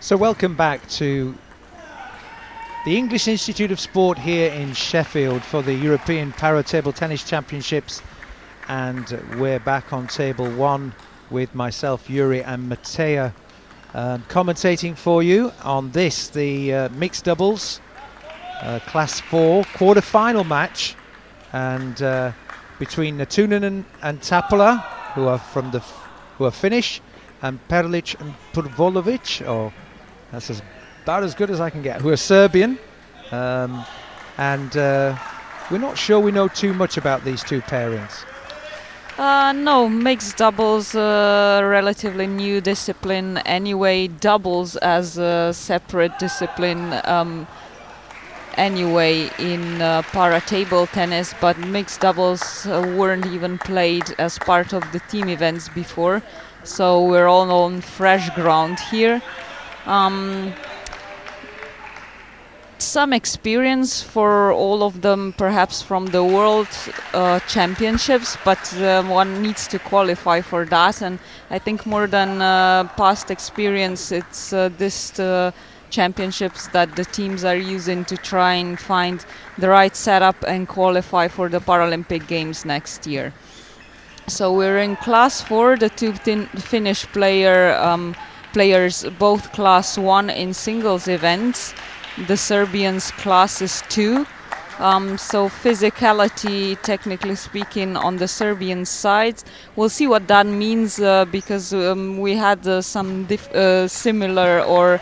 So welcome back to the English Institute of Sport here in Sheffield for the European Para Table Tennis Championships, and we're back on table one with myself, Yuri, and Matea commentating for you on this, the mixed doubles class 4 quarter-final match, and between Natunen and Tapola, who are Finnish, and Perlic and Purvolovic, or that's about as good as I can get, who are Serbian, and we're not sure we know too much about these two pairings. No, mixed doubles, relatively new discipline anyway. Doubles as a separate discipline anyway in para table tennis, but mixed doubles weren't even played as part of the team events before, so we're all on fresh ground here. Some experience for all of them, perhaps from the World Championships, but one needs to qualify for that, and I think more than past experience, it's this championships that the teams are using to try and find the right setup and qualify for the Paralympic Games next year. So we're in class 4, the two Finnish players, both class 1 in singles events. The Serbians class is 2. So physicality, technically speaking, on the Serbian side. We'll see what that means because we had some similar or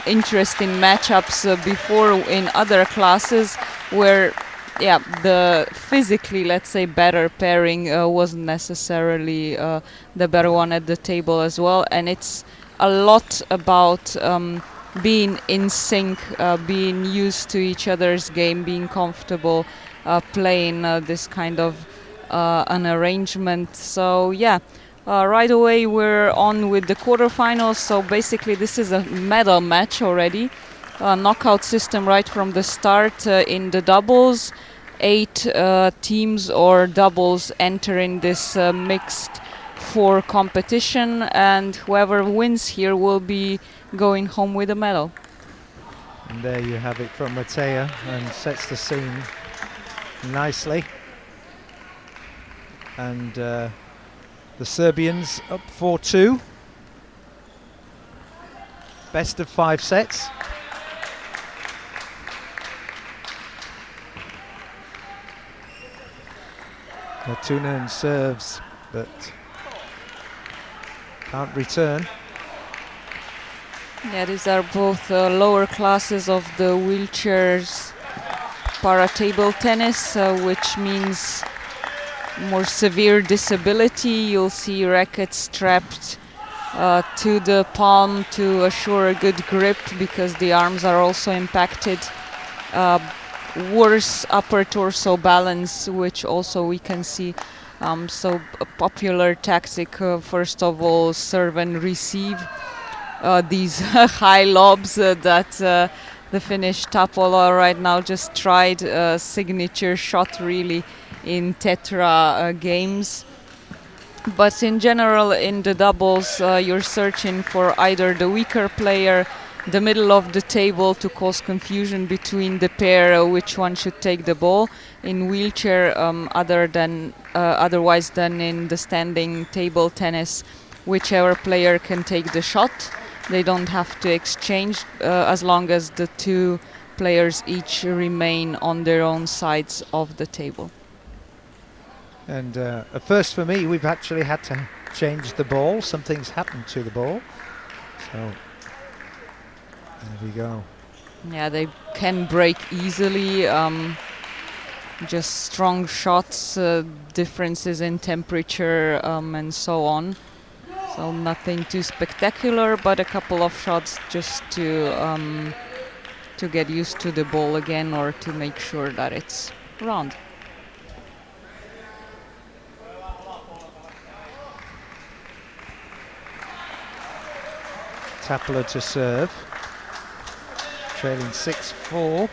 interesting matchups before in other classes where the physically, let's say, better pairing wasn't necessarily the better one at the table as well. And it's a lot about being in sync, being used to each other's game, being comfortable playing this kind of an arrangement. So right away we're on with the quarterfinals. So basically this is a medal match already. Knockout system right from the start in the doubles. 8 teams or doubles entering this mixed 4 competition, and whoever wins here will be going home with a medal. And there you have it from Matea, and sets the scene nicely. And the Serbians up 4-2. Best of 5 sets. Natunen serves, but can't return. Yeah, these are both lower classes of the wheelchairs para table tennis, which means more severe disability. You'll see rackets strapped to the palm to assure a good grip because the arms are also impacted. Worse upper torso balance, which also we can see. So a popular tactic, first of all, serve and receive. These high lobs that the Finnish Tapola right now just tried, a signature shot really in Tetra games. But in general, in the doubles, you're searching for either the weaker player, the middle of the table, to cause confusion between the pair, which one should take the ball. In wheelchair, otherwise than in the standing table tennis, whichever player can take the shot. They don't have to exchange as long as the two players each remain on their own sides of the table. And at first for me, we've actually had to change the ball. Something's happened to the ball. So there we go. Yeah, they can break easily. Just strong shots, differences in temperature, and so on. So nothing too spectacular, but a couple of shots just to get used to the ball again, or to make sure that it's round. Tapola to serve, trailing 6-4.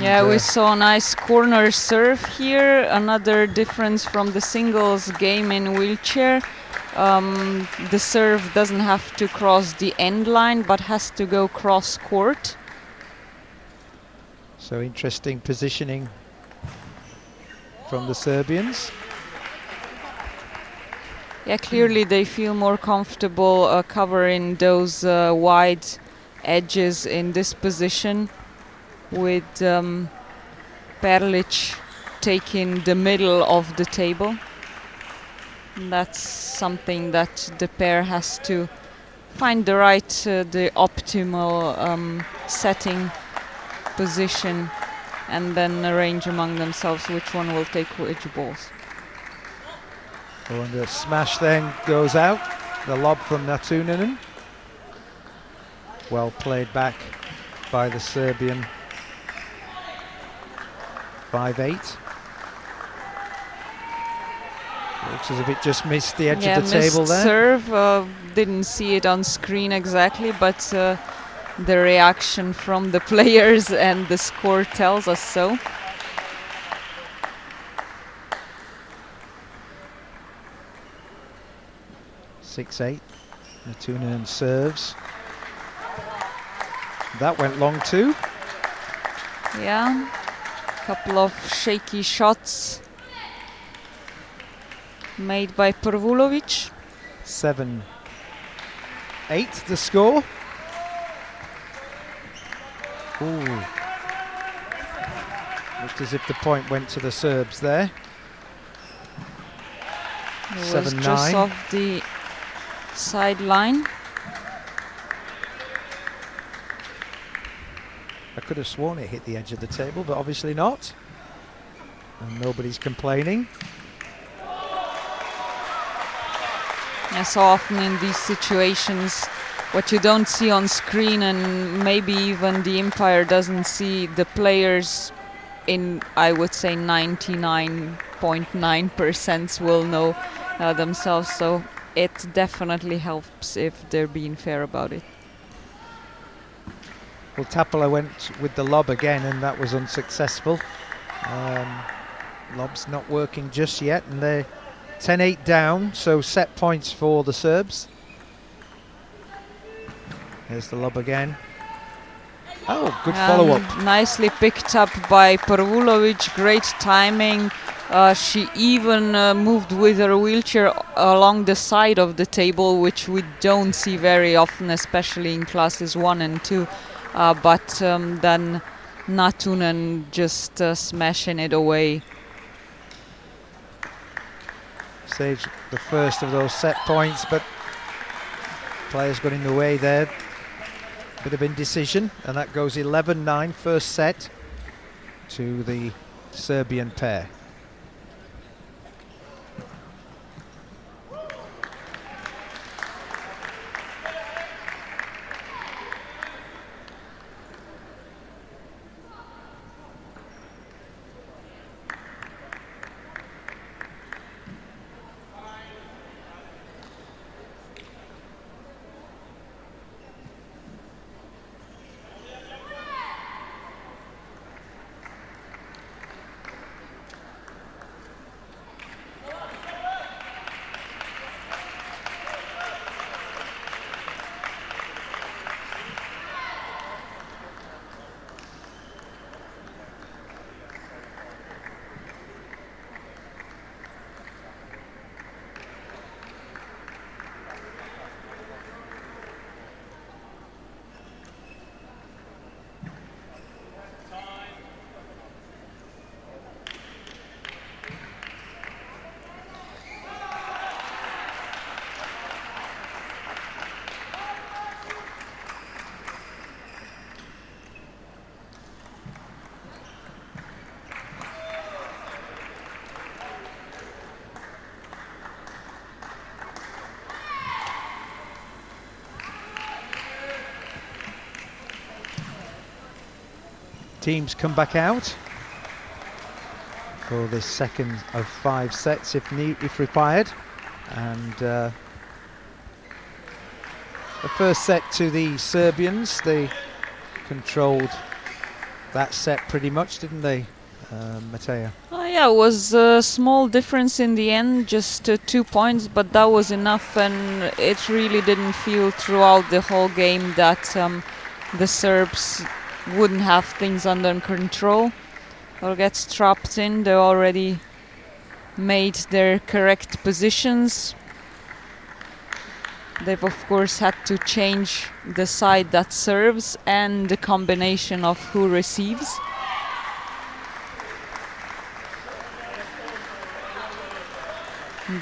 Yeah, we saw a nice corner serve here. Another difference from the singles game in wheelchair. the serve doesn't have to cross the end line but has to go cross court. So interesting positioning from the Serbians. Yeah, clearly they feel more comfortable covering those wide edges in this position, with Perlic taking the middle of the table. And that's something that the pair has to find the right, the optimal setting position, and then arrange among themselves which one will take which balls. Oh, and the smash then goes out. The lob from Natunen. Well played back by the Serbian. 5-8. Looks as if it just missed the edge of the table there. Serve, didn't see it on screen exactly, but the reaction from the players and the score tells us so. Six-8. Natunen serves. That went long too. Yeah, couple of shaky shots made by Pervulovic. 7-8 the score. Ooh. Looked as if the point went to the Serbs there. It was 7-9. just off the sideline. I could have sworn it hit the edge of the table, but obviously not. And nobody's complaining. So often in these situations, what you don't see on screen, and maybe even the umpire doesn't see, the players in, I would say, 99.9% will know themselves. So it definitely helps if they're being fair about it. Well, Tappala went with the lob again, and that was unsuccessful. Lob's not working just yet, and they're 10-8 down, so set points for the Serbs. There's the lob again. Oh, good follow-up. Nicely picked up by Pervulovic, great timing. She even moved with her wheelchair along the side of the table, which we don't see very often, especially in classes 1 and 2. But then Natunen just smashing it away. Saves the first of those set points, but players got in the way there. Bit of indecision, and that goes 11-9, first set to the Serbian pair. Teams come back out for this second of 5 sets if required, and the first set to the Serbians, they controlled that set pretty much, didn't they? Matea? Yeah, it was a small difference in the end, just 2 points, but that was enough, and it really didn't feel throughout the whole game that the Serbs wouldn't have things under control or get trapped in. They already made their correct positions. They've of course had to change the side that serves and the combination of who receives.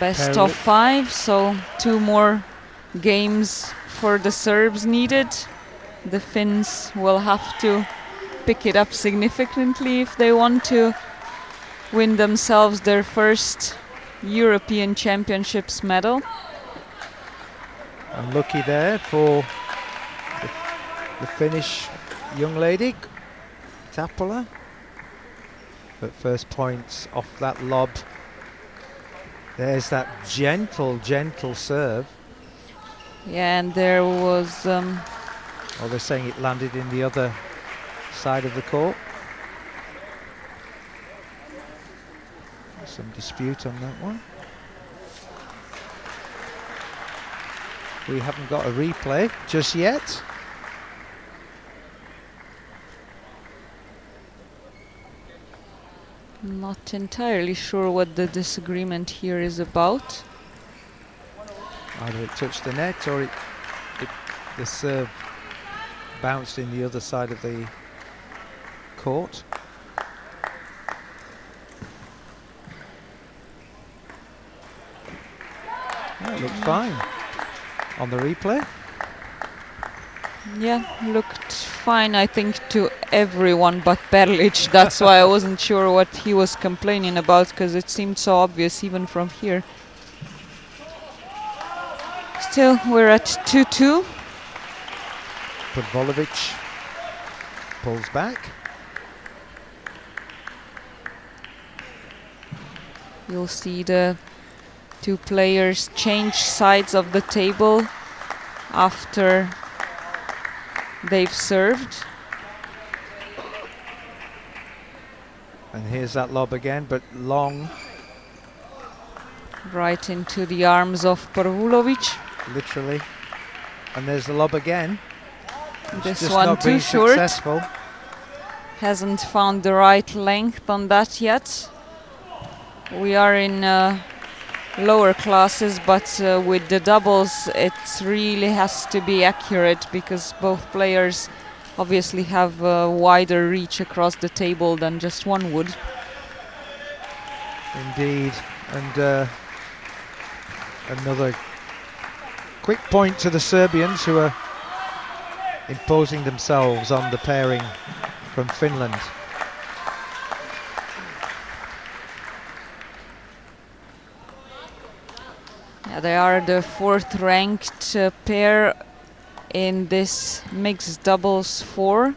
Best of 5, so 2 more games for the Serbs needed. The Finns will have to pick it up significantly if they want to win themselves their first European Championships medal. Unlucky there for the Finnish young lady, Tapola. But first points off that lob. There's that gentle serve. Yeah, and there was... oh, they're saying it landed in the other side of the court. Some dispute on that one. We haven't got a replay just yet. Not entirely sure what the disagreement here is about. Either it touched the net or the serve bounced in the other side of the court. That looked fine on the replay. Yeah, looked fine, I think, to everyone but Perlic. That's why I wasn't sure what he was complaining about, because it seemed so obvious even from here. Still, we're at 2-2. Podvolovic pulls back. You'll see the 2 players change sides of the table after they've served. And here's that lob again, but long. Right into the arms of Parvulovic. Literally. And there's the lob again. This just one not too being short. Successful. Hasn't found the right length on that yet. We are in lower classes, but with the doubles it really has to be accurate, because both players obviously have a wider reach across the table than just one would. Indeed. And another quick point to the Serbians, who are imposing themselves on the pairing from Finland. Yeah, they are the 4th ranked pair in this mixed doubles 4,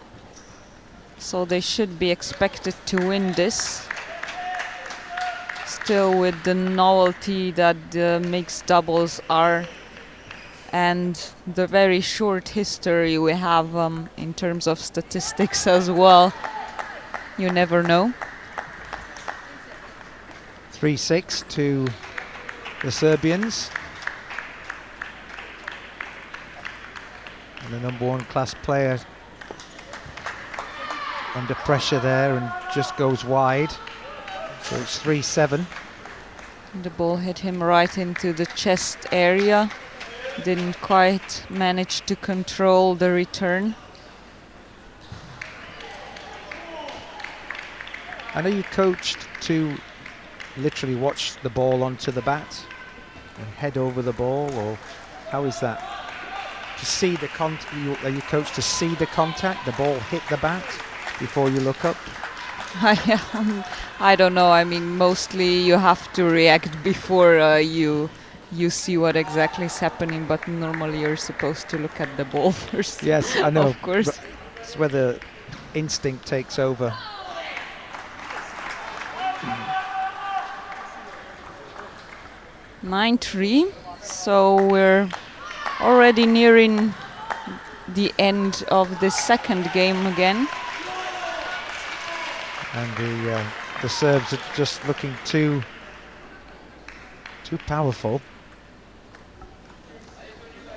so they should be expected to win this. Still, with the novelty that the mixed doubles are and the very short history we have in terms of statistics as well, you never know. 3-6 to the Serbians. And the number 1 class player under pressure there and just goes wide. So it's 3-7. The ball hit him right into the chest area. Didn't quite manage to control the return. I know you coached to literally watch the ball onto the bat and head over the ball, or how is that? To see the are you coached to see the contact, the ball hit the bat before you look up? I don't know. I mean, mostly you have to react before you see what exactly is happening, but normally you're supposed to look at the ball first. Yes, I know. Of course. It's where the instinct takes over. 9-3, so we're already nearing the end of the second game again. And the serves are just looking too powerful.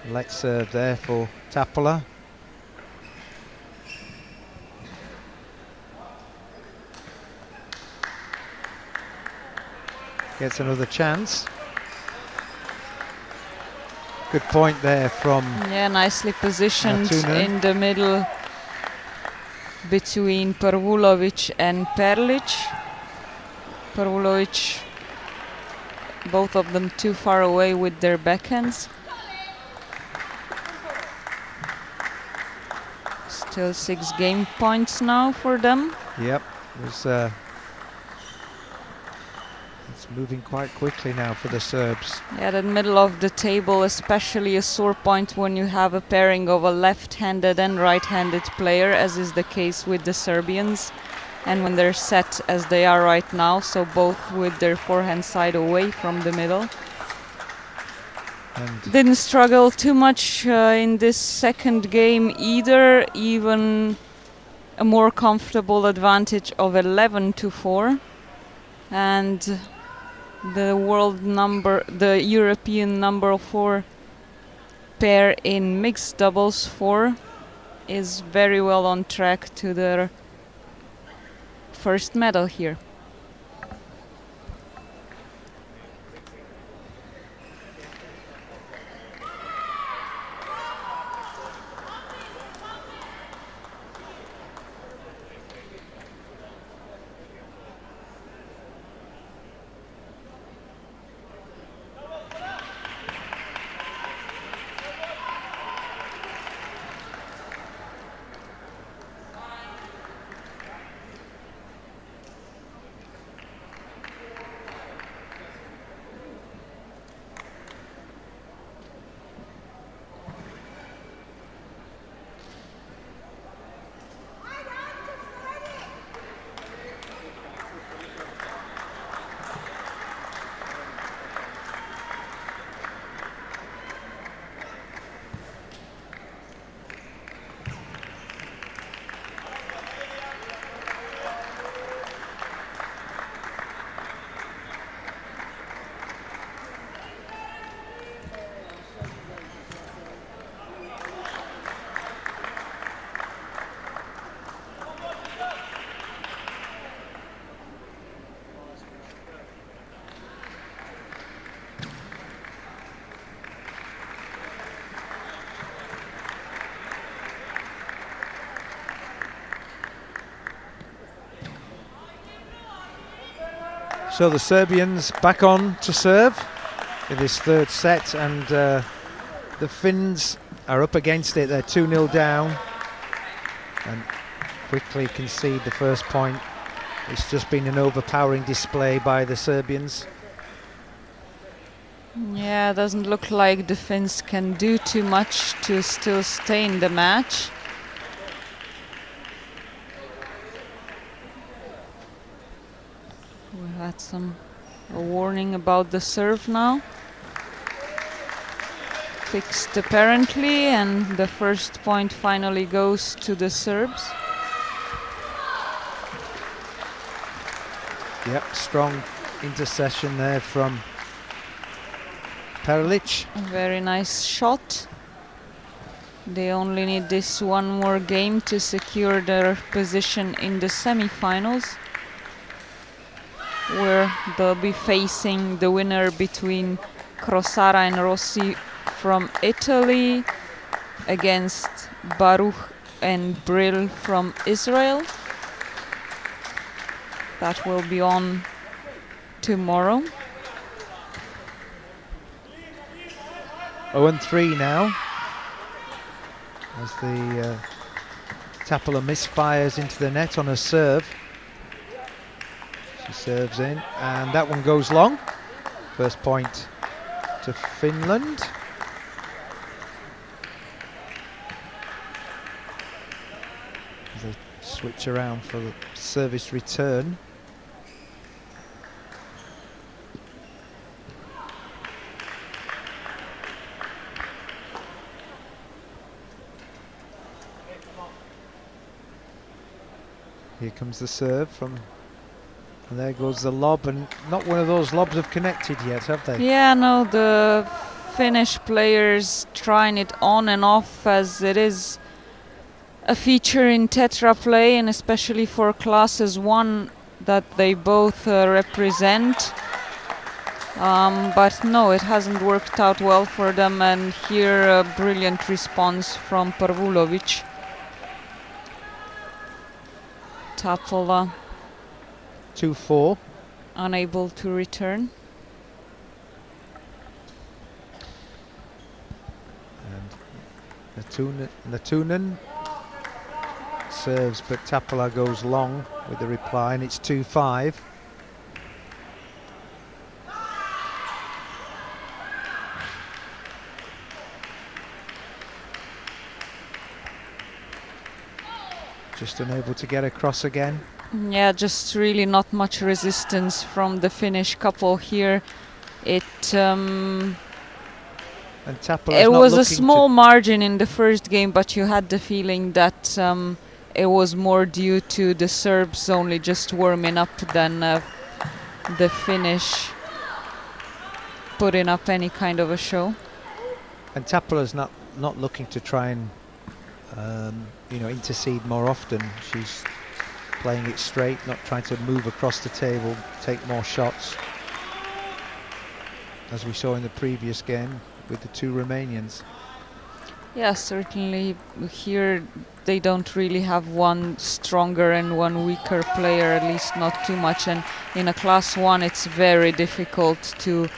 Let's serve there for Tapola. Gets another chance. Good point there from nicely positioned Tunen. in the middle between Pervulovic and Perlic. Pervulovic, both of them too far away with their backhands. Still 6 game points now for them. Yep, it's moving quite quickly now for the Serbs. Yeah, the middle of the table, especially a sore point when you have a pairing of a left-handed and right-handed player, as is the case with the Serbians, and when they're set as they are right now, so both with their forehand side away from the middle. And didn't struggle too much in this second game either, even a more comfortable advantage of 11-4, and the European number 4 pair in mixed doubles 4 is very well on track to their first medal here. so the Serbians back on to serve in this third set, and the Finns are up against it. They're 2-0 down and quickly concede the first point. It's just been an overpowering display by the Serbians. Yeah, doesn't look like the Finns can do too much to still stay in the match. We had a warning about the serve now. Fixed apparently, and the first point finally goes to the Serbs. Yep, strong intercession there from Perlic. A very nice shot. They only need this one more game to secure their position in the semi-finals, where they'll be facing the winner between Crosara and Rossi from Italy against Baruch and Brill from Israel. That will be on tomorrow. 0-3 now, as the Tapola misfires into the net on a serve. She serves in, and that one goes long. First point to Finland. As they switch around for the service return. Here comes the serve from, and there goes the lob, and not one of those lobs have connected yet, have they? Yeah, no, the Finnish players trying it on and off, as it is a feature in tetra play, and especially for classes 1 that they both represent. But no, it hasn't worked out well for them, and here a brilliant response from Parvulovic. Tapola 2-4. unable to return. And Natunen serves, but Tapola goes long with the reply, and it's 2-5. Just unable to get across again. Yeah, just really not much resistance from the Finnish couple here. It And Tapola's it not was a looking small margin in the first game, but you had the feeling that it was more due to the Serbs only just warming up than the Finnish putting up any kind of a show. And Tapola's not looking to try and intercede more often. She's playing it straight, not trying to move across the table, take more shots, as we saw in the previous game with the 2 Romanians. Yeah, certainly here they don't really have one stronger and one weaker player, at least not too much, and in a class 1 it's very difficult to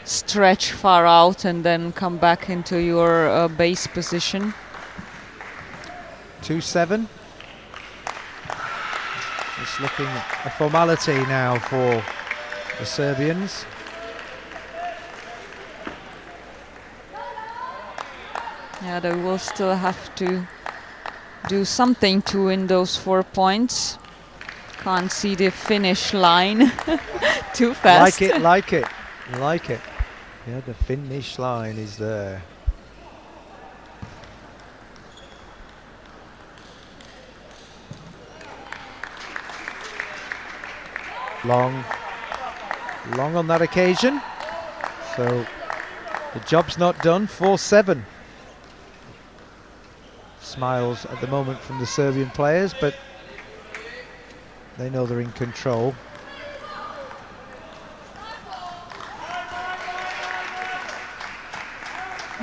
stretch far out and then come back into your base position. 2-7. It's looking a formality now for the Serbians. Yeah, they will still have to do something to win those 4 points. Can't see the finish line. Too fast. Like it. Yeah, the finish line is there. Long on that occasion. So the job's not done. 4-7. Smiles at the moment from the Serbian players, but they know they're in control.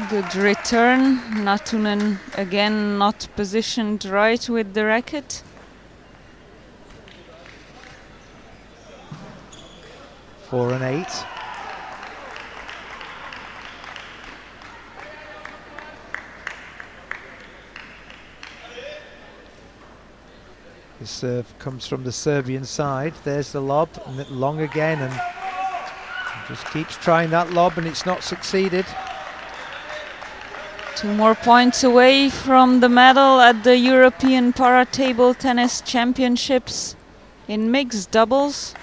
Good return. Natunen again not positioned right with the racket. 4 and 8. The serve comes from the Serbian side. There's the lob, and long again, and just keeps trying that lob, and it's not succeeded. 2 more points away from the medal at the European Para Table Tennis Championships in mixed doubles.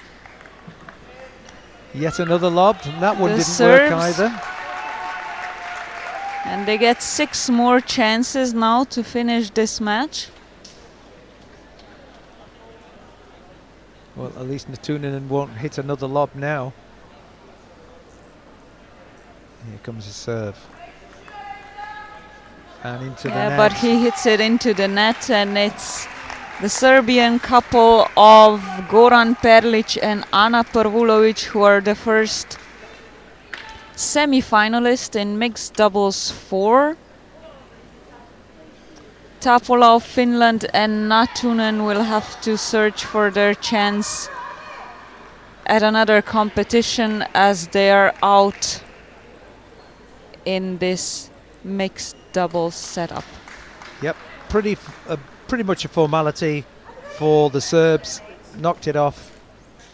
Yet another lob, and that one The didn't Serbs. work either. And they get 6 more chances now to finish this match. Well, at least Natunen won't hit another lob now. Here comes his serve. And into the net. Yeah, but he hits it into the net, and it's the Serbian couple of Goran Perlic and Ana Parvulovic who are the first semi-finalist in mixed doubles 4. Tapola of Finland and Natunen will have to search for their chance at another competition, as they are out in this mixed doubles setup. Yep, pretty much a formality for the Serbs. Knocked it off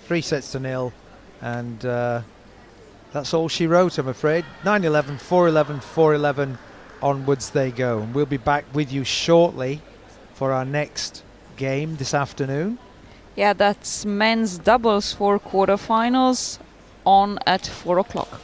3-0, and that's all she wrote, I'm afraid. 9-11, 4-11, 4-11, onwards they go. And we'll be back with you shortly for our next game this afternoon. Yeah, that's men's doubles for quarterfinals on at 4 o'clock.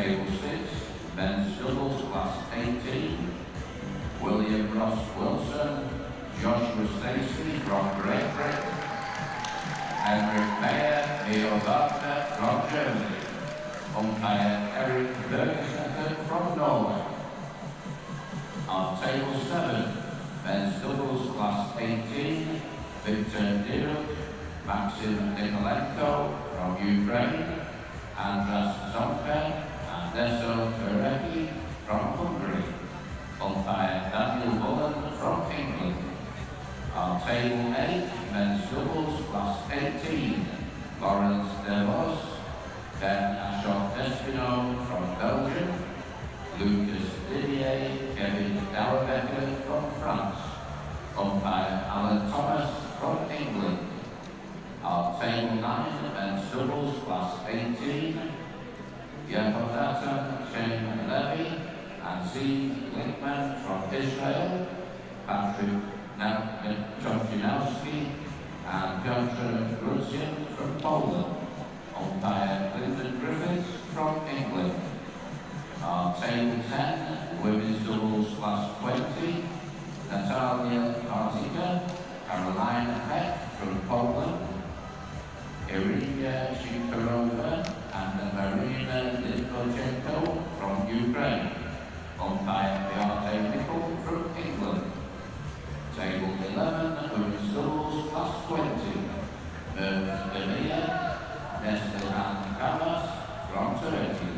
table 6, men's doubles class 18, William Ross Wilson, Joshua Stacey from Great Britain, Henrik Meyer, Leo Wagner from Germany, umpire Eric Bergesæter from Norway. On table 7, men's doubles class 18, Victor Diruk, Maxim Nikolenko from Ukraine, Andras Zonka and Neso Turecki from Hungary. Umpire Daniel Bullen from England. On table 8, men's doubles class 18, Lawrence Devos, Ben Ashok Espino from Belgium, Lucas Didier, Kevin Dalbecker from France. Umpire Alan Thomas from England. On table 9, men's doubles class 18, Yehonatam Shem Levy and Ziv Linkman from Israel, Patrick Chochinowski and Piotr Grudzian from Poland. Umpire Clinton Griffiths from England. On table 10, women's doubles class 20, Natalia Kartika, Carolina Heck from Poland, Irina Shikarova and Marina Litvinenko from Ukraine. Umpire Beate Nicol from England. Table 11, women's doubles class 20, Merv Demir, Neslihan Kamas from Turkey,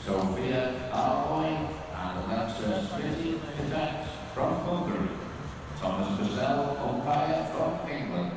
Sofia Arboy and Alexa Spitak from Hungary. Thomas Purcell, umpire from England.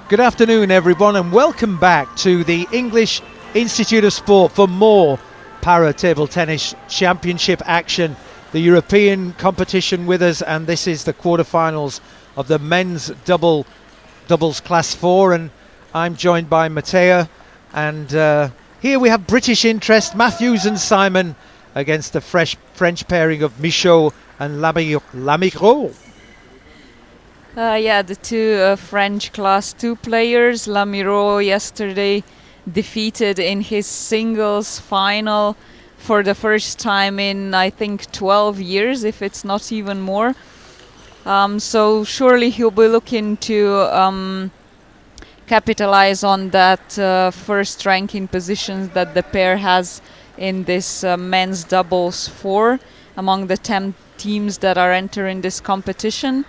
Good afternoon everyone and welcome back to the English Institute of Sport for more Para Table Tennis Championship action. The European competition with us, and this is the quarterfinals of the men's doubles class 4, and I'm joined by Matteo, and here we have British interest, Matthews and Simon against the French pairing of Michaud and Lamigro. The two French Class 2 players. Lamiro yesterday defeated in his singles final for the first time in, I think, 12 years, if it's not even more. So surely he'll be looking to capitalize on that first ranking positions that the pair has in this men's doubles 4 among the 10 teams that are entering this competition.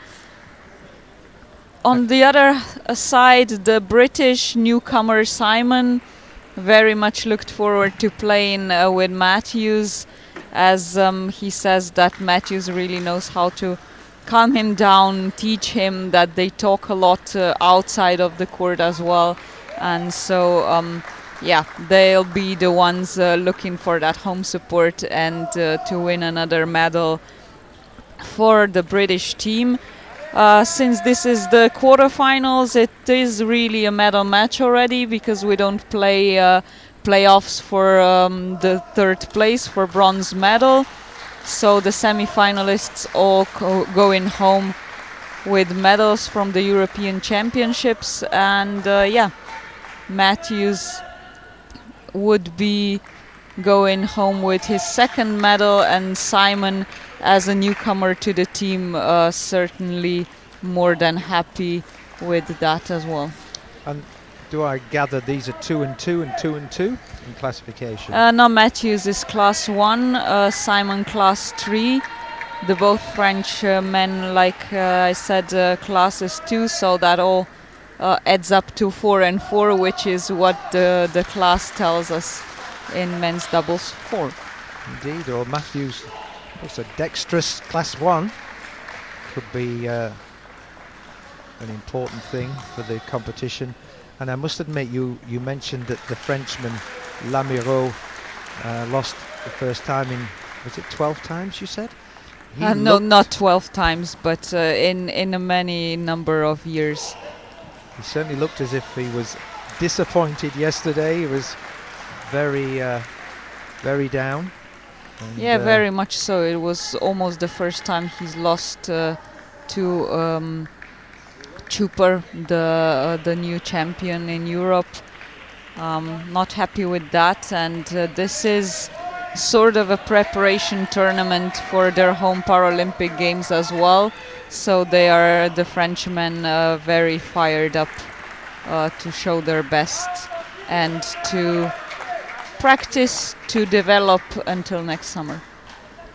On the other side, the British newcomer Simon very much looked forward to playing with Matthews, as he says that Matthews really knows how to calm him down, teach him that they talk a lot outside of the court as well. And so, they'll be the ones looking for that home support and to win another medal for the British team. Since this is the quarterfinals, it is really a medal match already, because we don't play playoffs for the third place for bronze medal. So the semi-finalists all going home with medals from the European Championships, and Matthews would be going home with his second medal, and Simon, as a newcomer to the team, certainly more than happy with that as well. And do I gather these are 2 and 2 and 2 and 2 in classification? No, Matthews is class 1, Simon class 3, the both French men, like I said, classes 2, so that all adds up to 4 and 4, which is what the class tells us in men's doubles 4. Indeed, or Matthews, also dexterous class 1, could be an important thing for the competition. And I must admit, you mentioned that the Frenchman Lamiro lost the first time in, was it 12 times you said? No, not 12 times, but in a many number of years. He certainly looked as if he was disappointed yesterday. He was very, very down. And yeah, very much so. It was almost the first time he's lost to Chuper, the new champion in Europe. Not happy with that, and this is sort of a preparation tournament for their home Paralympic Games as well. So the Frenchmen, very fired up to show their best and to practice to develop until next summer.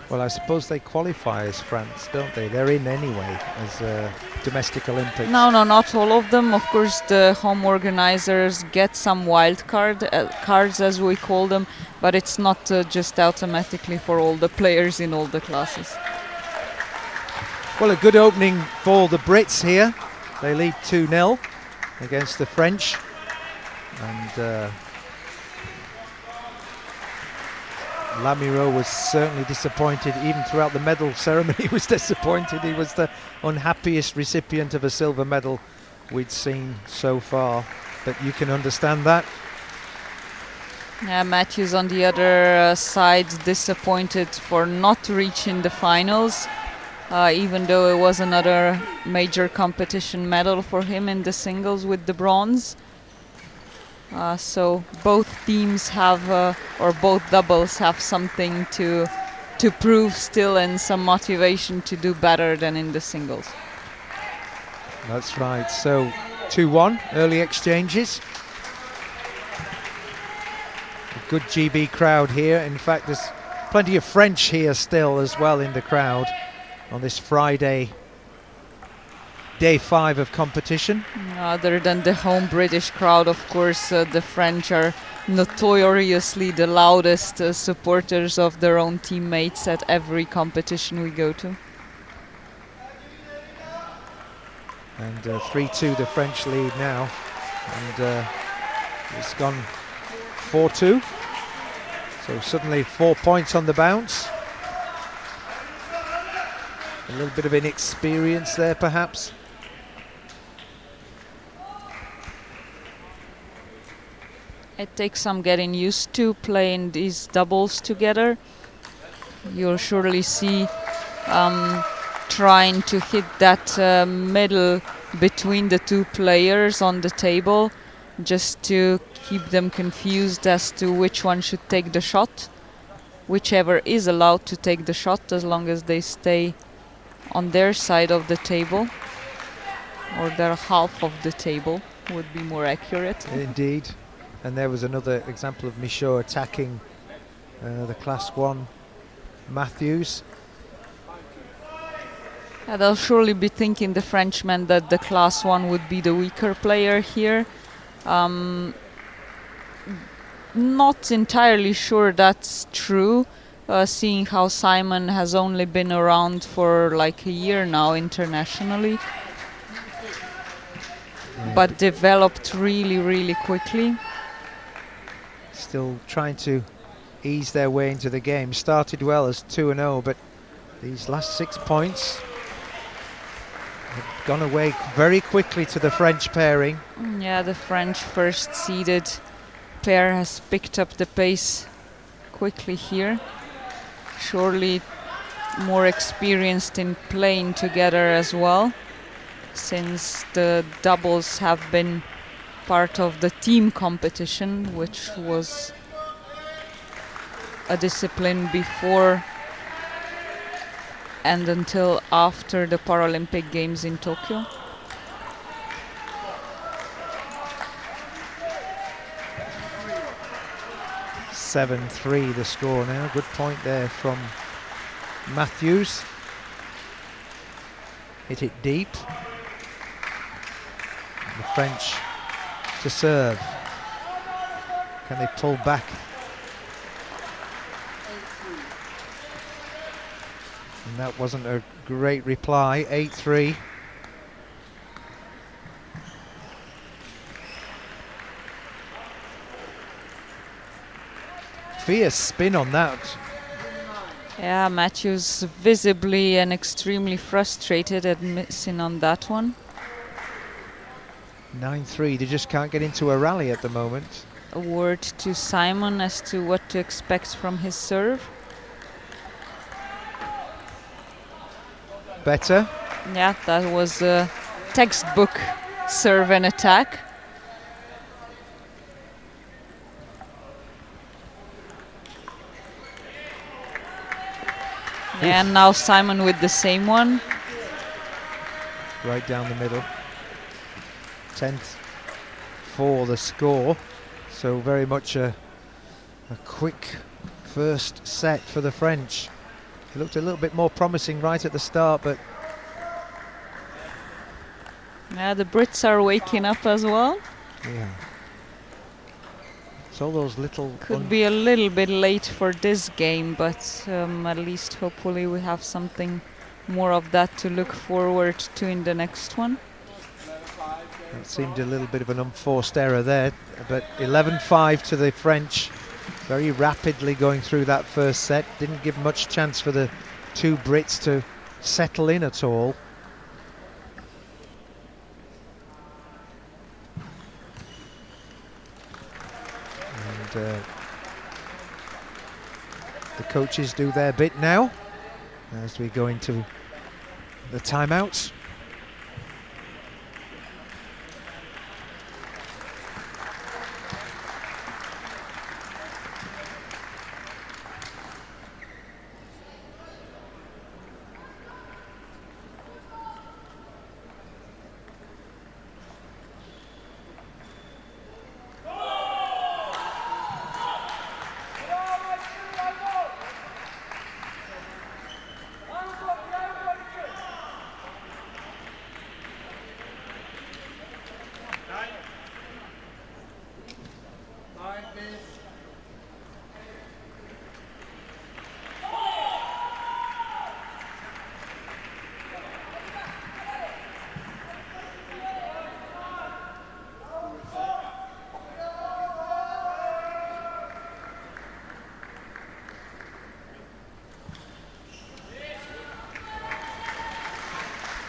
Well, I suppose they qualify as France, don't they? They're in anyway as domestic Olympics. No, not all of them. Of course, the home organizers get some wild cards, as we call them, but it's not just automatically for all the players in all the classes. Well, a good opening for the Brits here. They lead 2-0 against the French. And Lamiro was certainly disappointed. Even throughout the medal ceremony, he was disappointed. He was the unhappiest recipient of a silver medal we'd seen so far. But you can understand that. Yeah, Matthews on the other side, disappointed for not reaching the finals, even though it was another major competition medal for him in the singles with the bronze. So both teams have, or both doubles have something to prove still, and some motivation to do better than in the singles. That's right. So 2-1, early exchanges. A good GB crowd here. In fact, there's plenty of French here still as well in the crowd on this Friday, day 5 of competition. Other than the home British crowd, of course, the French are notoriously the loudest supporters of their own teammates at every competition we go to. And 3-2 the French lead now, and it's gone 4-2, so suddenly 4 points on the bounce. A little bit of inexperience there perhaps. It takes some getting used to playing these doubles together. You'll surely see trying to hit that middle between the two players on the table, just to keep them confused as to which one should take the shot. Whichever is allowed to take the shot, as long as they stay on their side of the table, or their half of the table would be more accurate. Indeed. And there was another example of Michaud attacking the class 1 Matthews. Yeah, they'll surely be thinking, the Frenchman, that the class 1 would be the weaker player here. Not entirely sure that's true, seeing how Simon has only been around for like a year now internationally, but developed really quickly. Still trying to ease their way into the game. Started well as 2-0, but these last 6 points have gone away very quickly to the French pairing. Yeah, the French first seeded pair has picked up the pace quickly here. Surely more experienced in playing together as well, since the doubles have been part of the team competition, which was a discipline before and until after the Paralympic Games in Tokyo. (7-3) the score now. Good point there from Matthews. hit it deep. And the French to serve. Can they pull back? And that wasn't a great reply. 8-3. Fierce spin on that. Yeah, Matthews visibly and extremely frustrated at missing on that one. 9-3. They just can't get into a rally at the moment. A word to Simon as to what to expect from his serve. Better. Yeah, that was a textbook serve and attack. Yeah, and now Simon with the same one. Right down the middle. 10th for the score. So very much a quick first set for the French. It looked a little bit more promising right at the start, but... Yeah, the Brits are waking up as well. Yeah. It's all those little... Could be a little bit late for this game, but at least hopefully we have something more of that to look forward to in the next one. That seemed a little bit of an unforced error there, but 11-5 to the French. Very rapidly going through that first set. Didn't give much chance for the two Brits to settle in at all. And the coaches do their bit now as we go into the timeouts.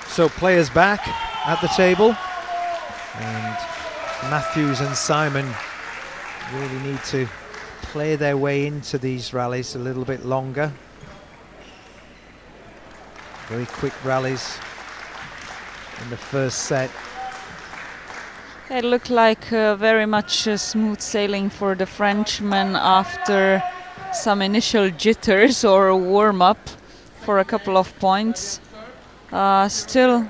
So players back at the table, and Matthews and Simon really need to play their way into these rallies a little bit longer. Very quick rallies in the first set. It looked like very much smooth sailing for the Frenchmen after some initial jitters or warm-up for a couple of points. Still,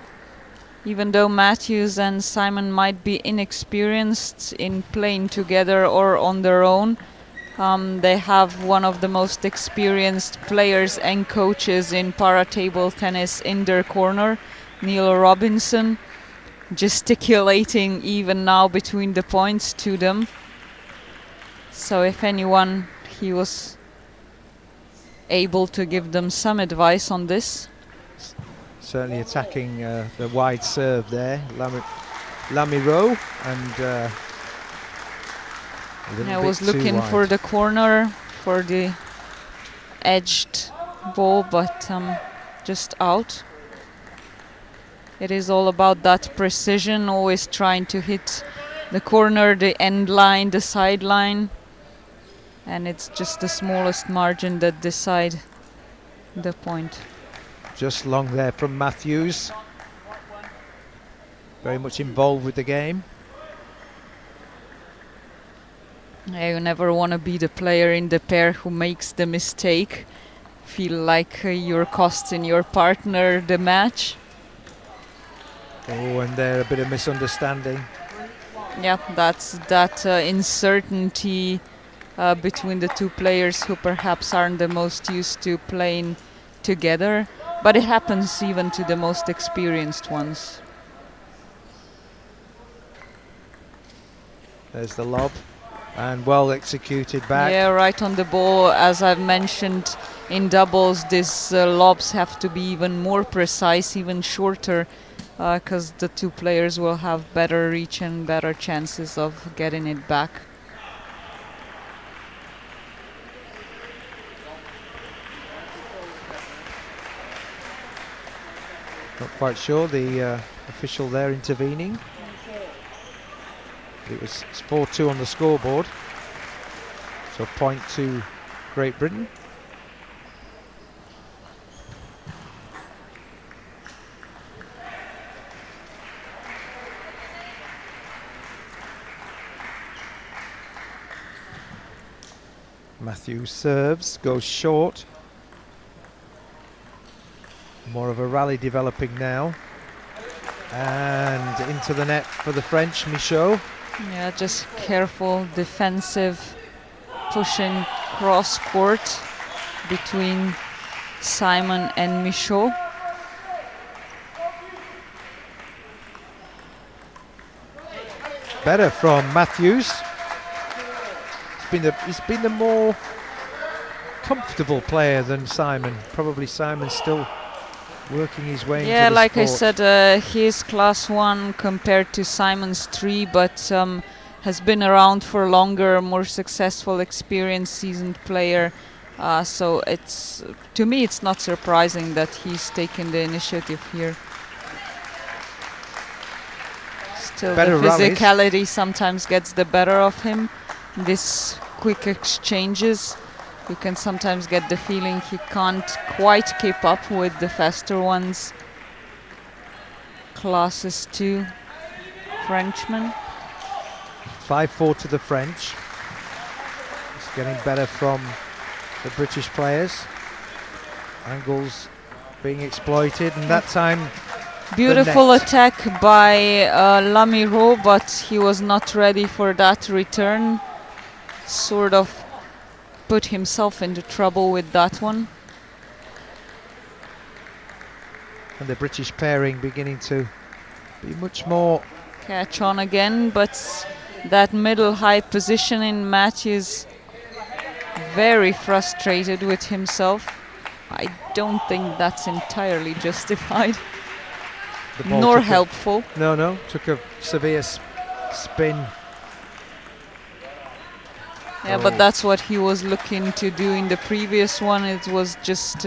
even though Matthews and Simon might be inexperienced in playing together or on their own, they have one of the most experienced players and coaches in para-table tennis in their corner, Neil Robinson, gesticulating even now between the points to them. So if anyone, he was able to give them some advice on this. Certainly attacking the wide serve there, Lamiro, and I was looking for the corner for the edged ball, but just out. It is all about that precision, always trying to hit the corner, the end line, the sideline, and it's just the smallest margin that decide the point. Just long there from Matthews. Very much involved with the game. Yeah, you never want to be the player in the pair who makes the mistake. Feel like you're costing your partner the match. Oh, and there a bit of misunderstanding. Yeah, that's that uncertainty between the two players who perhaps aren't the most used to playing together. but it happens even to the most experienced ones. There's the lob, and well executed back. Yeah, right on the ball. As I've mentioned, in doubles, these lobs have to be even more precise, even shorter, because the two players will have better reach and better chances of getting it back. Not quite sure, the official there intervening. It was 4-2 on the scoreboard, so point to Great Britain. Matthews serves, goes short. More of a rally developing now. And into the net for the French, Michaud. Yeah, just careful defensive pushing cross court between Simon and Michaud. Better from Matthews. He's been the more comfortable player than Simon. Probably Simon's still working his way into the like sport. I said, he's class 1 compared to Simon's 3, but has been around for longer, more successful, experienced, seasoned player. So it's, to me, it's not surprising that he's taken the initiative here. Still, Better the rallies. physicality sometimes gets the better of him. This quick exchanges, you can sometimes get the feeling he can't quite keep up with the faster ones. Classes 2 Frenchman. 5-4 to the French. It's getting better from the British players. Angles being exploited, and that time Beautiful net. attack by Lamiro, but he was not ready for that return. Sort of put himself into trouble with that one. And the British pairing beginning to be much more Catch on again, but that middle high positioning, Matthews very frustrated with himself. I don't think that's entirely justified, the ball nor took helpful. No, took a severe spin. Yeah, but that's what he was looking to do in the previous one. It was just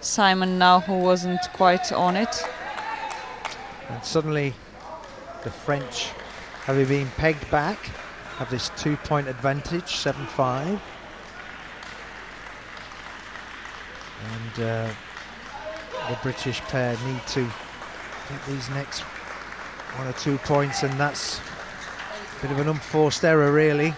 Simon now who wasn't quite on it. And suddenly the French, having been pegged back, have this 2-point advantage, 7-5. And the British pair need to get these next 1 or 2 points, and that's a bit of an unforced error, really.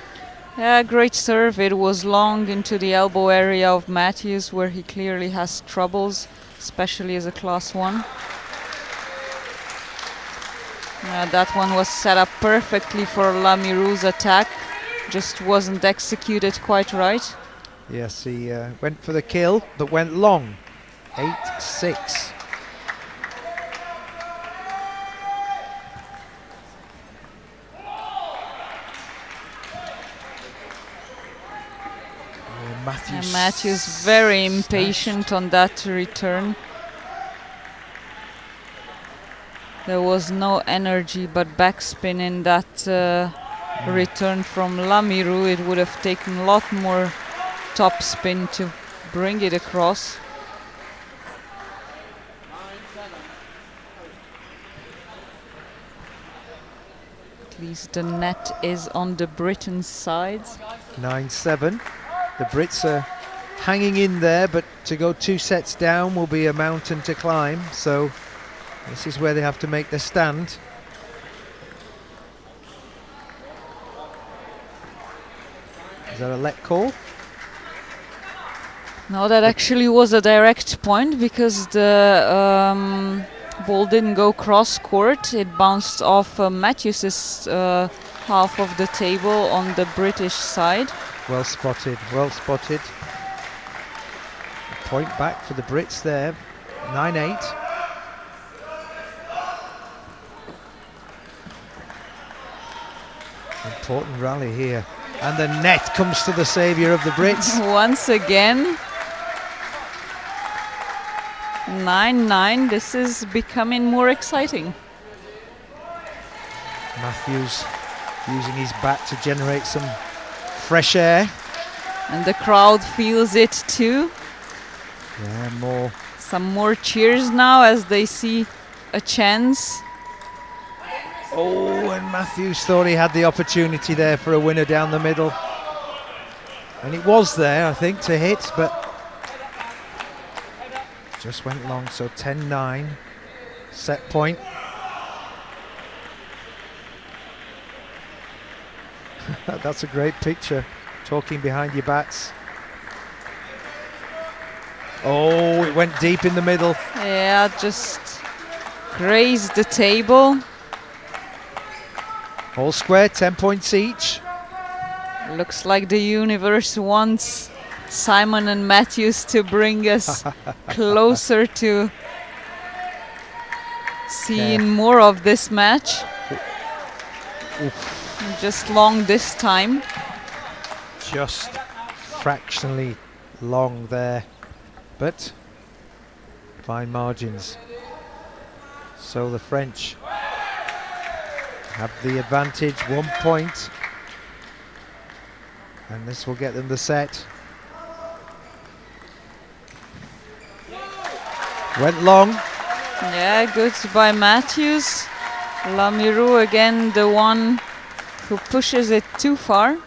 Yeah, great serve. It was long into the elbow area of Matthews, where he clearly has troubles, especially as a class 1. That one was set up perfectly for Lamirou's attack, just wasn't executed quite right. Yes, he went for the kill, but went long. 8-6. Matthews very impatient on that return. There was no energy but backspin in that return from Lamirou. It would have taken a lot more top spin to bring it across. At least the net is on the Britain side. 9-7. The Brits are hanging in there, but to go 2 sets down will be a mountain to climb, so this is where they have to make their stand. Is that a let call? No, that actually was a direct point, because the ball didn't go cross court. It bounced off Matthews's half of the table on the British side. Well spotted, well spotted. A point back for the Brits there. 9-8. Important rally here. And the net comes to the saviour of the Brits. Once again. 9-9. This is becoming more exciting. Matthews using his bat to generate some fresh air. And the crowd feels it too. Yeah, more. Some more cheers now as they see a chance. Oh, and Matthews thought he had the opportunity there for a winner down the middle. And it was there, I think, to hit, but just went long. So 10-9, set point. That's a great picture, talking behind your bats. Oh, it went deep in the middle. Yeah, just grazed the table. All square, 10 points each. Looks like the universe wants Simon and Matthews to bring us closer to seeing more of this match. Just long this time. Just fractionally long there, but fine margins. So the French have the advantage, 1 point, and this will get them the set. Went long. Yeah, good by Matthews. Lamirou again, the one who pushes it too far.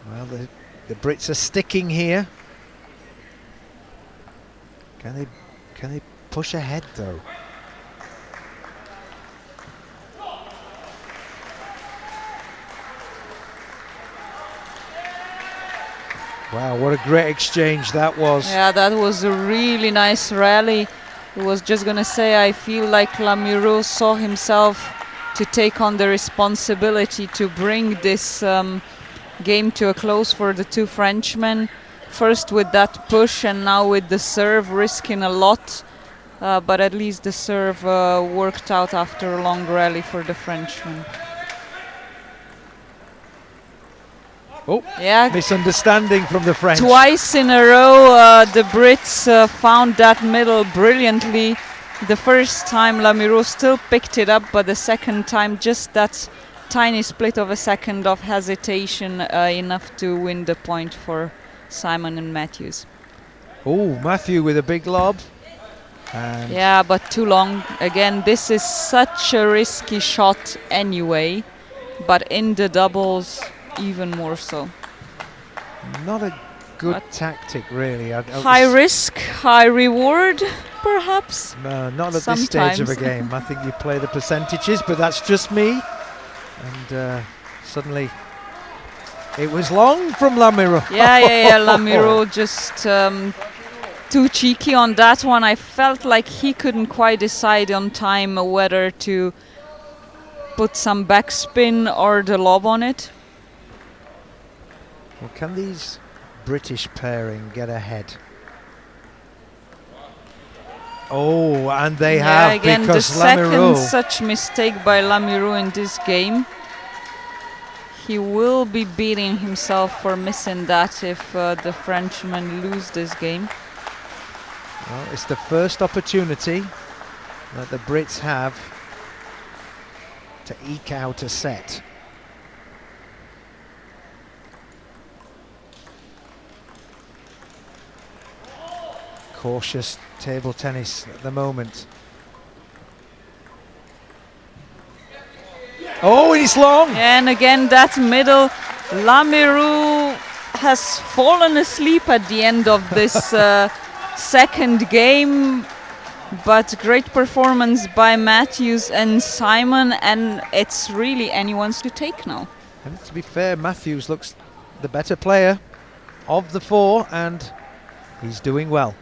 Well, the Brits are sticking here. Can they push ahead though? Wow, what a great exchange that was. Yeah, that was a really nice rally. I was just gonna say, I feel like Lamirou saw himself to take on the responsibility to bring this game to a close for the two Frenchmen. First with that push and now with the serve, risking a lot. But at least the serve worked out after a long rally for the Frenchman. Oh, yeah, misunderstanding from the French. Twice in a row, the Brits found that middle brilliantly. The first time Lamirou still picked it up, but the second time just that tiny split of a second of hesitation enough to win the point for Simon and Matthews. Oh, Matthew with a big lob. And yeah, but too long. Again, this is such a risky shot anyway, but in the doubles even more so. Not a good tactic, really. High risk, high reward, perhaps? No, not at this stage of a game. I think you play the percentages, but that's just me. And suddenly it was long from Lamirou. Yeah, Lamirou just too cheeky on that one. I felt like he couldn't quite decide on time whether to put some backspin or the lob on it. Well, can these British pairing get ahead? Oh, and they have, again, because the Lamirou. second such mistake by Lamirou in this game. He will be beating himself for missing that if the Frenchmen lose this game. Well, it's the first opportunity that the Brits have to eke out a set. Cautious table tennis at the moment. Oh, it's long! And again, that middle, Lamirou has fallen asleep at the end of this second game, but great performance by Matthews and Simon, and it's really anyone's to take now. And to be fair, Matthews looks the better player of the four, and he's doing well.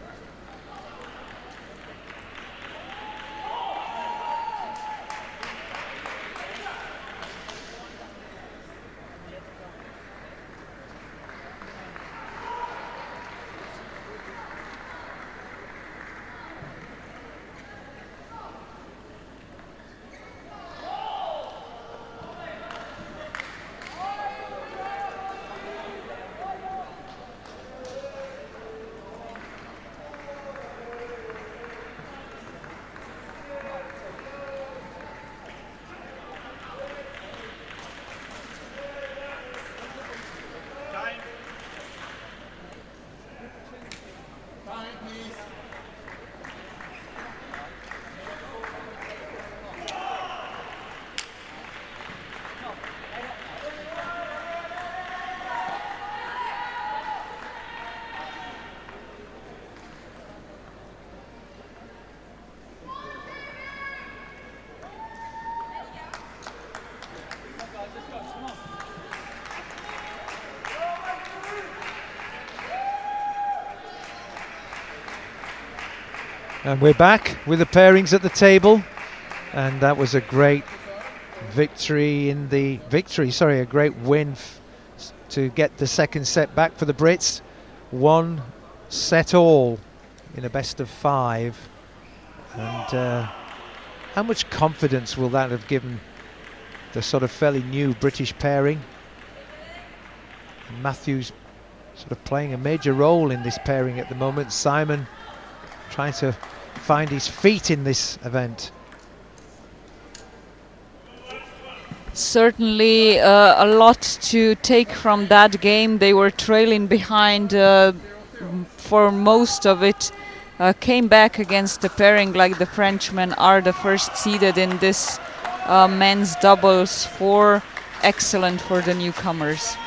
And we're back with the pairings at the table, and that was a great victory in the a great win to get the second set back for the Brits. 1 set all in a best of 5, and how much confidence will that have given the sort of fairly new British pairing? And Matthews sort of playing a major role in this pairing at the moment. Simon trying to find his feet in this event. Certainly a lot to take from that game. They were trailing behind for most of it. Came back against the pairing like the Frenchmen are the first seeded in this men's doubles 4. Excellent for the newcomers.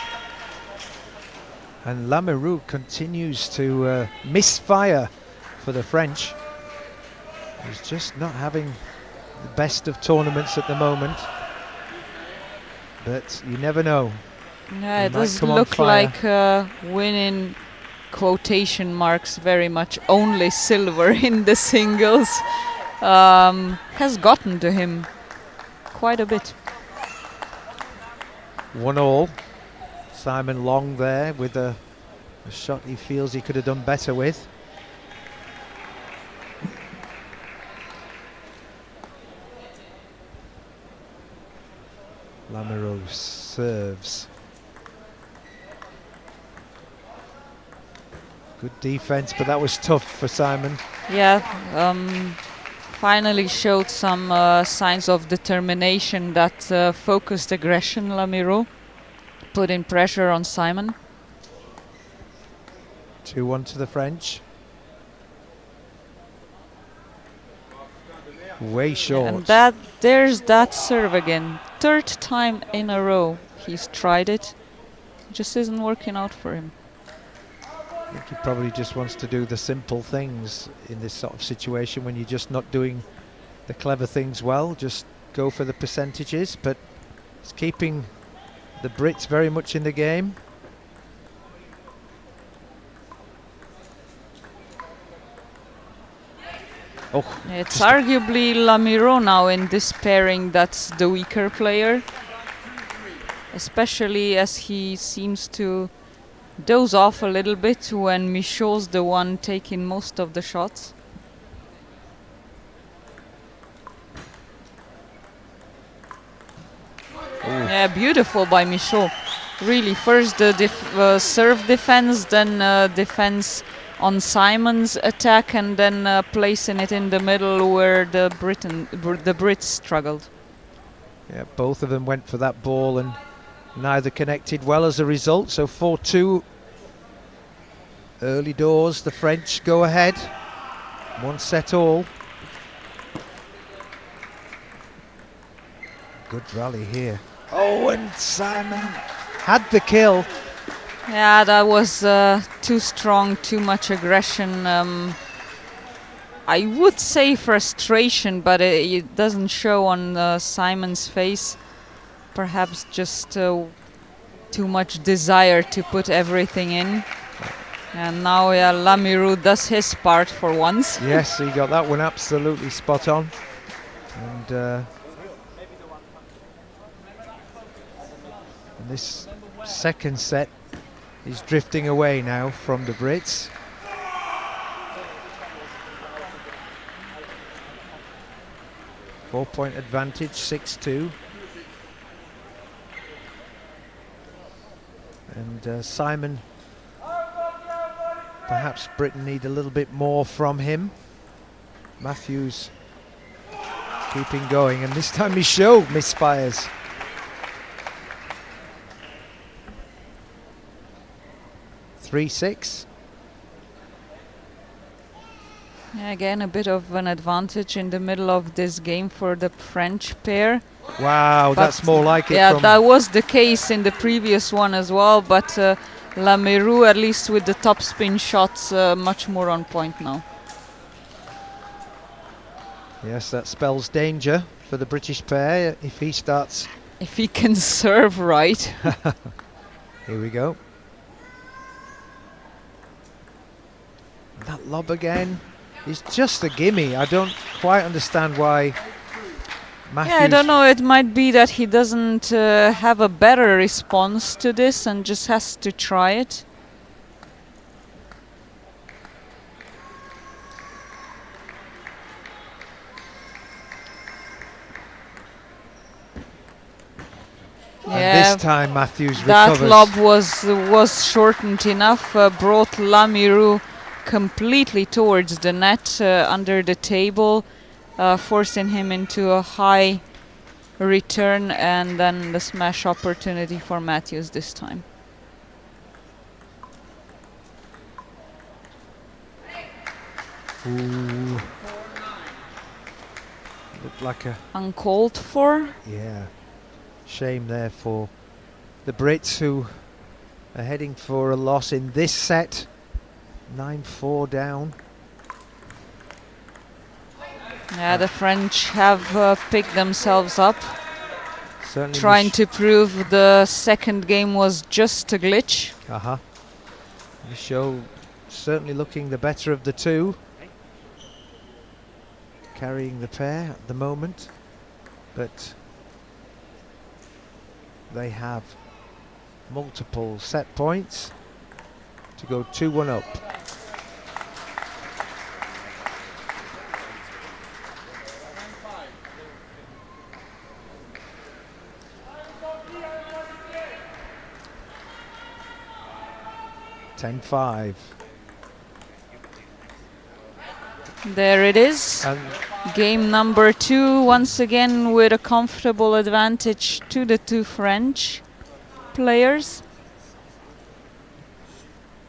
And Lamoureux continues to misfire for the French. He's just not having the best of tournaments at the moment. But you never know. Yeah, it does look like winning quotation marks very much only silver in the singles has gotten to him quite a bit. 1-all. Simon Long there with a shot he feels he could have done better with. Lamoureux serves. Good defense, but that was tough for Simon. Yeah, finally showed some signs of determination. That focused aggression, Lamoureux, putting pressure on Simon. 2-1 to the French. Way short. And there's that serve again. 3rd time in a row he's tried it. Just isn't working out for him. I think he probably just wants to do the simple things in this sort of situation when you're just not doing the clever things well. Just go for the percentages, but it's keeping the Brits very much in the game. Oh, it's arguably Lamoureux now in this pairing that's the weaker player, especially as he seems to doze off a little bit when Michaud's the one taking most of the shots. Yeah, beautiful by Michaud. Really, first the serve defense, then defense on Simon's attack, and then placing it in the middle where the Brits struggled. Yeah, both of them went for that ball and neither connected well as a result. So 4-2. Early doors, the French go ahead. 1 set all. Good rally here. Oh, and Simon had the kill. Yeah, that was too strong, too much aggression. I would say frustration, but it doesn't show on Simon's face. Perhaps just too much desire to put everything in. And now Lamoureux does his part for once. Yes, he got that one absolutely spot on. And this second set is drifting away now from the Brits. Four-point advantage, 6-2. And Simon, perhaps Britain need a little bit more from him. Matthews keeping going, and this time Michaud misfires. (3-6). Yeah, again, a bit of an advantage in the middle of this game for the French pair. Wow, but that's more like it. Yeah, that was the case in the previous one as well, but Lamoureux, at least with the top spin shots, much more on point now. Yes, that spells danger for the British pair if he starts. If he can serve right. Here we go. That lob again. It's just a gimme. I don't quite understand why Matthews... Yeah, I don't know. It might be that he doesn't have a better response to this and just has to try it. And this time Matthews that recovers. lob was shortened enough, brought Lamirou completely towards the net under the table, forcing him into a high return, and then the smash opportunity for Matthews this time. Ooh. Looked like a... uncalled for. Yeah. Shame there for the Brits, who are heading for a loss in this set. 9-4 down. Yeah, the French have picked themselves up, Certainly trying to prove the second game was just a glitch. Michaud certainly looking the better of the two, carrying the pair at the moment, but they have multiple set points to go 2-1 up. (10-5). There it is. And game number 2, once again with a comfortable advantage to the two French players.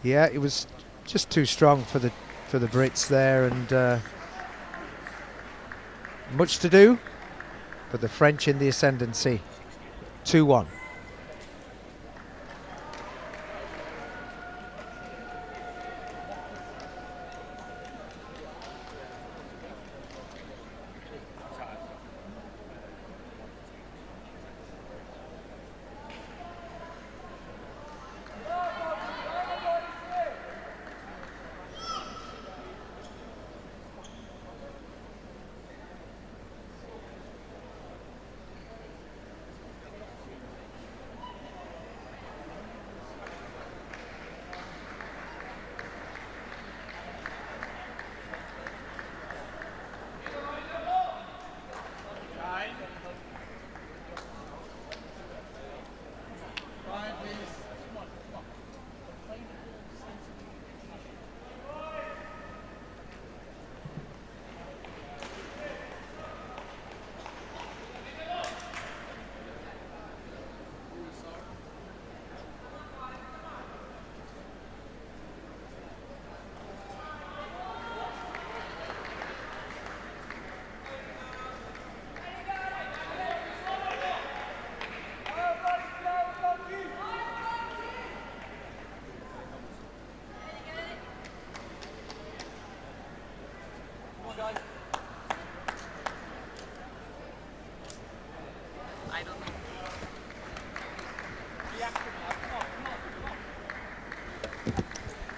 yeah, it was just too strong for the Brits there, and much to do, but the French in the ascendancy. 2-1.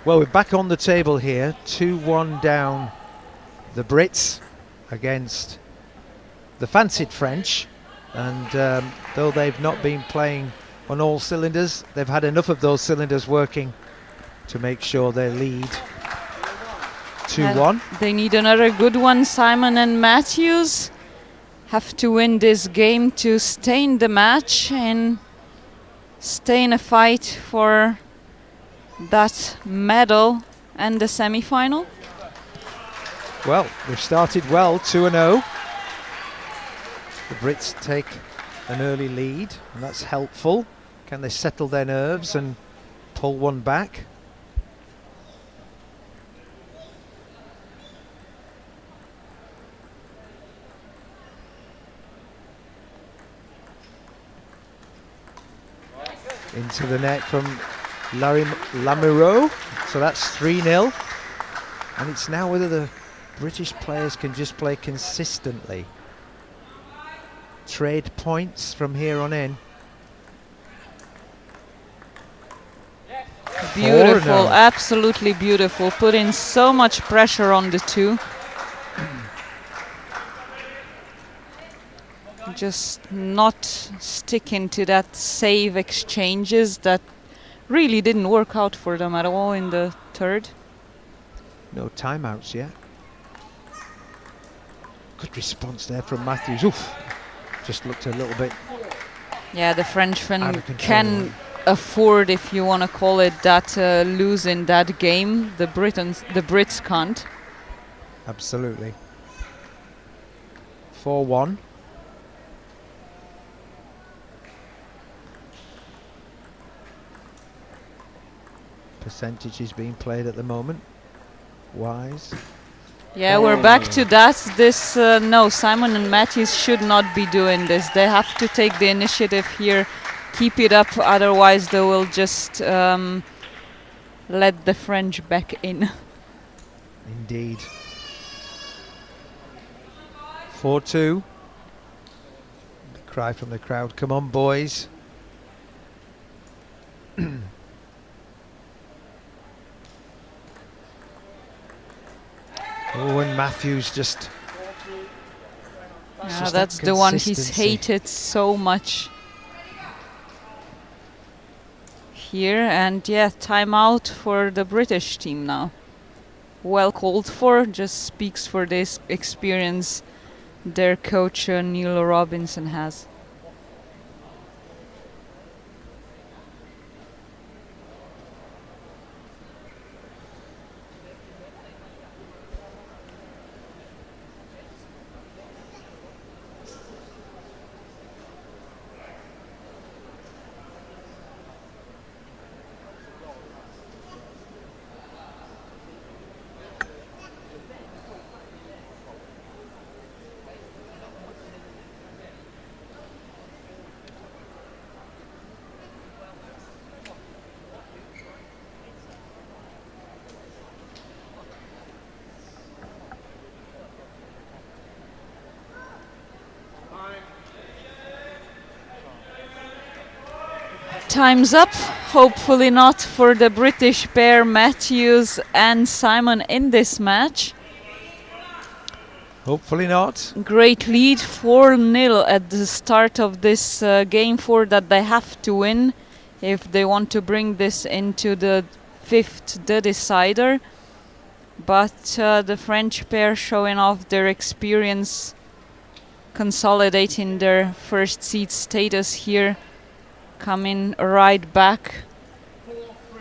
Well, we're back on the table here, 2-1 down the Brits against the fancied French, and though they've not been playing on all cylinders, they've had enough of those cylinders working to make sure they lead 2-1. They need another good one. Simon and Matthews have to win this game to stay in the match and stay in a fight for that medal and the semi-final. Well, they've started well, 2-0. The Brits take an early lead, and that's helpful. Can they settle their nerves and pull one back? Into the net from Lamirou, so that's 3-0, and it's now whether the British players can just play consistently, trade points from here on in. Beautiful, absolutely beautiful, put in so much pressure on the two. just not sticking to that save exchanges that really didn't work out for them at all in the third. No timeouts yet. Good response there from Matthews. Oof, just looked a little bit. Yeah, the Out Frenchman of control. can afford, if you want to call it that, losing that game. The Brits can't. Absolutely. 4-1. Percentage is being played at the moment. Wise. Yeah, we're back to that. This no, Simon and Matthews should not be doing this. They have to take the initiative here, keep it up. Otherwise, they will just let the French back in. Indeed. 4-2. The cry from the crowd. Come on, boys. Oh, and Matthews just... Yeah, just that's that the one he's consistency. hated so much here. And yeah, timeout for the British team now. Well called for, just speaks for this experience their coach Neil Robinson has. Time's up. Hopefully not for the British pair, Matthews and Simon, in this match. Hopefully not. Great lead, 4-0 at the start of this game 4 that they have to win if they want to bring this into the fifth, the decider. But the French pair showing off their experience, consolidating their first seed status here, coming right back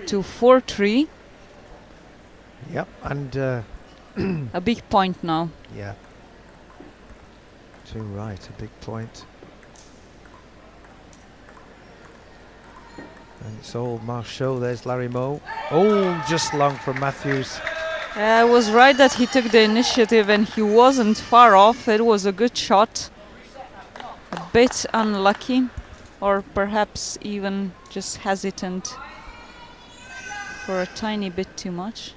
to 4-3. Yep, and A big point now. yeah, too right, a big point. And it's all Marchot. There's Larry Moe. Oh, just long from Matthews. I was right that he took the initiative and he wasn't far off. It was a good shot. A bit unlucky, or perhaps even just hesitant for a tiny bit too much.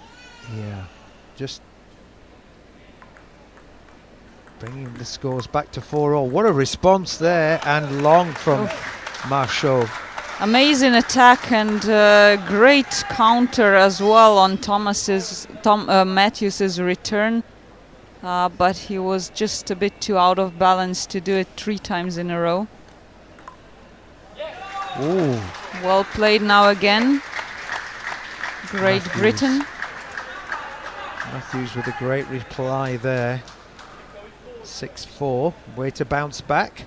Yeah, just bringing the scores back to 4-all. What a response there, and long from Marchot. Amazing attack and great counter as well on Matthews's return, but he was just a bit too out of balance to do it 3 times in a row. Ooh, Well played now again. Great Matthews. Britain. Matthews with a great reply there. 6-4, way to bounce back.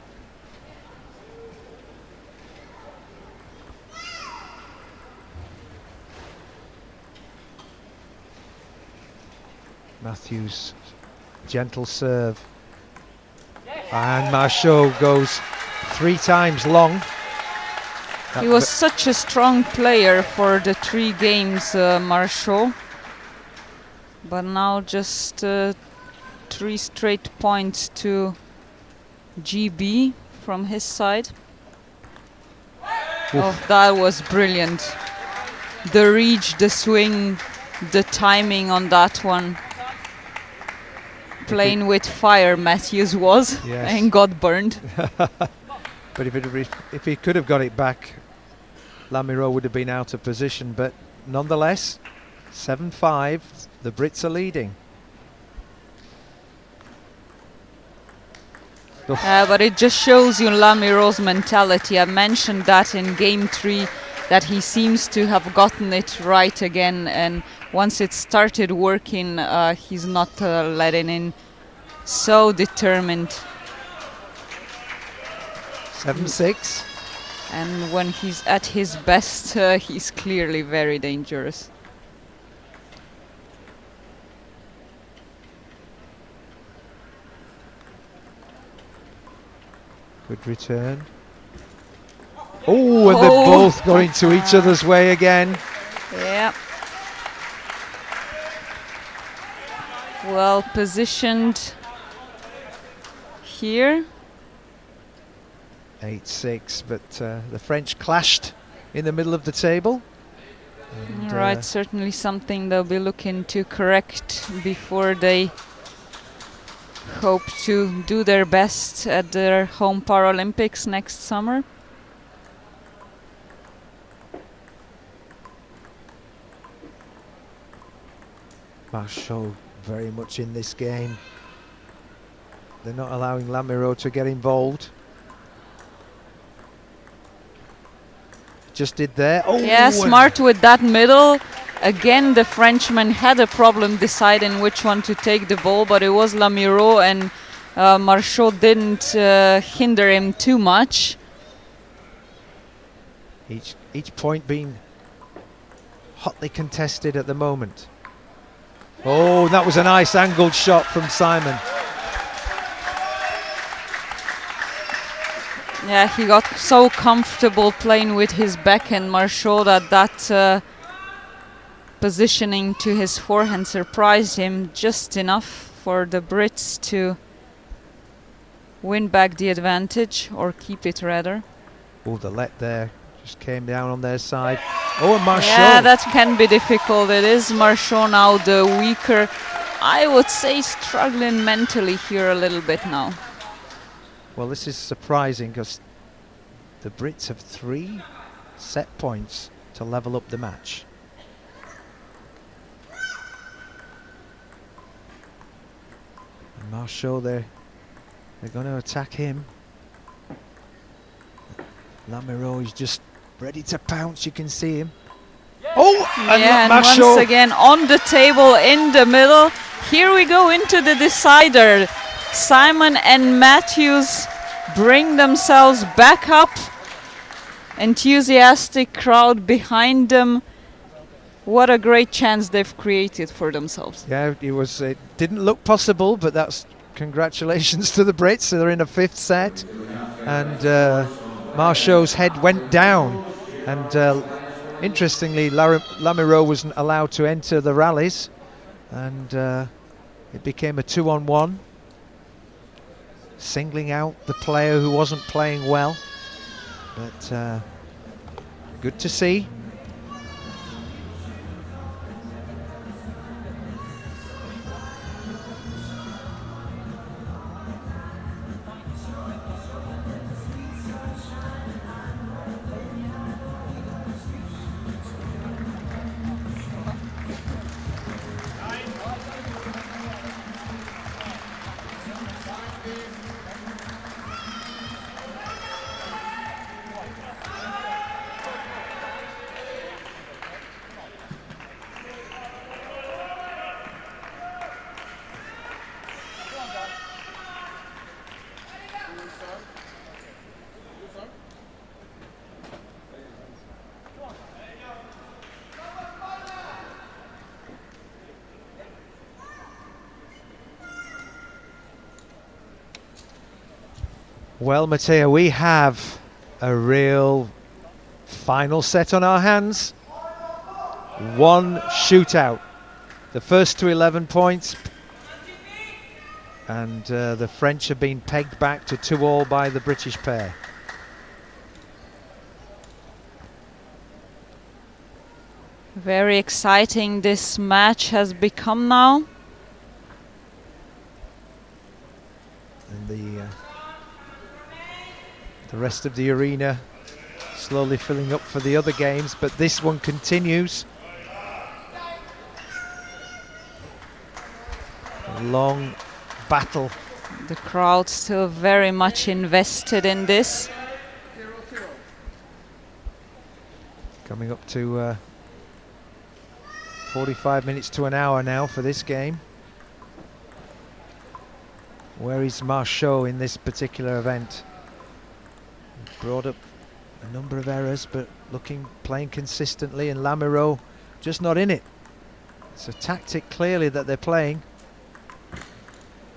Matthews, gentle serve. And Marchot goes 3 times long. He was such a strong player for the 3 games, Marchot. But now just 3 straight points to GB from his side. Oh, that was brilliant. The reach, the swing, the timing on that one. Playing with fire, Matthews was, Yes. and got burned. But if he could have got it back, Lamiro would have been out of position. But nonetheless, 7-5, the Brits are leading. But it just shows you Lamiro's mentality. I mentioned that in game 3, that he seems to have gotten it right again, and once it started working, he's not letting in. So determined. 7-6. And when he's at his best, he's clearly very dangerous. Good return. Oh, and they're both going to each other's way again. Yeah. Well positioned here. 8-6, but the French clashed in the middle of the table. And, right, certainly something they'll be looking to correct before they hope to do their best at their home Paralympics next summer. Marchot very much in this game. They're not allowing Lamiro to get involved. Just did there. Oh, yeah, smart with that middle. Again, the Frenchman had a problem deciding which one to take the ball, but it was Lamiro, and Marchot didn't hinder him too much. Each point being hotly contested at the moment. Oh, that was a nice angled shot from Simon. Yeah, he got so comfortable playing with his backhand, Marchot, that positioning to his forehand surprised him just enough for the Brits to win back the advantage, or keep it rather. Oh, the let there just came down on their side. Oh, and Marchot. Yeah, that can be difficult. It is Marchot now the weaker. I would say struggling mentally here a little bit now. Well, this is surprising because the Brits have 3 set points to level up the match. And Marchot, they're going to attack him. Lamiro is just ready to pounce, you can see him. Oh, and Marchot once again on the table in the middle. Here we go into the decider. Simon and Matthews bring themselves back up. Enthusiastic crowd behind them. What a great chance they've created for themselves. Yeah, it didn't look possible, but that's congratulations to the Brits. They're in a 5th set, and Marchot's head went down, and interestingly, Lamiro wasn't allowed to enter the rallies, and it became a 2-on-1, singling out the player who wasn't playing well. But good to see. Well, Matteo, we have a real final set on our hands. 1 shootout. The first to 11 points. And the French have been pegged back to 2-all by the British pair. Very exciting this match has become now. And the rest of the arena slowly filling up for the other games, but this one continues. A long battle The crowd still very much invested in this. Coming up to 45 minutes to an hour now for this game. Where is Marchot in this particular event? Brought up a number of errors, but playing consistently, and Lamoureux just not in it. It's a tactic clearly that they're playing.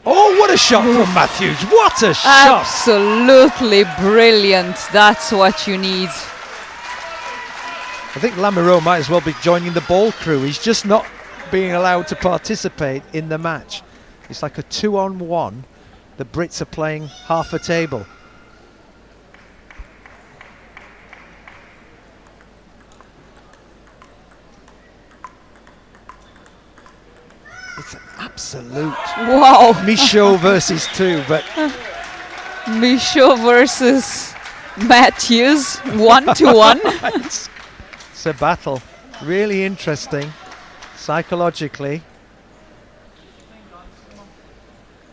Oh, what a shot from Matthews! What a shot! Absolutely brilliant. That's what you need. I think Lamoureux might as well be joining the ball crew. He's just not being allowed to participate in the match. It's like a 2-on-1. The Brits are playing half a table. It's an absolute Wow. Michaud versus 2, but Michaud versus Matthews, 1-to-1. it's a battle. Really interesting psychologically.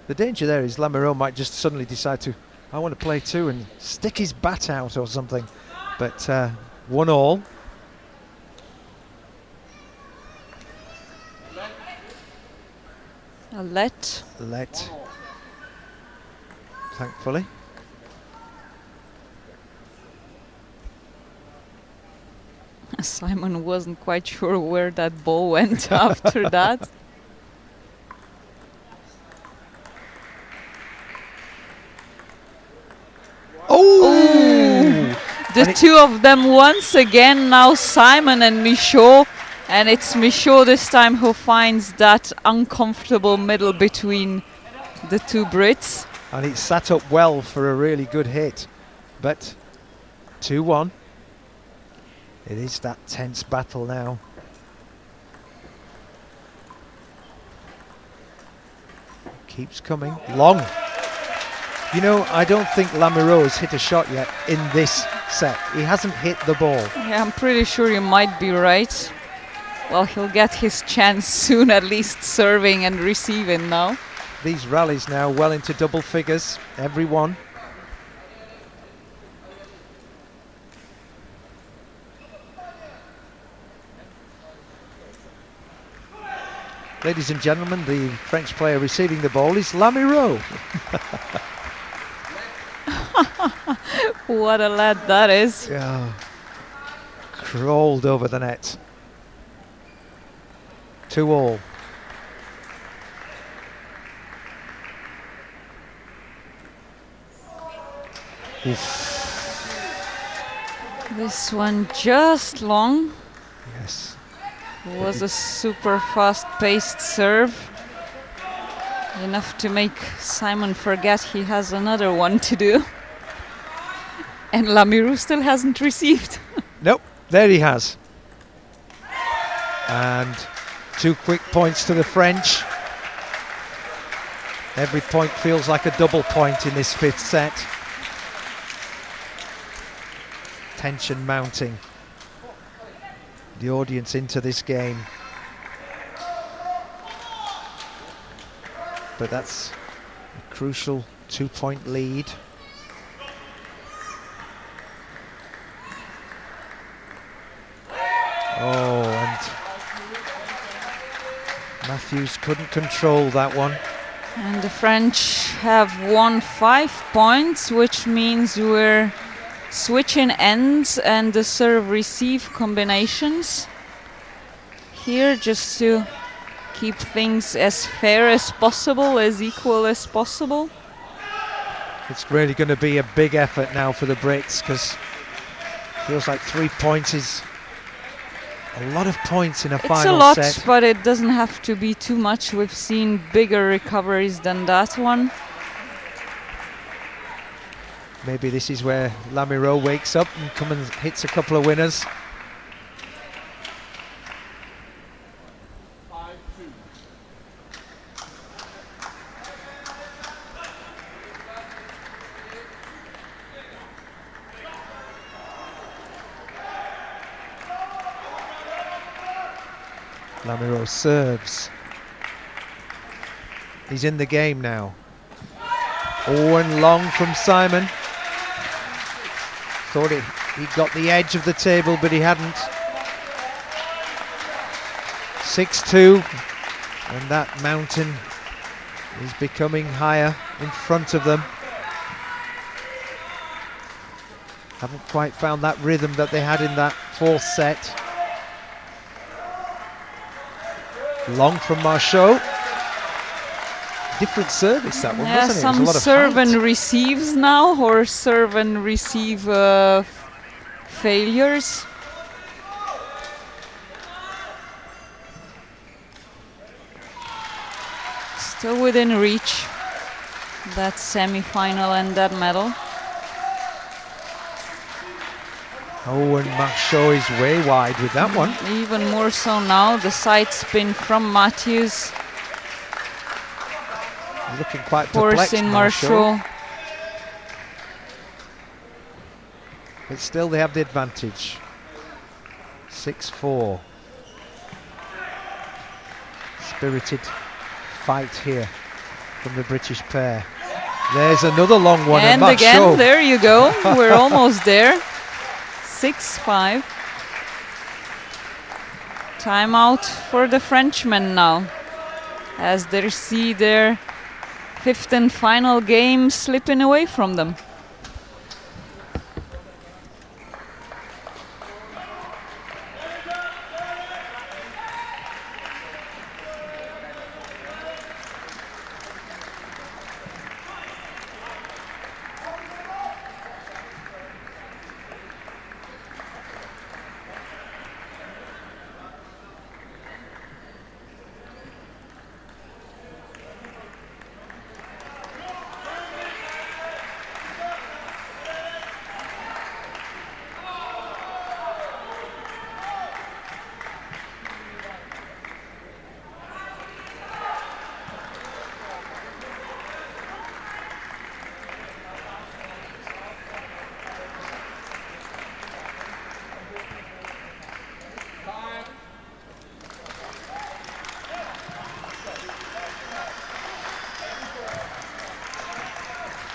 The danger there is Lamoureux might just suddenly decide to, I want to play too, and stick his bat out or something. But 1-all. A let. Thankfully. Simon wasn't quite sure where that ball went after that. Oh! The two of them once again, now Simon and Michaud. And it's Michaud this time who finds that uncomfortable middle between the two Brits. And it sat up well for a really good hit. But 2-1. It is that tense battle now. Keeps coming. Long. You know, I don't think Lamoureux has hit a shot yet in this set. He hasn't hit the ball. Yeah, I'm pretty sure you might be right. Well, he'll get his chance soon, at least serving and receiving now. These rallies now well into double figures, every one. Ladies and gentlemen, the French player receiving the ball is Lamoureux. What a lad that is. Yeah. Crawled over the net. 2-all. This one just long. Yes. It was a super fast-paced serve. Enough to make Simon forget he has another one to do. And Lamoureux still hasn't received. Nope, there he has. And 2 quick points to the French. Every point feels like a double point in this 5th set. Tension mounting. The audience into this game. But that's a crucial 2-point lead. Oh, and Matthews couldn't control that one. And the French have won 5 points, which means we're switching ends and the serve-receive combinations here, just to keep things as fair as possible, as equal as possible. It's really going to be a big effort now for the Brits, because it feels like 3 points is a lot of points in a final set. It's a lot, but it doesn't have to be too much. We've seen bigger recoveries than that one. Maybe this is where Lamoureux wakes up and hits a couple of winners. Lamoureux serves. He's in the game now. Oh, and long from Simon. Thought he got the edge of the table, but he hadn't. 6-2, and that mountain is becoming higher in front of them. Haven't quite found that rhythm that they had in that fourth set. Long from Marchot. Different service that one, Yeah, wasn't it? some It was a lot of serve height. and receives now, or serve and receive failures. Still within reach, that semi-final and that medal. Oh, and Marchot is way wide with that one. Even more so now, the side spin from Matthews, Looking quite perplexed, forcing Marchot. Marchot. But still they have the advantage. 6-4. Spirited fight here from the British pair. There's another long one. And again, there you go. We're almost there. 6-5. Timeout for the Frenchmen now, as they see their fifth and final game slipping away from them.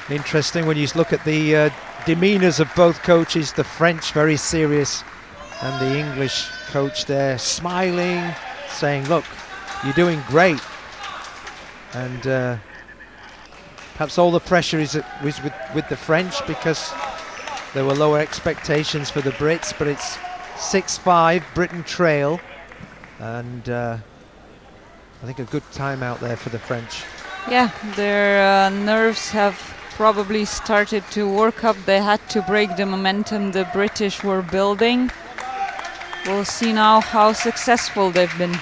Interesting when you look at the demeanours of both coaches. The French very serious, and the English coach there smiling, saying, look, you're doing great. And perhaps all the pressure was with the French, because there were lower expectations for the Brits, but it's 6-5, Britain trail, and I think a good time out there for the French. Yeah, their nerves have probably started to work up. They had to break the momentum the British were building. We'll see now how successful they've been.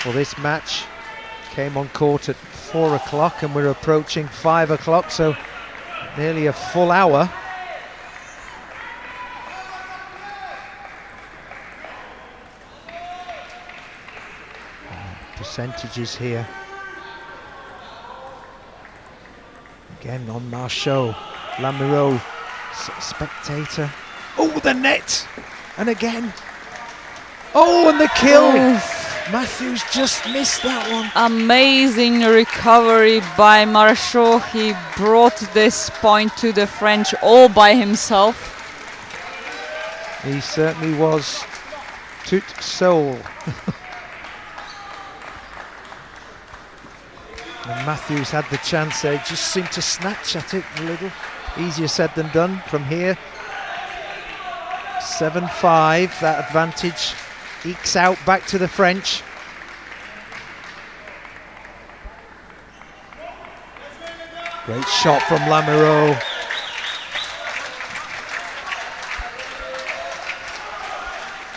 Well, this match came on court at 4 o'clock, and we're approaching 5 o'clock, so nearly a full hour. Percentages here. Again on Marchot. Lamoureux, spectator. Oh, the net! And again. Oh, and the kill! Oh. Matthews just missed that one. Amazing recovery by Marchot. He brought this point to the French all by himself. He certainly was tout seul. And Matthews had the chance there, just seemed to snatch at it a little. Easier said than done from here. 7-5, that advantage ekes out back to the French. Great shot from Lamoureux.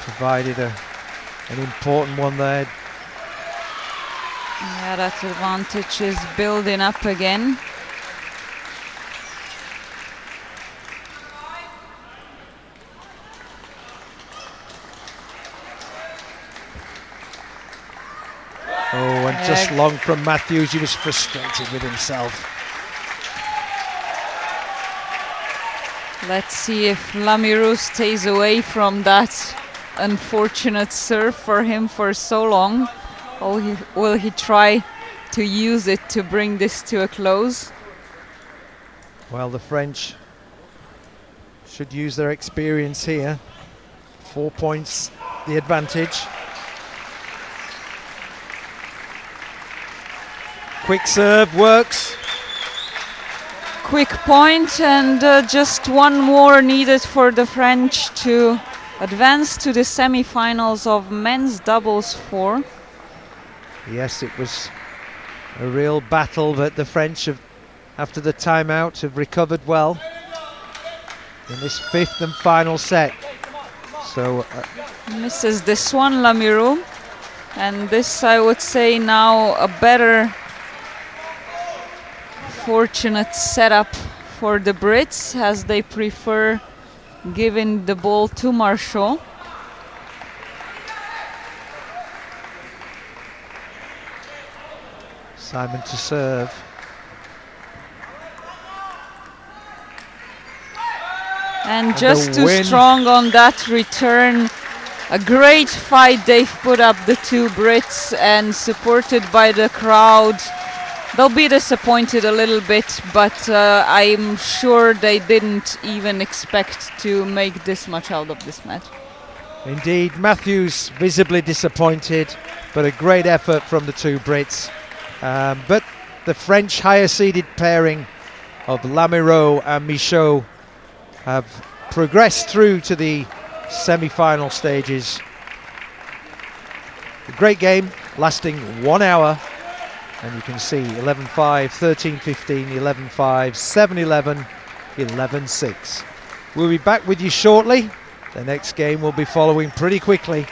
Provided an important one there. Yeah, that advantage is building up again. Oh, and just long from Matthews. He was frustrated with himself. Let's see if Lamoureux stays away from that unfortunate serve for him for so long. Or will he try to use it to bring this to a close? Well, the French should use their experience here. 4 points the advantage. Quick serve works. Quick point, and just one more needed for the French to advance to the semi-finals of men's doubles 4. Yes, it was a real battle, but the French have, after the timeout, have recovered well in this 5th and final set. So misses this one, Lamirou, and this, I would say, now a better fortunate setup for the Brits, as they prefer giving the ball to Marshall. Simon to serve. And just too win. strong on that return. A great fight they've put up, the two Brits, and supported by the crowd. They'll be disappointed a little bit, but I'm sure they didn't even expect to make this much out of this match. Indeed, Matthews visibly disappointed, but a great effort from the two Brits. But the French higher seeded pairing of Lamirou and Michaud have progressed through to the semi-final stages. A great game lasting 1 hour, and you can see 11-5, 13-15, 11-5, 7-11, 11-6. We'll be back with you shortly. The next game will be following pretty quickly.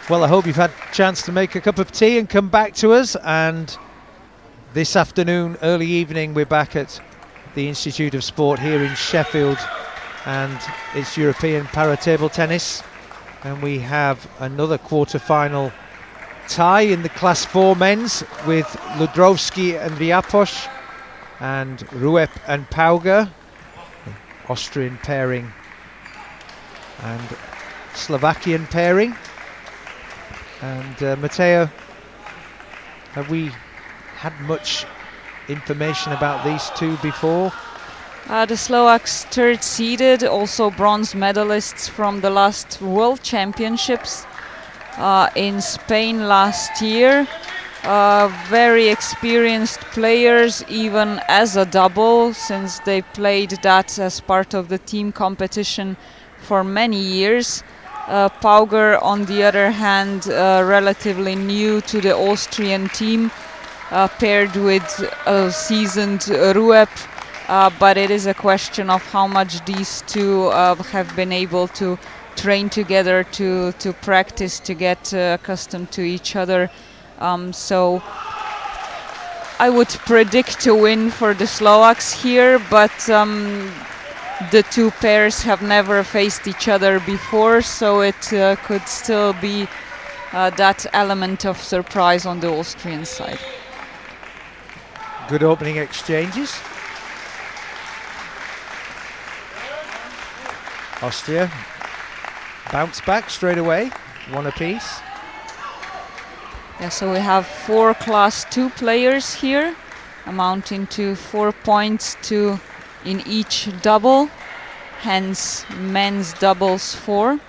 Well, I hope you've had a chance to make a cup of tea and come back to us. And this afternoon, early evening, we're back at the Institute of Sport here in Sheffield, and it's European para-table tennis. And we have another quarter-final tie in the Class 4 men's with Ludrowski and Viaposh and Ruep and Pauger, Austrian pairing and Slovakian pairing. And Matteo, have we had much information about these two before? The Slovaks third seeded, also bronze medalists from the last World Championships in Spain last year. Very experienced players, even as a double, since they played that as part of the team competition for many years. Pauger, on the other hand, relatively new to the Austrian team, paired with a seasoned Ruep. But it is a question of how much these two have been able to train together, to practice, to get accustomed to each other. So I would predict a win for the Slovaks here, but the two pairs have never faced each other before, so it could still be that element of surprise on the Austrian side. Good opening exchanges. Austria bounce back straight away, one apiece. Yeah, so we have 4 Class 2 players here, amounting to 4 points to in each double, hence men's doubles 4.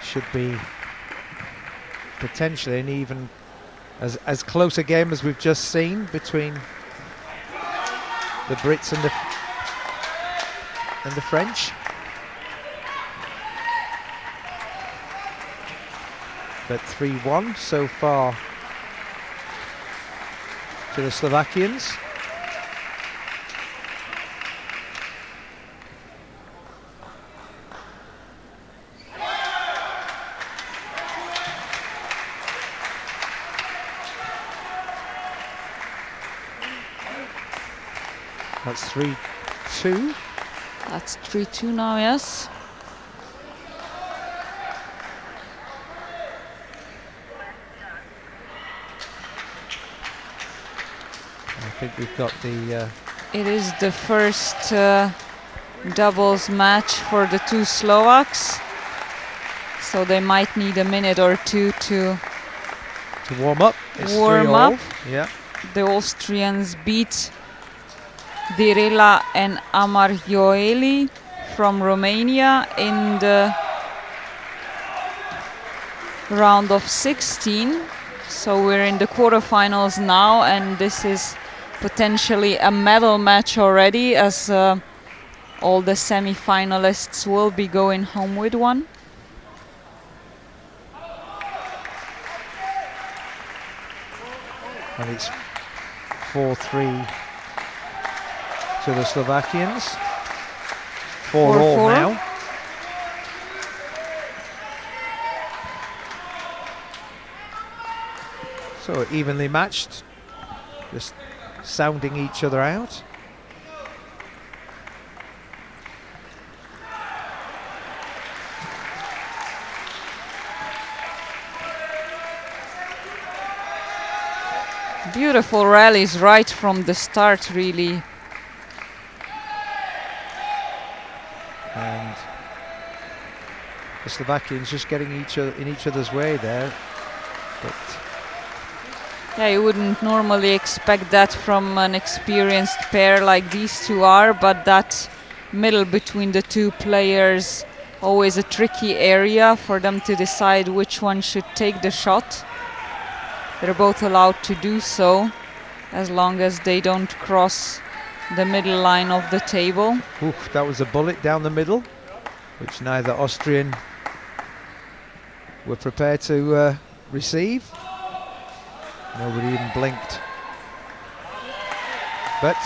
Should be potentially an even as close a game as we've just seen between the Brits and the French. But 3-1 so far to the Slovakians. That's 3-2. That's 3-2 now, yes. I think we've got the... It is the first doubles match for the two Slovaks, so they might need a minute or two to warm up. It's warm up. Yeah. The Austrians beat Direla and Amarioeli from Romania in the round of 16. So we're in the quarterfinals now, and this is potentially a medal match already, as all the semi-finalists will be going home with one. And it's 4-3 to the Slovakians. 4-4 now. So evenly matched, just sounding each other out. Beautiful rallies right from the start, really. And the Slovakians just getting each other in each other's way there. But yeah, you wouldn't normally expect that from an experienced pair like these two are, but that middle between the two players, always a tricky area for them to decide which one should take the shot. They're both allowed to do so, as long as they don't cross the middle line of the table. Oof, that was a bullet down the middle, which neither Austrian were prepared to receive. Nobody even blinked. But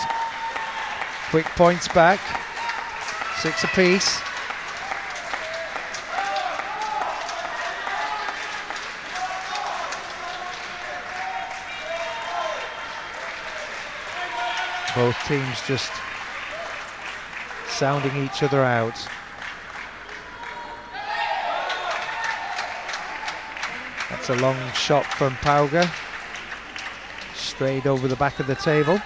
quick points back. 6 apiece. Both teams just sounding each other out. That's a long shot from Pauga. Straight over the back of the table.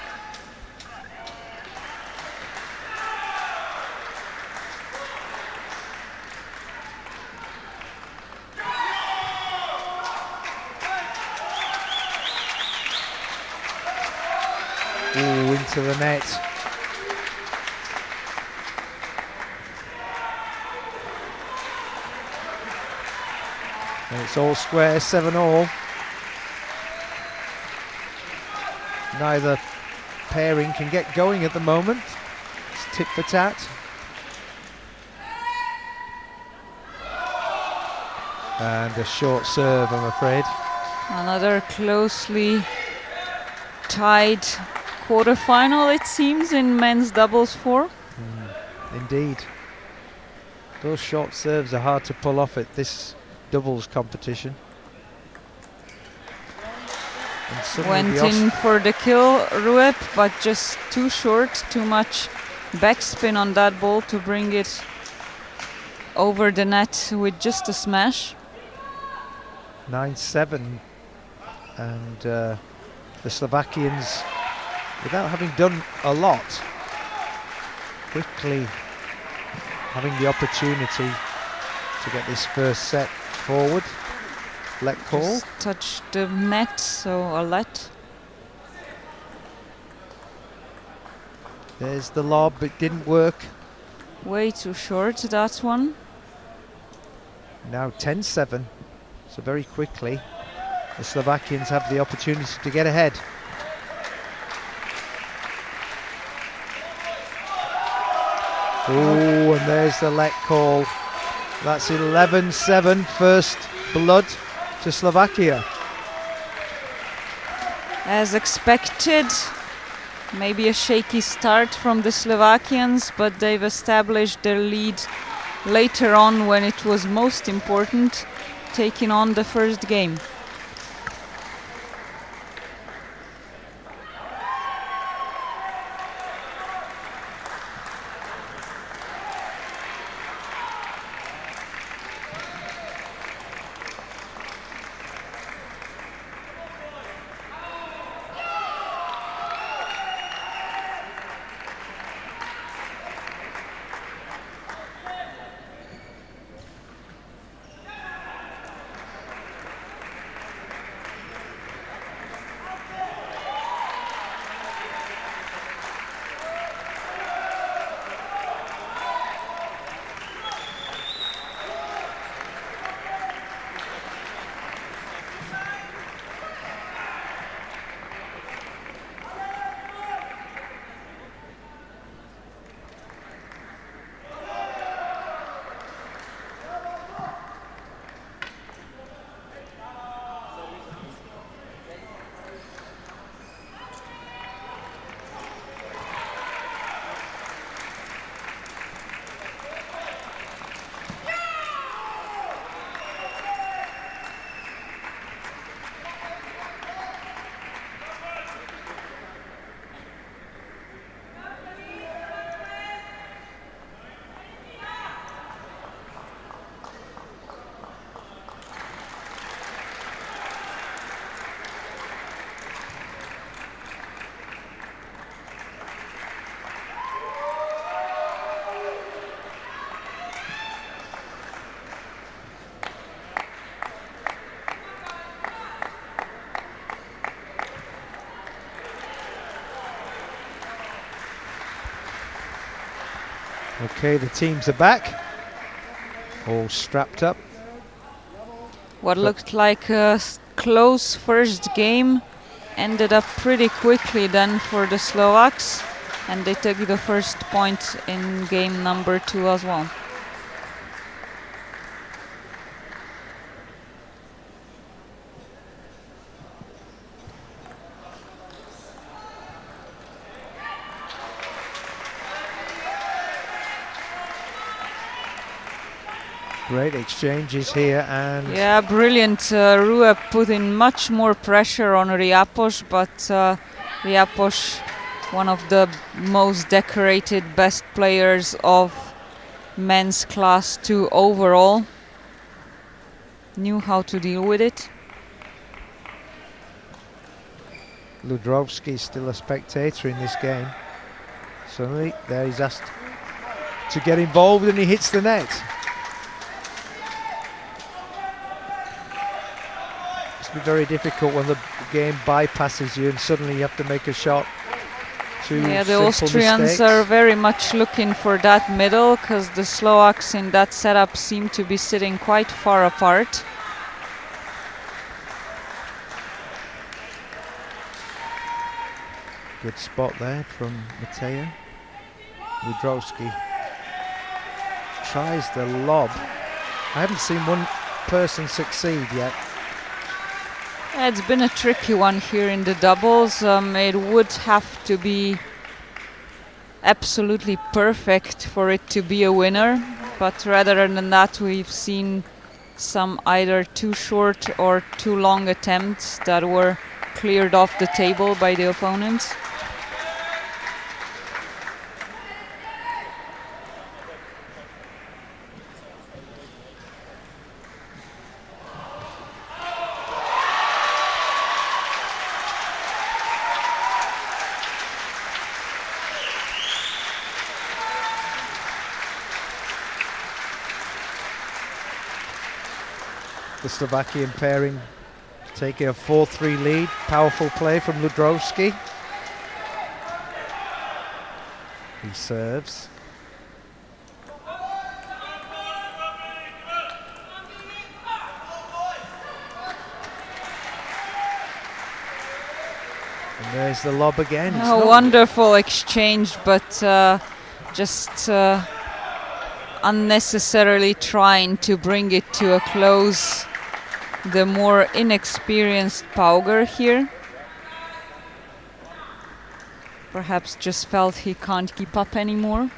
Ooh, into the net. And it's all square, 7-all. Neither pairing can get going at the moment. It's tit for tat. And a short serve, I'm afraid. Another closely tied quarterfinal, it seems, in men's doubles 4. Indeed. Those short serves are hard to pull off at this doubles competition. Went in for the kill, Ruep, but just too short, too much backspin on that ball to bring it over the net with just a smash. 9-7, and the Slovakians, without having done a lot, quickly having the opportunity to get this first set forward. Let call. Just touched the net, so a let. There's the lob, it didn't work. Way too short, that one. Now 10-7, so very quickly the Slovakians have the opportunity to get ahead. Oh, and there's the let call. That's 11-7, first blood to Slovakia. As expected, maybe a shaky start from the Slovakians, but they've established their lead later on when it was most important, taking on the first game. Okay, the teams are back, all strapped up. What looked like a close first game ended up pretty quickly then for the Slovaks, and they took the first point in game number 2 as well. Great exchanges here, and yeah, brilliant. Rue put in much more pressure on Riapos, but Riapos, one of the most decorated, best players of men's class 2 overall, knew how to deal with it. Ludrovsky is still a spectator in this game. Suddenly, there he's asked to get involved, and he hits the net. It's be very difficult when the game bypasses you and suddenly you have to make a shot. Yeah, the Austrians are very much looking for that middle, because the Slovaks in that setup seem to be sitting quite far apart. Good spot there from Mateo. Ludrovsky tries the lob. I haven't seen one person succeed yet. Yeah, it's been a tricky one here in the doubles. It would have to be absolutely perfect for it to be a winner, but rather than that, we've seen some either too short or too long attempts that were cleared off the table by the opponents. The Slovakian pairing taking a 4-3 lead. Powerful play from Ludrovsky. He serves. And there's the lob again. A wonderful exchange, but just unnecessarily trying to bring it to a close. The more inexperienced Pauger here perhaps just felt he can't keep up anymore.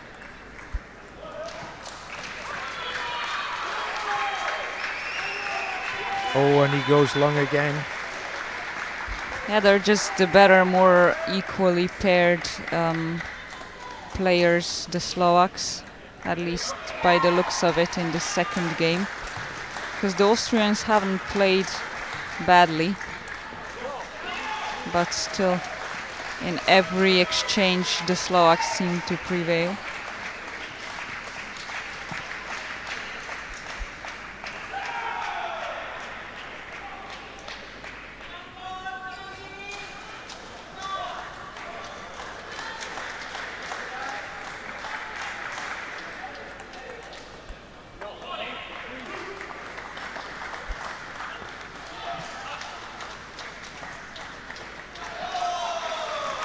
Oh, and he goes long again. Yeah, they're just the better, more equally paired players, the Slovaks, at least by the looks of it in the second game. Because the Austrians haven't played badly, but still in every exchange the Slovaks seem to prevail.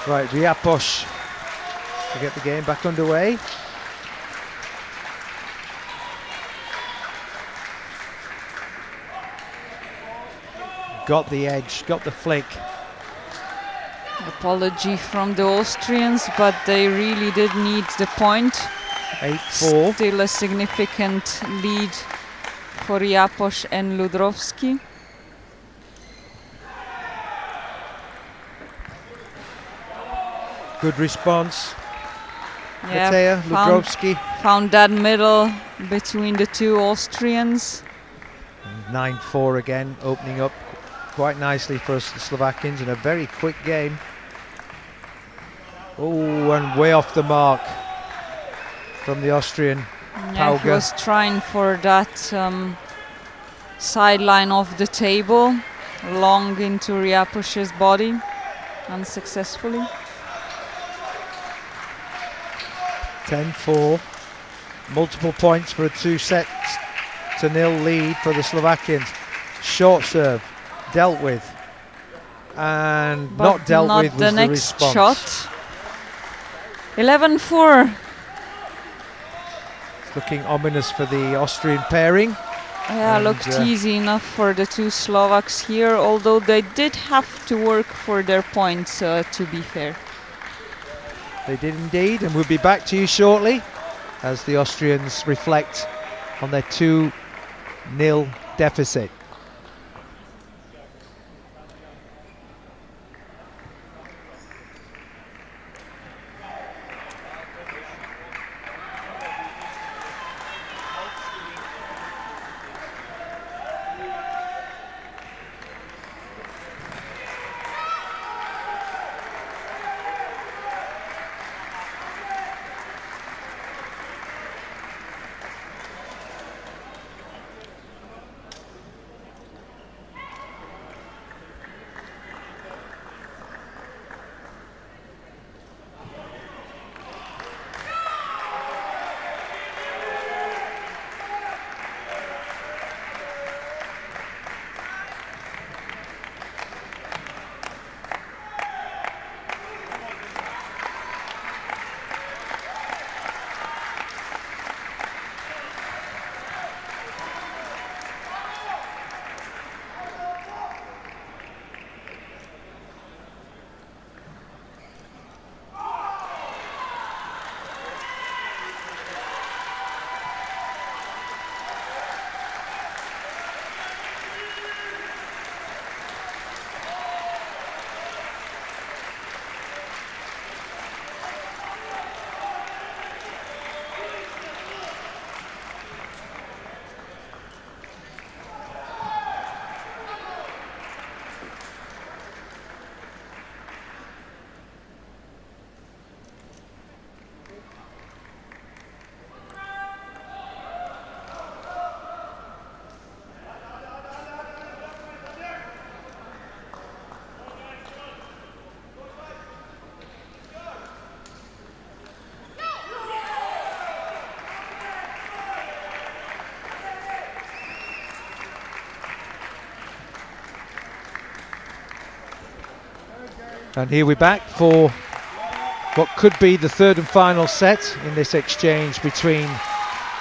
Right, Riapos to get the game back underway. Got the edge, got the flick. Apology from the Austrians, but they really did need the point. 8-4. Still a significant lead for Riapos and Ludrovsky. Good response. Yeah, Mateo Ludrovsky. Found that middle between the two Austrians. 9-4 again, opening up quite nicely for us, the Slovakians, in a very quick game. Oh, and way off the mark from the Austrian. Yeah, he was trying for that sideline of the table, long into Riapos's body, unsuccessfully. 10-4, multiple points for a 2-0 lead for the Slovakians. Short serve, dealt with, and but not dealt with was the next response. Shot. 11-4. Looking ominous for the Austrian pairing. Yeah, looked easy enough for the two Slovaks here, although they did have to work for their points, to be fair. They did indeed, and we'll be back to you shortly as the Austrians reflect on their two nil deficit. And here we're back for what could be the third and final set in this exchange between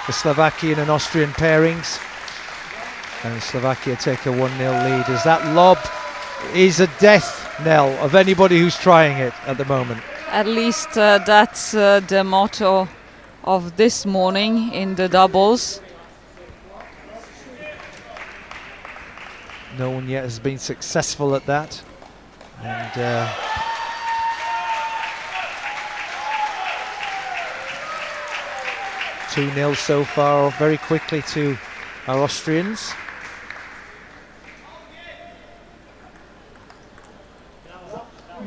the Slovakian and Austrian pairings. And Slovakia take a 1-0 lead as that lob is a death knell of anybody who's trying it at the moment. At least that's the motto of this morning in the doubles. No one yet has been successful at that. And 2-0 so far, very quickly to our Austrians.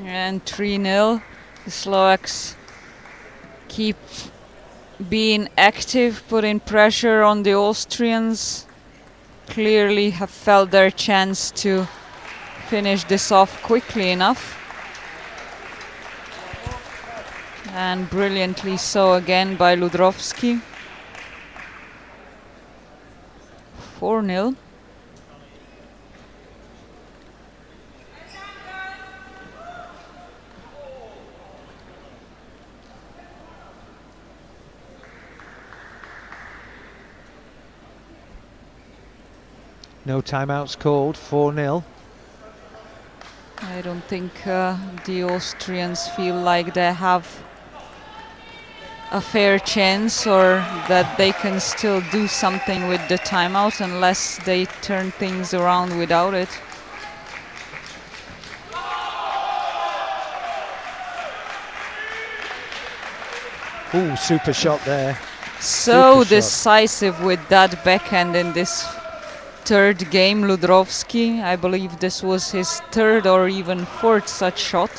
And 3-0. The Slovaks keep being active, putting pressure on the Austrians. Clearly have felt their chance to finish this off quickly enough. And brilliantly so again by Ludrovsky. 4-0. No timeouts called, 4-0. I don't think the Austrians feel like they have a fair chance or that they can still do something with the timeout unless they turn things around without it. Ooh, super shot there. So Super decisive with that backhand in this third game, Ludrovsky. I believe this was his third or even fourth such shot.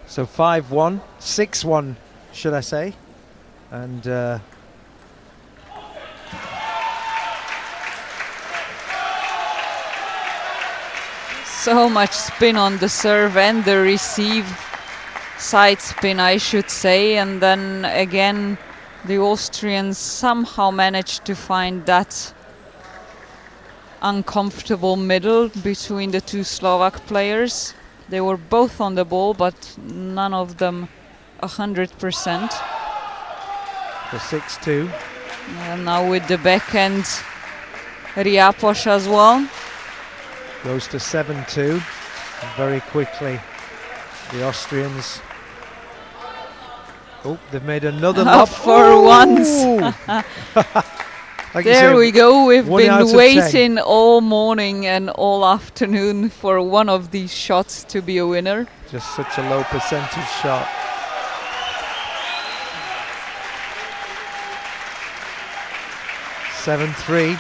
So 5-1, 6-1 should I say, and so much spin on the serve and the receive, side spin I should say, and then again the Austrians somehow managed to find that uncomfortable middle between the two Slovak players. They were both on the ball, but none of them 100%. the 6-2. And now with the backhand, Riaposh as well. Goes to 7-2. Very quickly, the Austrians. Oh, they've made another lob. For once. Like you There say, we go. We've 1 out been of waiting all morning and all afternoon for one of these shots to be a winner. just such a low percentage shot. Seven, 3.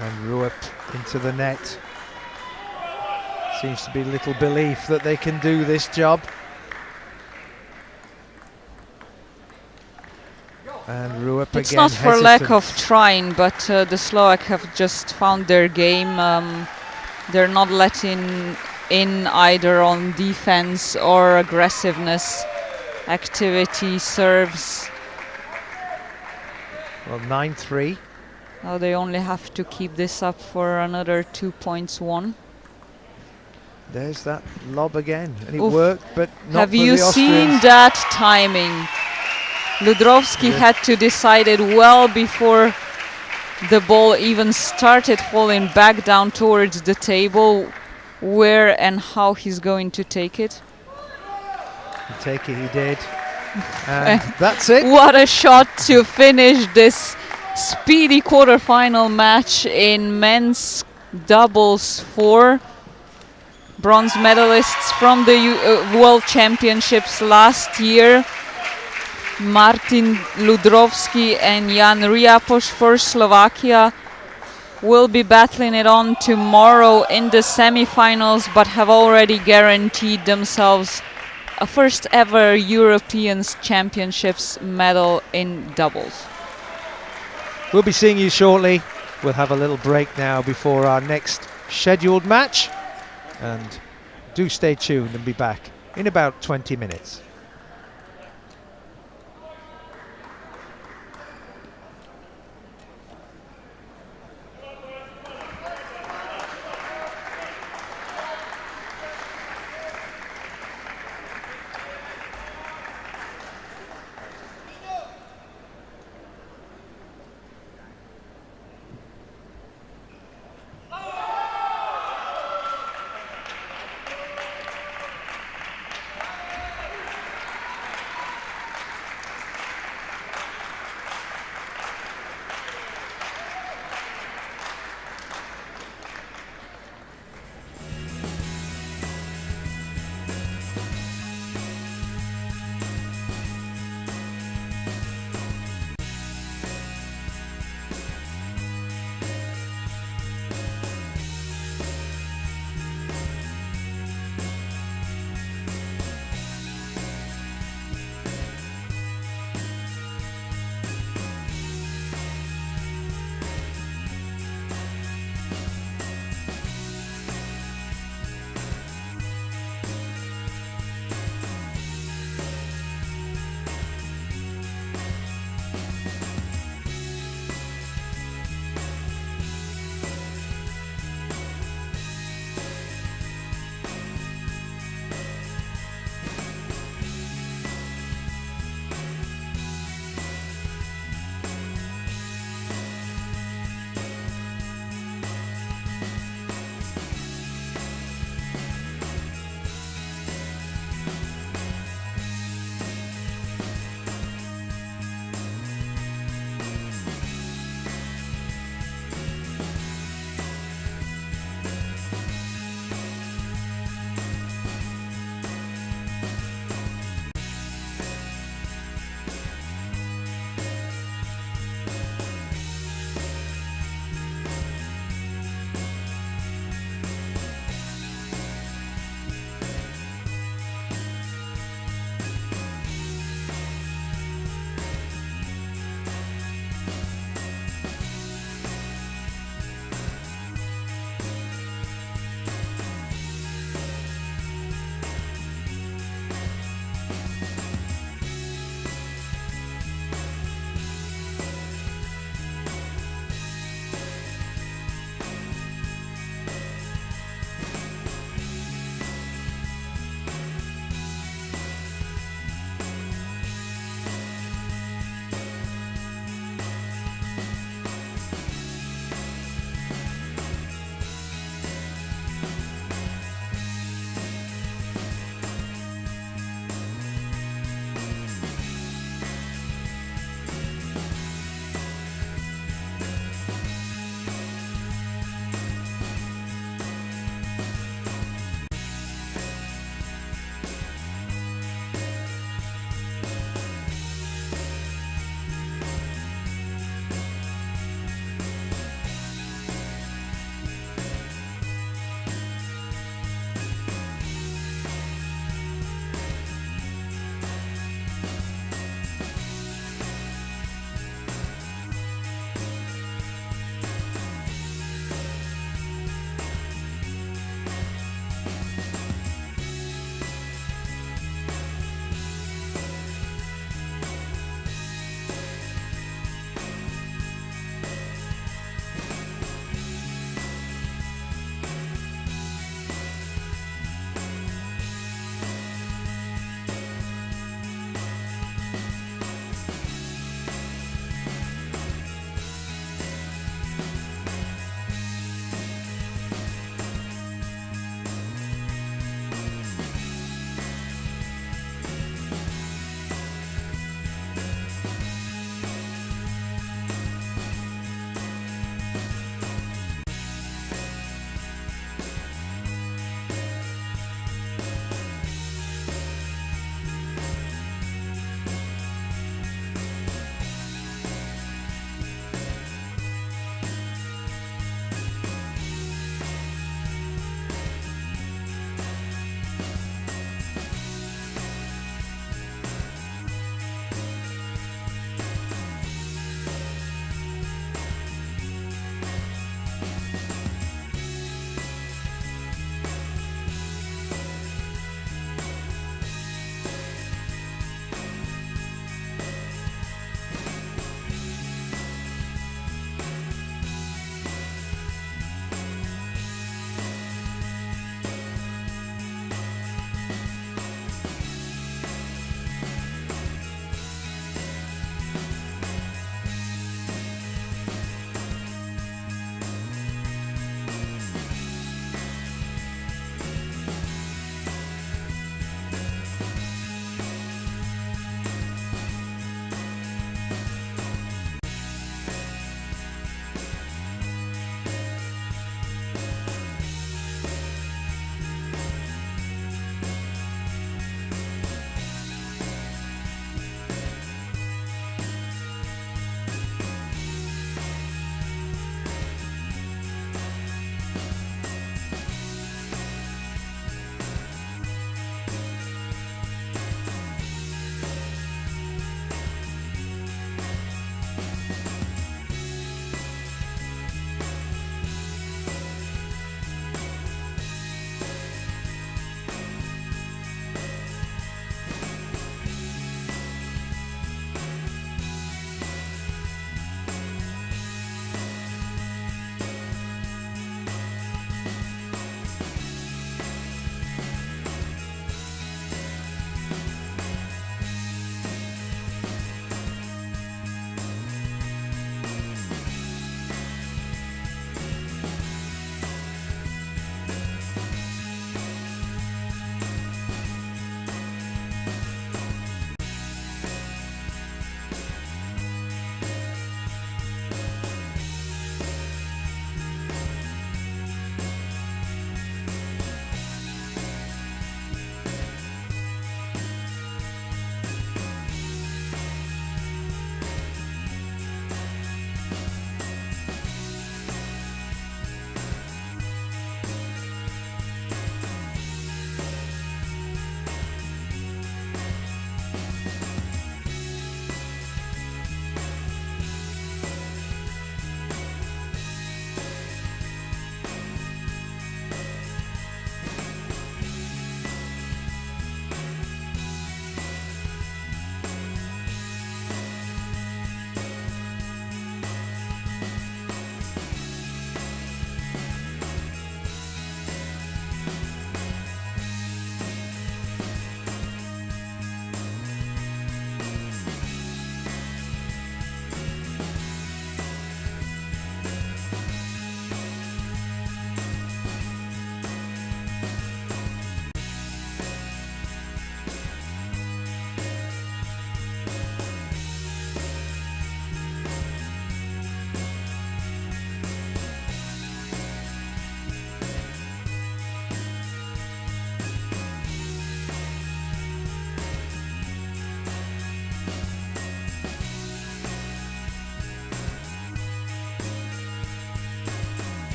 And Ruep into the net. Seems to be little belief that they can do this job. And Ruep again It's not for lack hesitant. of trying, but the Slovak have just found their game. They're not letting in either on defense or aggressiveness, activity, serves. Well, 9-3. Now they only have to keep this up for another 2 points won. There's that lob again, and it Oof. worked, but not Have for you the seen Austrians. that timing? Ludrovsky Yeah. had to decide it well before the ball even started falling back down towards the table, where and how he's going to take it. Take it, he did. And that's it. What a shot to finish this speedy quarterfinal match in men's doubles for bronze medalists from the World Championships last year. Martin Ludrovsky and Jan Riapoš for Slovakia will be battling it on tomorrow in the semi-finals, but have already guaranteed themselves a first ever European Championships medal in doubles. We'll be seeing you shortly. We'll have a little break now before our next scheduled match. And do stay tuned and be back in about 20 minutes.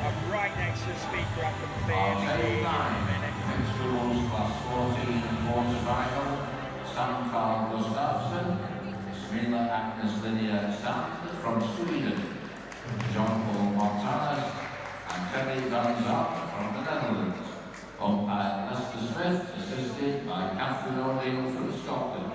I'm right next to the speaker. I can barely hear you in a minute. From Sweden, John Paul Montanas and Terry Guns from the Netherlands. Umpire Lester Smith, assisted by Catherine O'Neill from Scotland.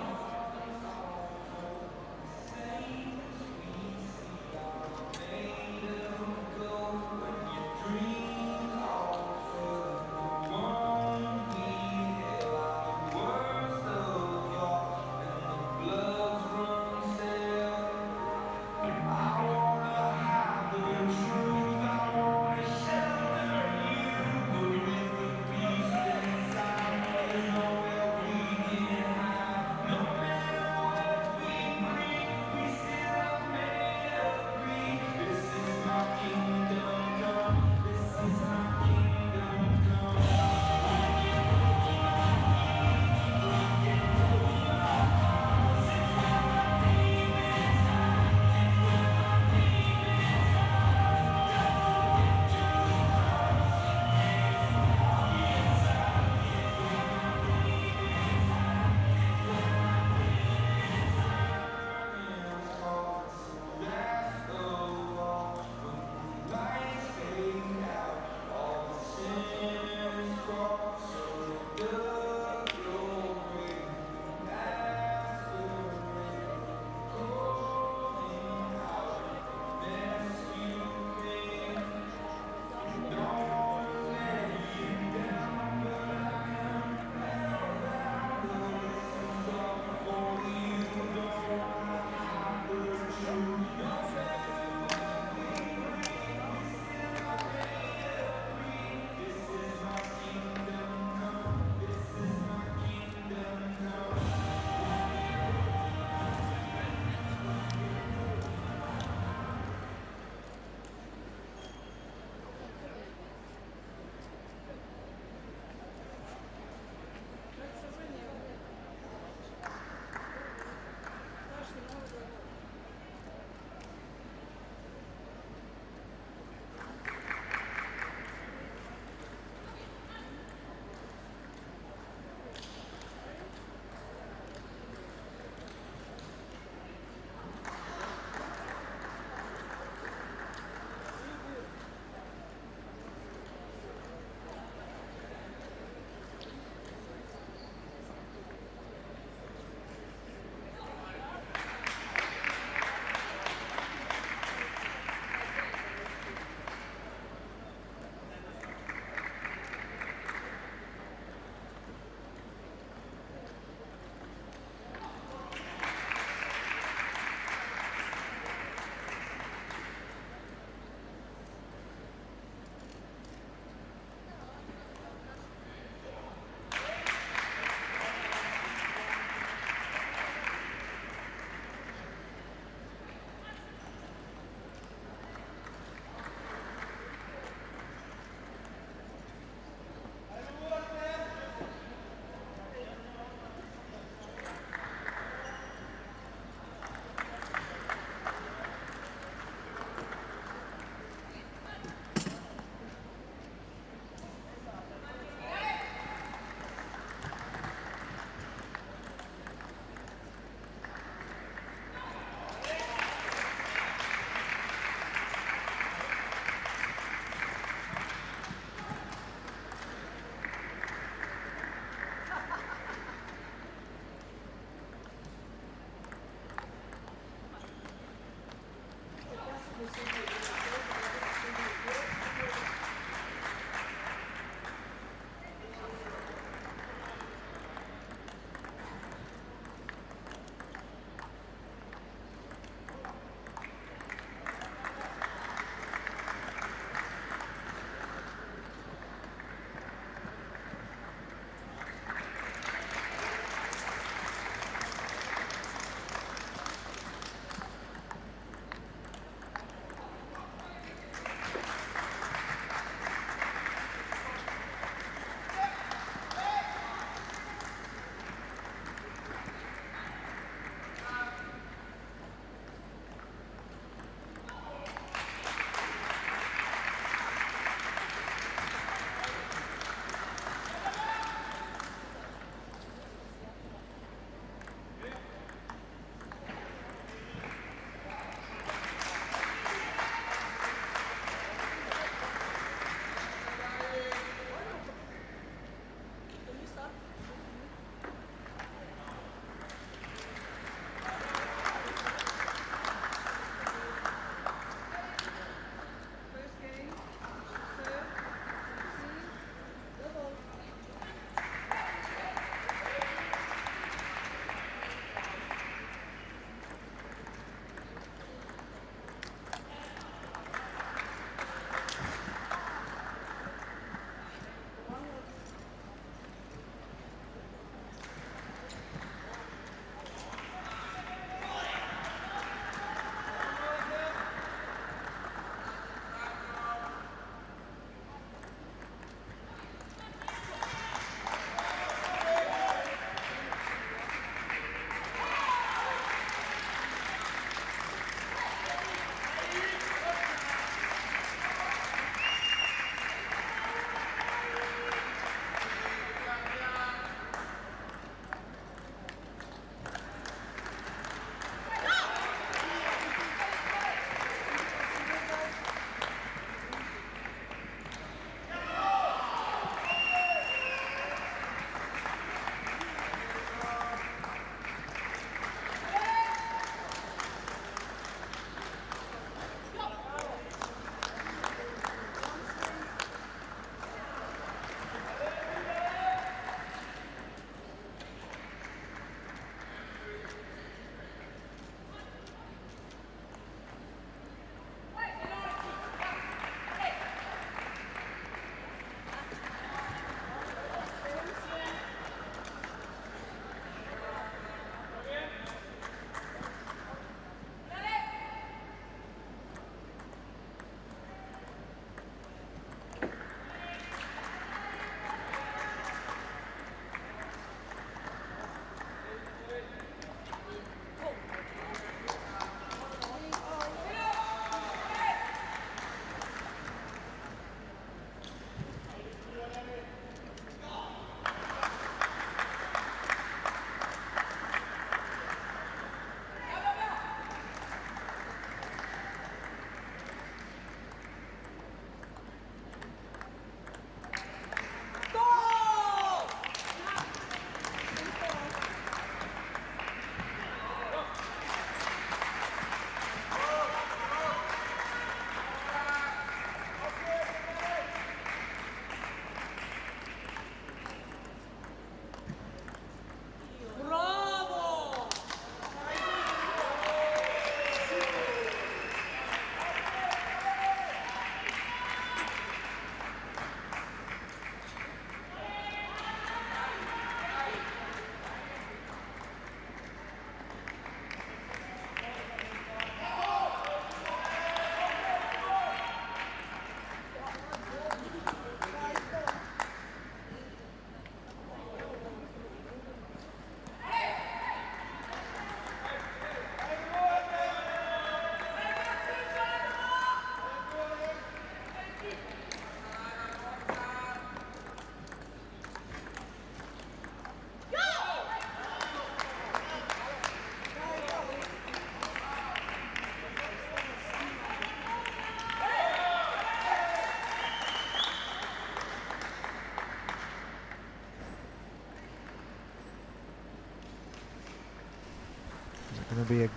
be a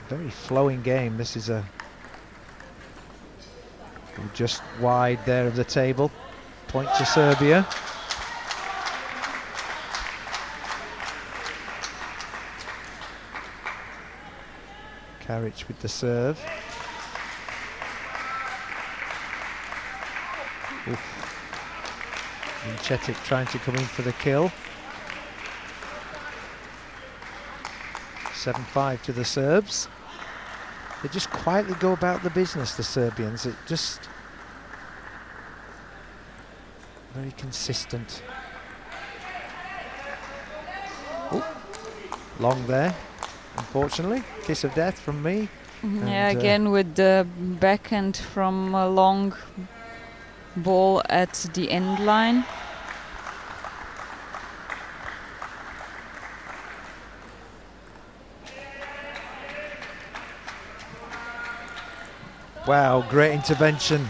very flowing game. This is just wide there of the table. Point to Serbia. Karic with the serve. Vincetic trying to come in for the kill. 7-5 to the Serbs. They just quietly go about the business, the Serbians. It just very consistent. Ooh, long there, unfortunately. Kiss of death from me. Yeah, again with the backhand from a long ball at the end line. Wow, great intervention.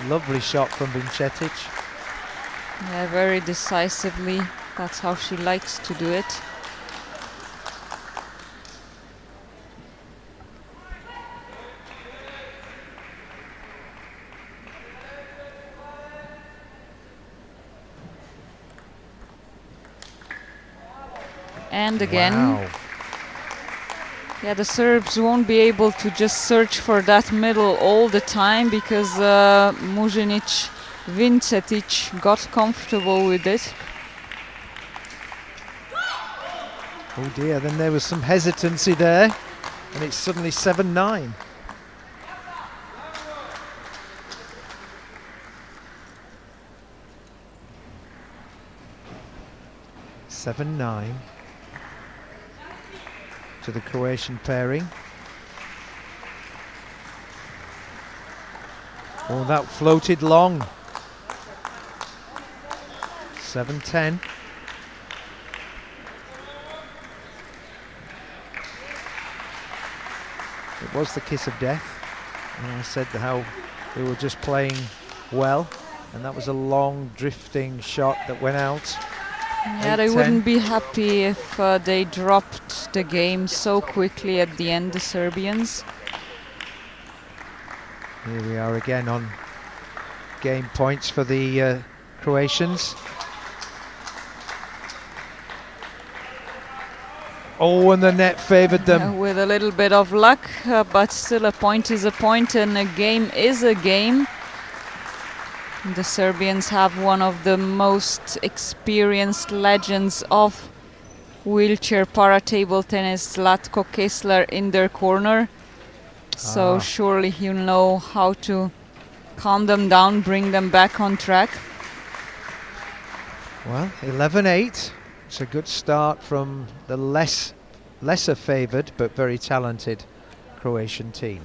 Lovely shot from Vincetic. Yeah, very decisively. That's how she likes to do it. And again. Wow. Yeah, the Serbs won't be able to just search for that middle all the time because Mužinić, Vincetic got comfortable with it. Oh dear, then there was some hesitancy there, and it's suddenly 7-9. To the Croatian pairing. Oh, that floated long. 7-10. It was the kiss of death. And I said how they were just playing well, and that was a long drifting shot that went out. Yeah, they wouldn't be happy if they dropped the game so quickly at the end, the Serbians. Here we are again on game points for the Croatians. Oh, and the net favoured them. With a little bit of luck, but still a point is a point and a game is a game. The Serbians have one of the most experienced legends of wheelchair para-table tennis, Zlatko Kessler, in their corner. So surely he'll know how to calm them down, bring them back on track. Well, 11-8. It's a good start from the lesser favoured but very talented Croatian team.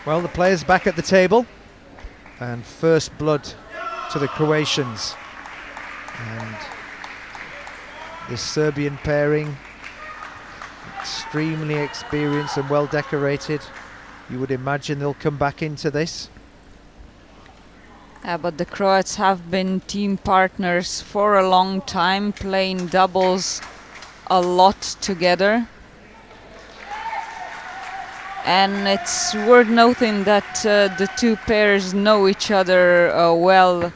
Well, the players back at the table, and first blood to the Croatians. And this Serbian pairing, extremely experienced and well decorated. You would imagine they'll come back into this. But the Croats have been team partners for a long time, playing doubles a lot together. And it's worth noting that the two pairs know each other well,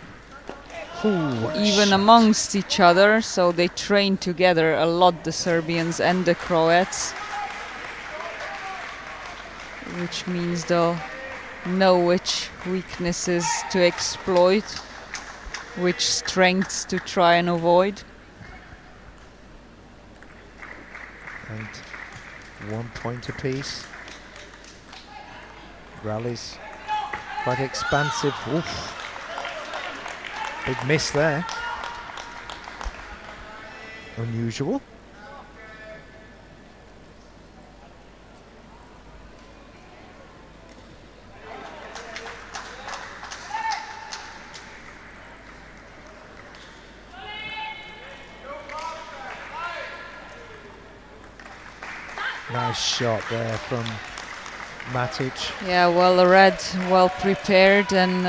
even amongst each other, so they train together a lot, the Serbians and the Croats. which means they'll know which weaknesses to exploit, which strengths to try and avoid. And 1 point apiece. Rallies quite expansive. Oof. Big miss there. Unusual. Nice shot there from Matic. Yeah, well read, well prepared, and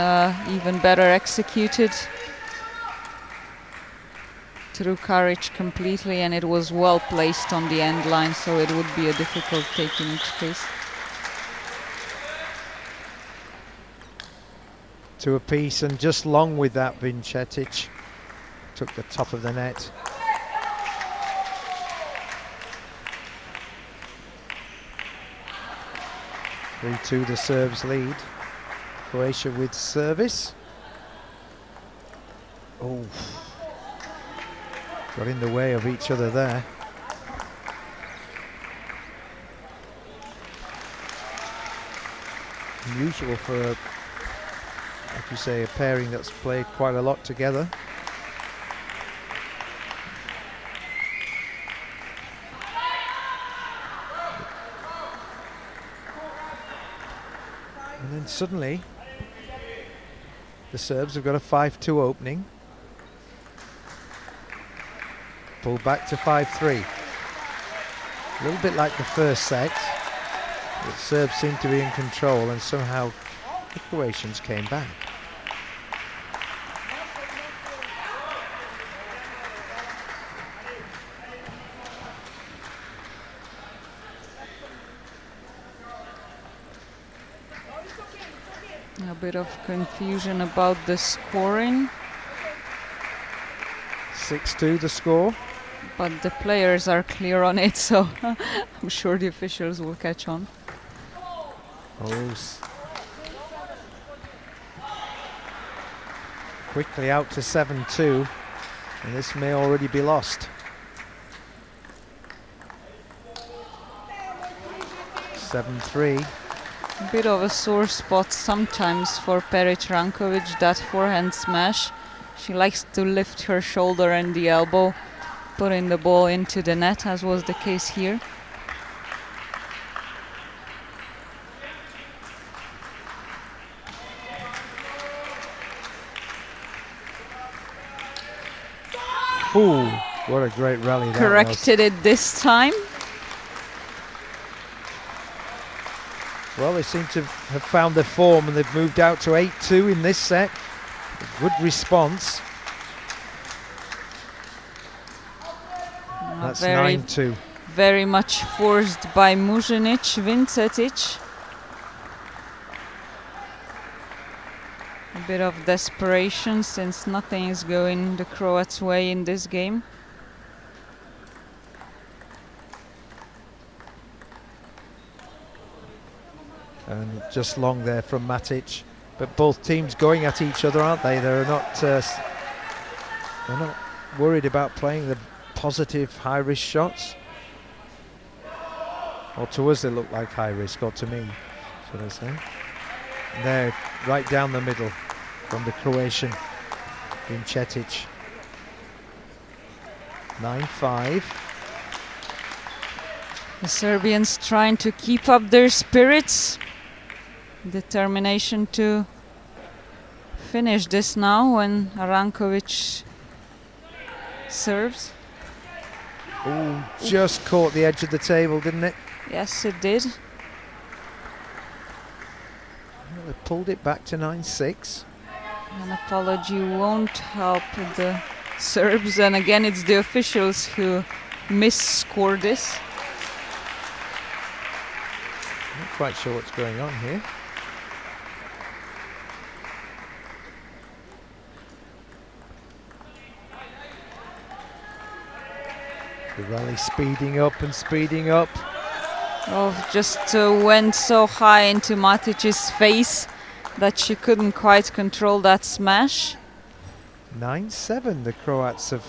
even better executed. Through courage completely, and it was well placed on the end line, so it would be a difficult take in each case. 2 apiece, and just long with that, Vincetic. Took the top of the net. (3-2) the Serbs lead. Croatia with service. Oh, got in the way of each other there. Unusual for a, like you say, a pairing that's played quite a lot together. And then suddenly the Serbs have got a 5-2 opening. Pull back to 5-3. A little bit like the first set. The Serbs seemed to be in control, and somehow the Croatians came back. A bit of confusion about the scoring. 6-2 the score. But the players are clear on it, so I'm sure the officials will catch on. Oh, quickly out to 7-2, and this may already be lost. 7-3. A bit of a sore spot sometimes for Peric Rankovic, that forehand smash. She likes to lift her shoulder and the elbow, putting the ball into the net, as was the case here. Ooh, what a great rally that Corrected it this time. Well, they seem to have found their form, and they've moved out to 8-2 in this set. A good response. That's 9-2. Very much forced by Mužinić, Vincetic. A bit of desperation, since nothing is going the Croats' way in this game. And just long there from Matic. But both teams going at each other, aren't they? They're not worried about playing the positive high-risk shots. Or to us they look like high-risk, or to me, should I say. And they're right down the middle from the Croatian Vincetic. 9-5. The Serbians trying to keep up their spirits. Determination to finish this now when Rankovic serves. Oh, just caught the edge of the table, didn't it? Yes, it did. Well, they pulled it back to 9-6. An apology won't help the Serbs, and again it's the officials who misscored this. Not quite sure what's going on here. The rally speeding up and speeding up. Oh, just went so high into Matic's face that she couldn't quite control that smash. 9-7, the Croats have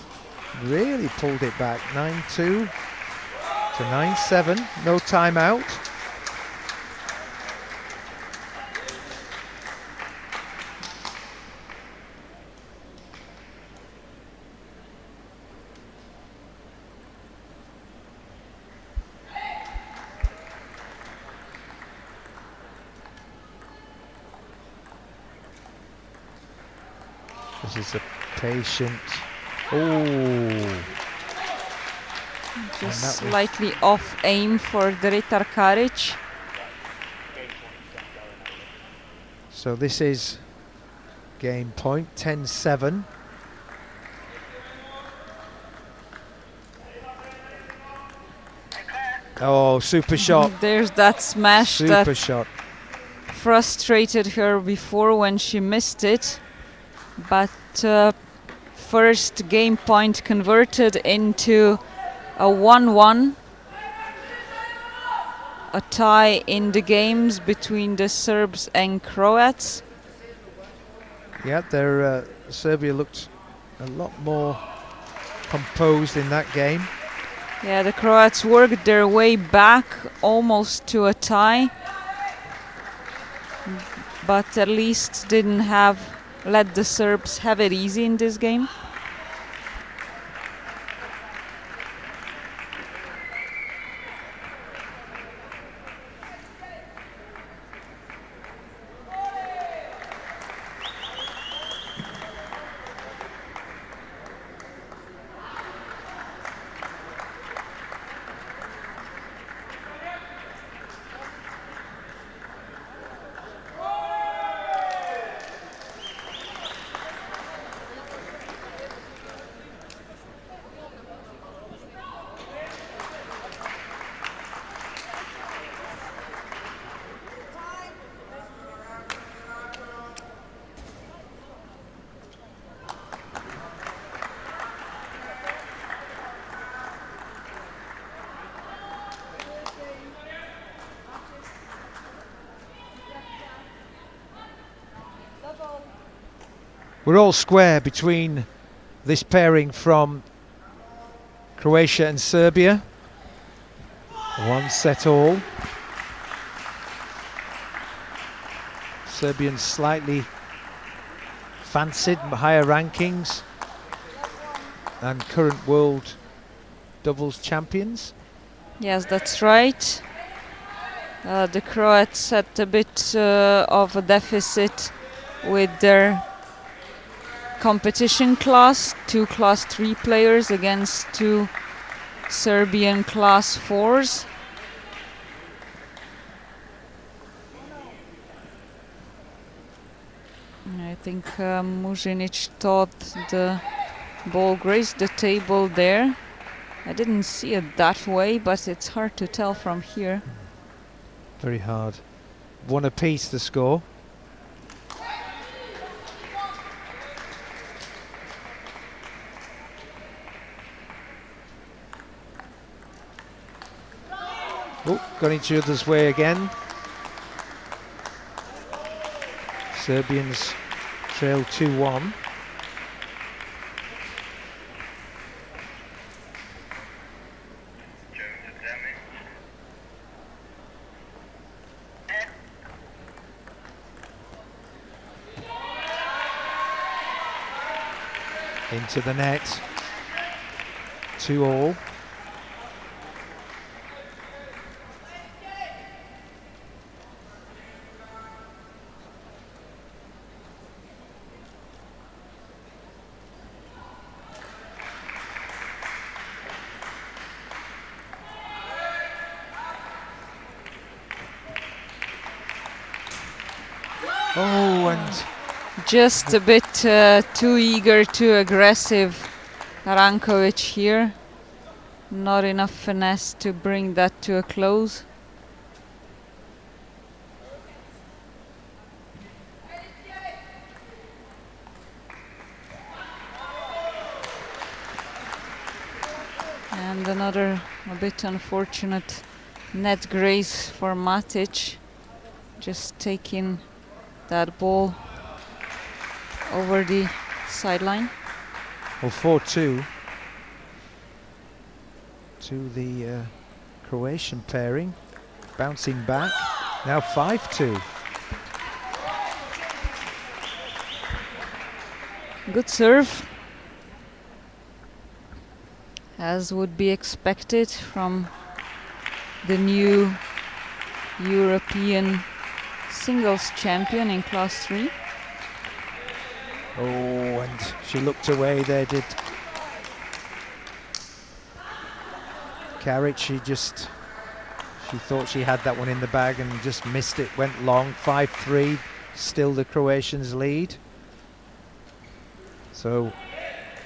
really pulled it back. 9-2 to 9-7, no timeout. This is a patient. Oh, just slightly off aim for Dritar Karic. So this is game point, 10-7. Oh, super shot. There's that smash Super that shot. frustrated her before when she missed it. But first game point converted into a 1-1. A tie in the games between the Serbs and Croats. Yeah, Serbia looked a lot more composed in that game. Yeah, the Croats worked their way back almost to a tie, but at least didn't let the Serbs have it easy in this game. We're all square between this pairing from Croatia and Serbia. One set all. Serbians slightly fancied, higher rankings, and current world doubles champions. Yes, that's right. The Croats had a bit of a deficit with their competition class, 2 class 3 players against 2 Serbian class 4s. I think Mužinić thought the ball grazed the table there. I didn't see it that way, but it's hard to tell from here. Very hard. 1 apiece the score. Oh, got each other's way again. Serbians trail 2-1. Into the net. 2-2. Oh, and just a bit too eager, too aggressive, Rankovic here. Not enough finesse to bring that to a close. And another a bit unfortunate net grace for Matic, just taking that ball over the sideline. Well, 4-2 to the Croatian pairing, bouncing back, now 5-2. Good serve, as would be expected from the new European singles champion in class 3. Oh, and she looked away there, did Karic. She thought she had that one in the bag and just missed it, went long. 5-3, still the Croatians lead. So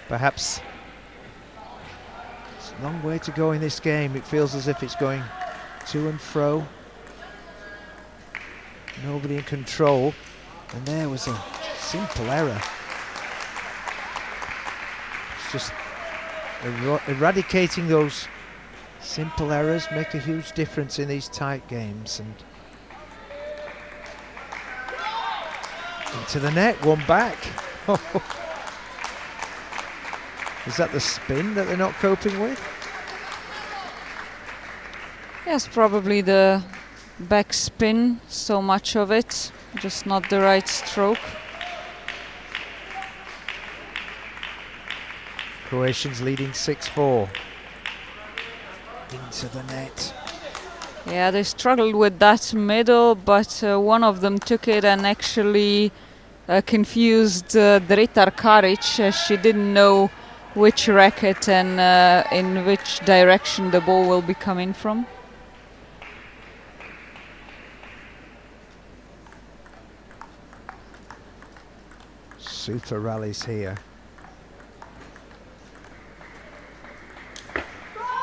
perhaps it's a long way to go in this game. It feels as if it's going to and fro. Nobody in control. And there was a simple error. It's just eradicating those simple errors make a huge difference in these tight games. And into the net, one back. Is that the spin that they're not coping with? Yes, probably the back spin, so much of it, just not the right stroke. Croatians leading 6-4. Into the net. Yeah, they struggled with that middle, but one of them took it and actually confused Dritar Karic. She didn't know which racket and in which direction the ball will be coming from. Super rallies here.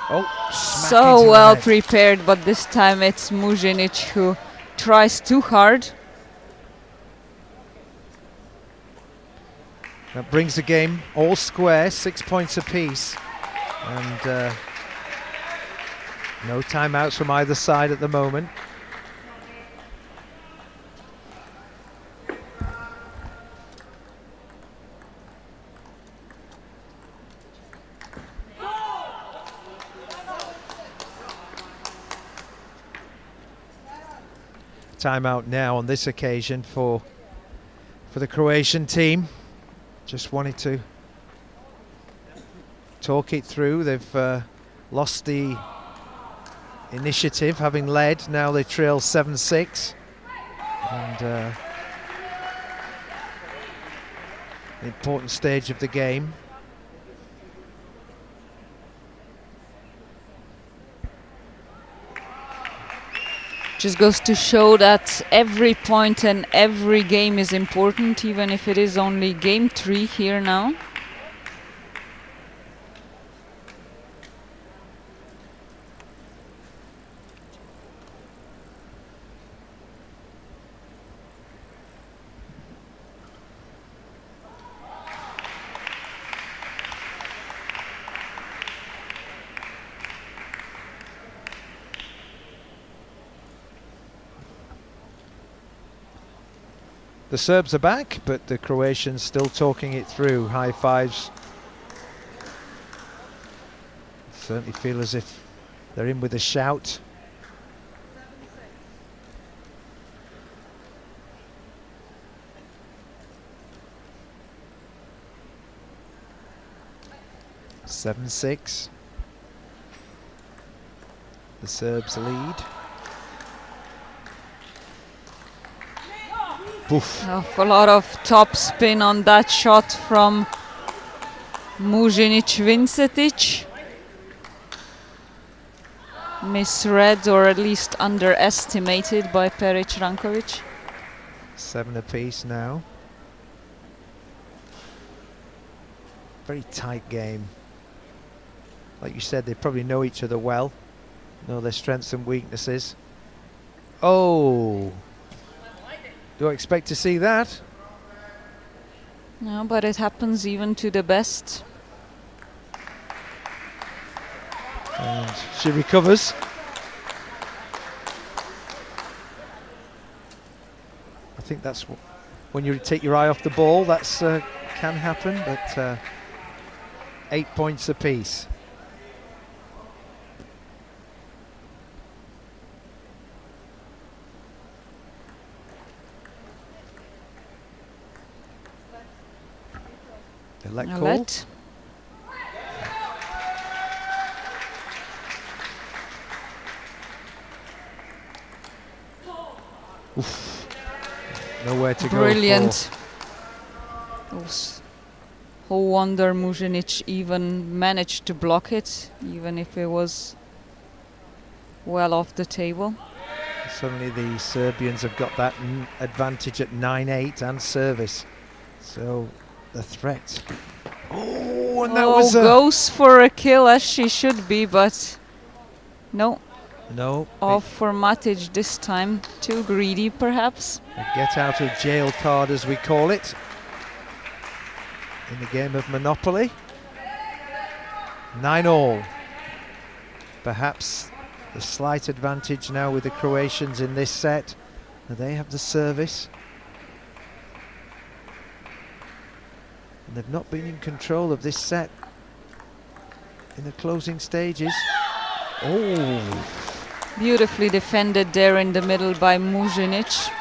Oh, so well prepared, but this time it's Mužinić who tries too hard. That brings the game all square, 6 points apiece. And no timeouts from either side at the moment. Timeout now on this occasion for the Croatian team. Just wanted to talk it through. They've lost the initiative, having led. Now they trail 7-6. And the important stage of the game. Just goes to show that every point and every game is important, even if it is only game 3 here now. The Serbs are back, but the Croatians still talking it through. High fives. Certainly feel as if they're in with a shout. Seven, 6. The Serbs lead. Oof. A lot of top spin on that shot from Mužinić-Vincetic. Misread or at least underestimated by Perić Ranković. 7 apiece now. Very tight game. Like you said, they probably know each other well, know their strengths and weaknesses. Oh! Do I expect to see that? No, but it happens even to the best. And she recovers. think that's when you take your eye off the ball, that's can happen, but 8 points apiece. The let call. Let. Oof. Nowhere to Brilliant. No wonder Mužinić even managed to block it, even if it was well off the table. Suddenly the Serbians have got that advantage at 9-8 and service. So the threat. Oh, and that was goes for a kill as she should be, but no. No. Off for Matic this time. Too greedy, perhaps. A get out of jail card, as we call it, in the game of Monopoly. 9-all. Perhaps the slight advantage now with the Croatians in this set. They have the service. And they've not been in control of this set in the closing stages. Oh! Beautifully defended there in the middle by Mužinić.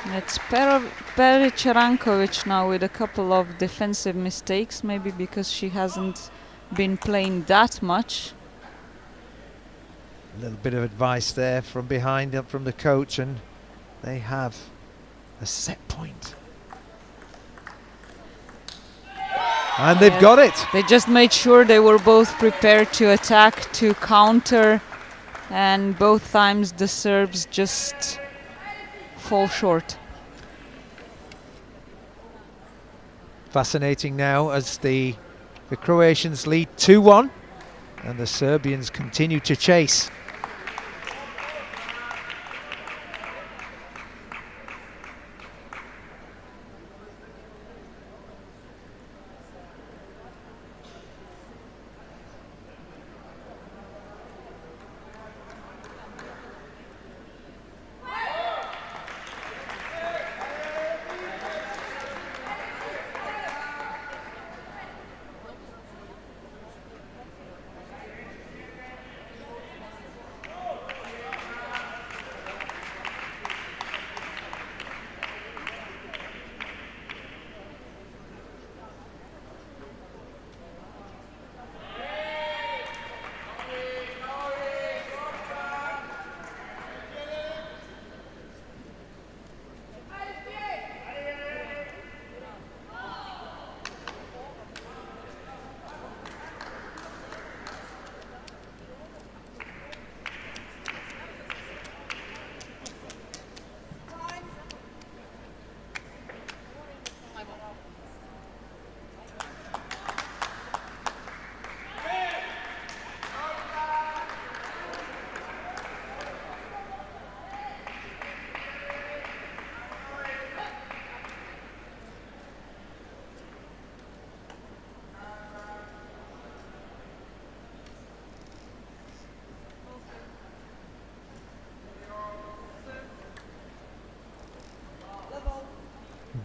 It's Perić Ranković now with a couple of defensive mistakes, maybe because she hasn't been playing that much. A little bit of advice there from behind, up from the coach, and they have a set point. And they've got it. They just made sure they were both prepared to attack, to counter, and both times the Serbs just fall short. Fascinating now as the Croatians lead 2-1 and the Serbians continue to chase.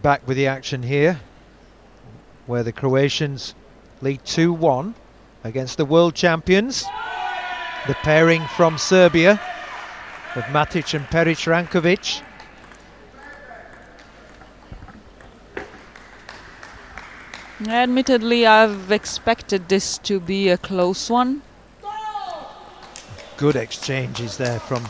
Back with the action here, where the Croatians lead 2-1 against the world champions. The pairing from Serbia of Matic and Perić Ranković. Admittedly, I've expected this to be a close one. Good exchanges there from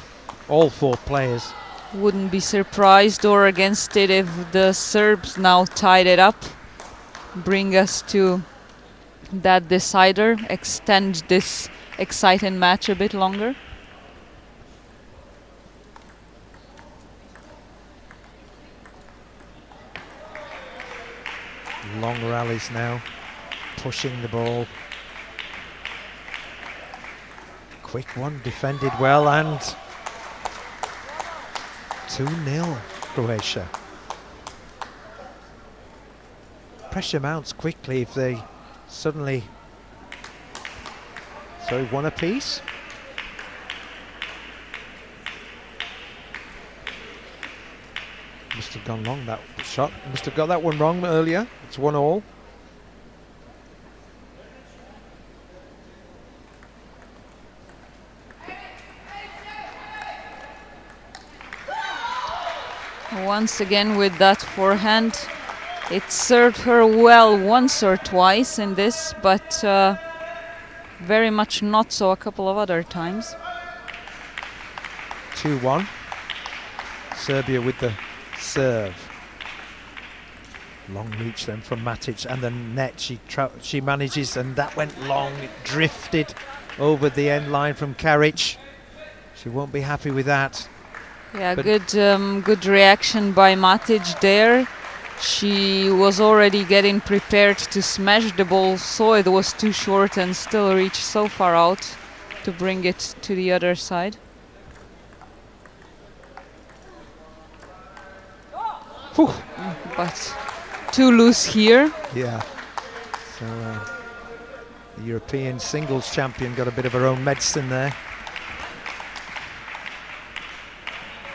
all four players. Wouldn't be surprised or against it if the Serbs now tied it up, bring us to that decider, extend this exciting match a bit longer. Long rallies now, pushing the ball. Quick one, defended well, and 2-0 Croatia. Pressure mounts quickly if they suddenly... Sorry, one apiece. Must have gone long, that shot. Must have got that one wrong earlier. It's 1-1. Once again with that forehand. It served her well once or twice in this, but very much not so a couple of other times. 2-1. Serbia with the serve. Long reach then from Matic, and the net she manages, and that went long. It drifted over the end line from Karic. She won't be happy with that. Yeah, good reaction by Matic there. She was already getting prepared to smash the ball, saw it was too short and still reached so far out to bring it to the other side. Whew. But too loose here. Yeah. So the European singles champion got a bit of her own medicine there.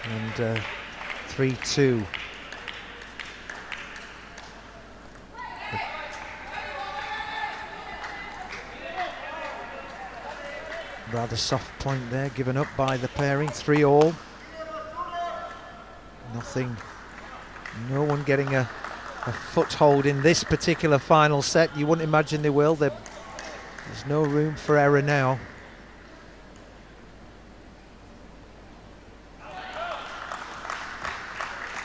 And 3-2. Rather soft point there, given up by the pairing. 3-all. Nothing. No one getting a foothold in this particular final set. You wouldn't imagine they will. There's no room for error now.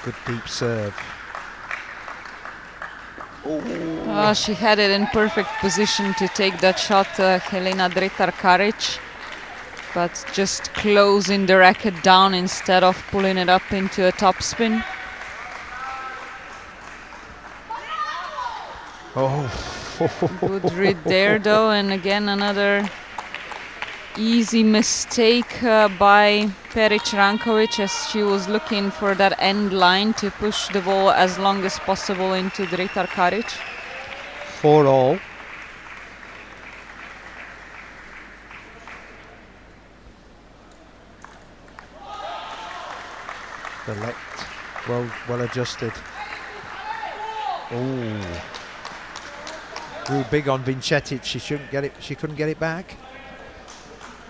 Good deep serve. Oh, she had it in perfect position to take that shot, Helena Dretar-Karic, but just closing the racket down instead of pulling it up into a topspin. Oh, good read there though, and again another easy mistake by Peric Rankovic, as she was looking for that end line to push the ball as long as possible into Dretar-Karic. 4-all. The left, well adjusted. Oh, grew big on Vincetic. She couldn't get it back.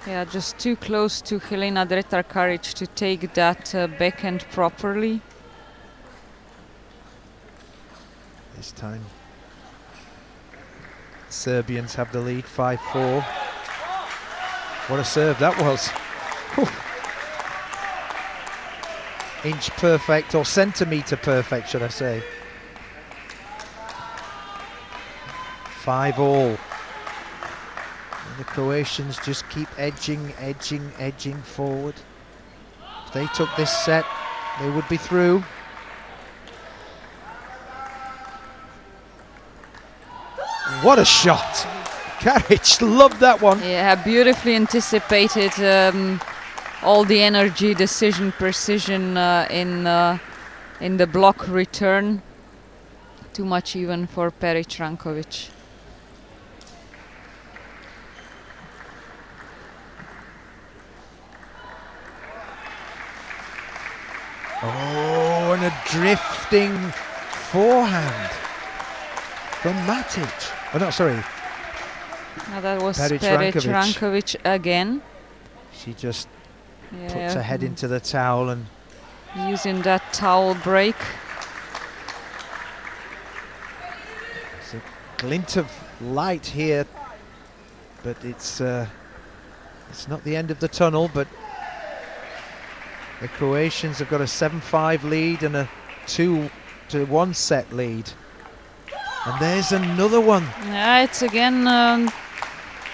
Yeah, just too close to Helena Dretar-Karic to take that backhand properly. This time Serbians have the lead, 5-4. What a serve that was. Whew. Inch perfect, or centimetre perfect, should I say. 5-all. The Croatians just keep edging forward. If they took this set, they would be through. What a shot! Karic loved that one. Yeah, beautifully anticipated. All the energy, decision, precision in the block return. Too much even for Peric Rankovic. Oh, and a drifting forehand from Matic. Oh no, sorry. Now that was Peric Peric Rankovic. Rankovic again. She just puts her head into the towel and using that towel break. it's a glint of light here, but it's not the end of the tunnel. But the Croatians have got a 7-5 lead and a 2-1 set lead. And there's another one. Yeah, it's again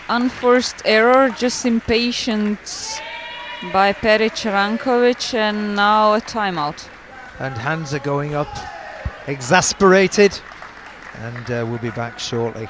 unforced error, just impatience by Peric Rankovic, and now a timeout. And hands are going up, exasperated, and we'll be back shortly.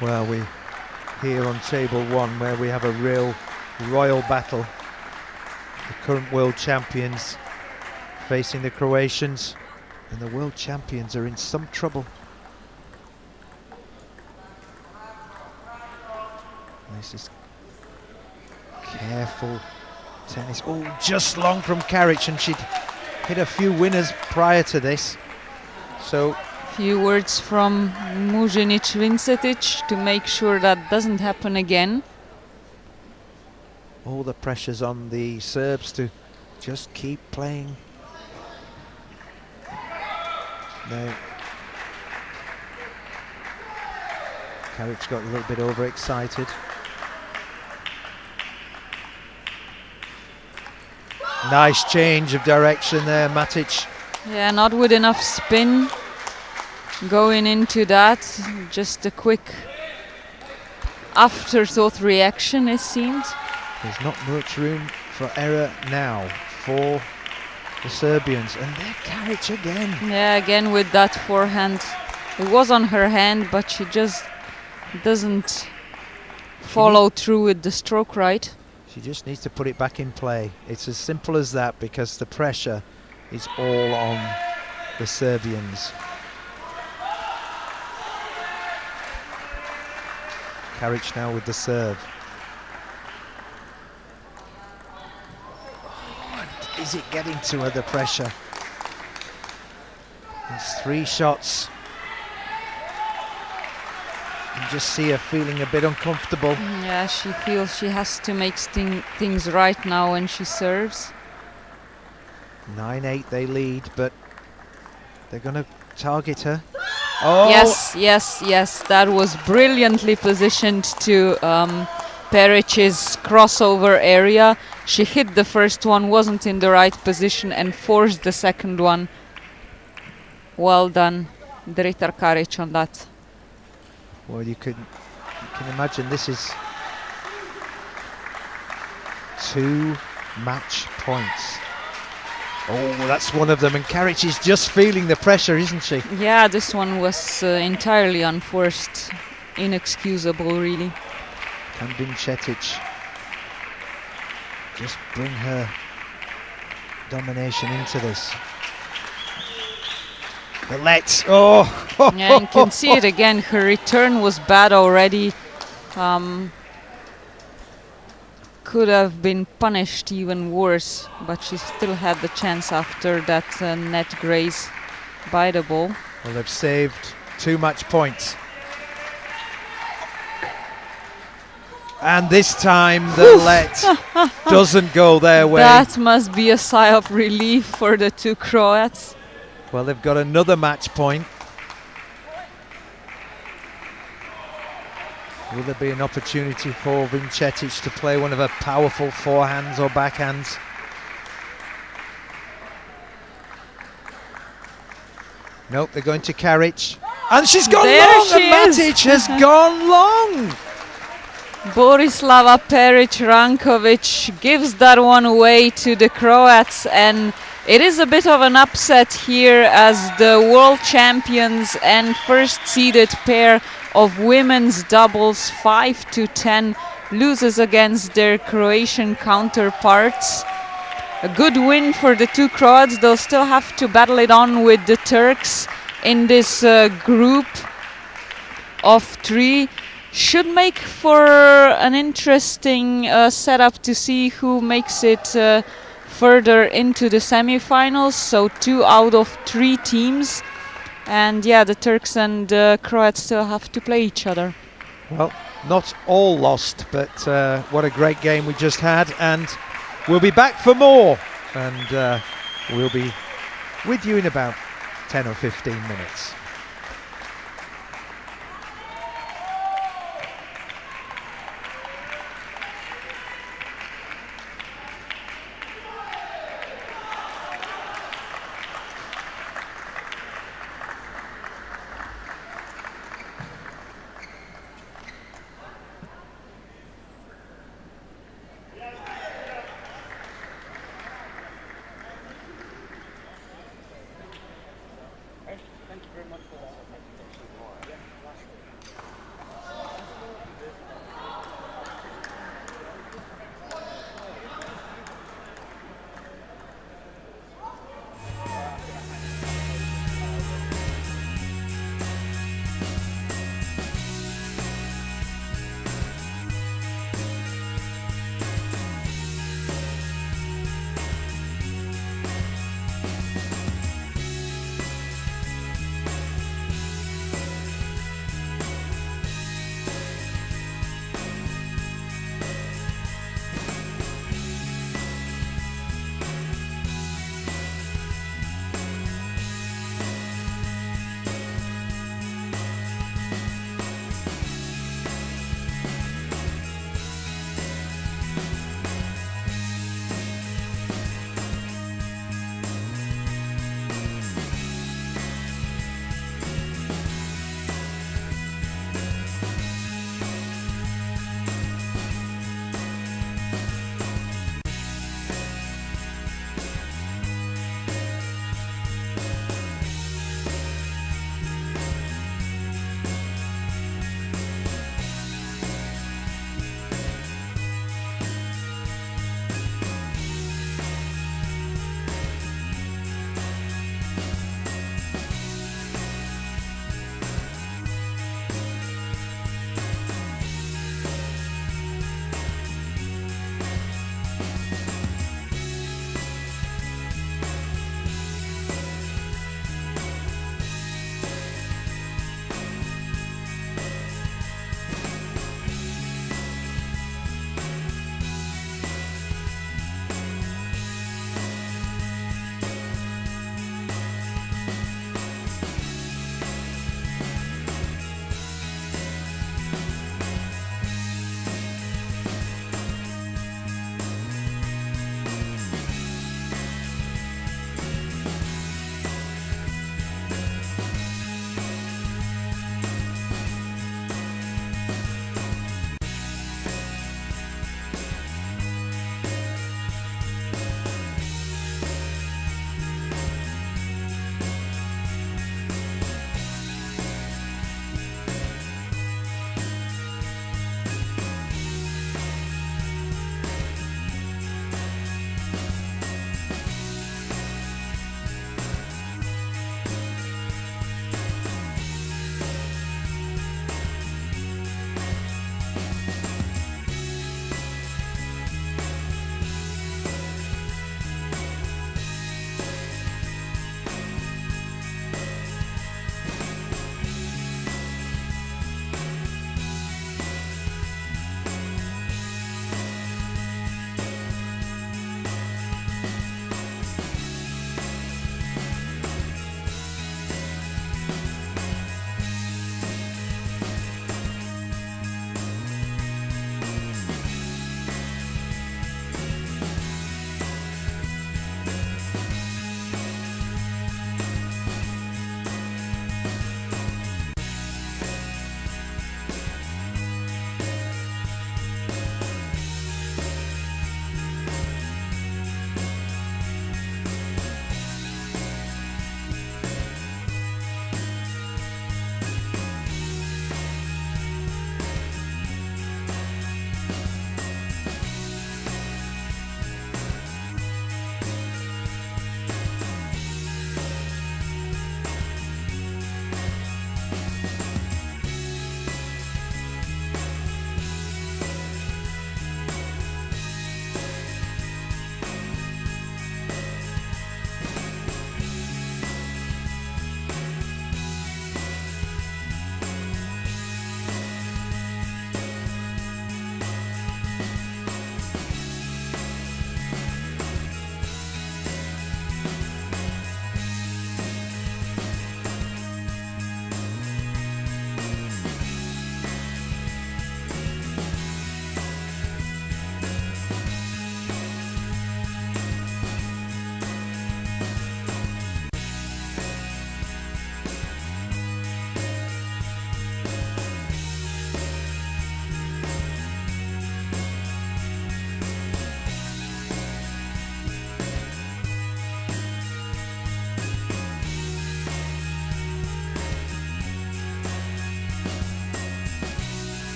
Well, we here on table one, where we have a real royal battle. The current world champions facing the Croatians, and the world champions are in some trouble. This is careful tennis. Oh, just long from Karic, and she'd hit a few winners prior to this. So, few words from Mužinić Vincetic to make sure that doesn't happen again. all the pressure's on the Serbs to just keep playing. Now, Karic got a little bit overexcited. Nice change of direction there, Matic. Yeah, not with enough spin going into that. Just a quick afterthought reaction, it seemed. There's not much room for error now for the Serbians. And there Karic again. Yeah, again with that forehand. It was on her hand, but she just doesn't follow through with the stroke right. She just needs to put it back in play. It's as simple as that, because the pressure is all on the Serbians. Karic now with the serve. Oh, is it getting to her, the pressure? It's 3 shots. You just see her feeling a bit uncomfortable. Yeah, she feels she has to make things right now when she serves. 9-8 they lead, but they're going to target her. Oh! Yes, yes, yes. That was brilliantly positioned to Peric's crossover area. She hit the first one, wasn't in the right position, and forced the second one. Well done, Dritar Karic, on that. Well, you can imagine this is 2 match points. Oh, that's one of them, and Karic is just feeling the pressure, isn't she? Yeah, this one was entirely unforced, inexcusable, really. Can Vincetic just bring her domination into this? The let, oh! Yeah, you can see it again. Her return was bad already. Could have been punished even worse, but she still had the chance after that net graze by the ball. Well, they've saved 2 match points. And this time the let doesn't go their way. That must be a sigh of relief for the 2 Croats. Well, they've got another match point. Will there be an opportunity for Vincetic to play one of her powerful forehands or backhands? Nope, they're going to Karic. And she's gone There long, she and is. Matic has gone long. Borislava Peric-Rankovic gives that one away to the Croats, and it is a bit of an upset here as the world champions and first seeded pair of women's doubles 5-10 loses against their Croatian counterparts. A good win for the 2 Croats. They'll still have to battle it on with the Turks in this group of 3. Should make for an interesting setup to see who makes it further into the semi-finals. So 2 out of 3 teams. And yeah, the Turks and Croats still have to play each other. Well, not all lost, but what a great game we just had. And we'll be back for more. And we'll be with you in about 10 or 15 minutes. Thank you very much.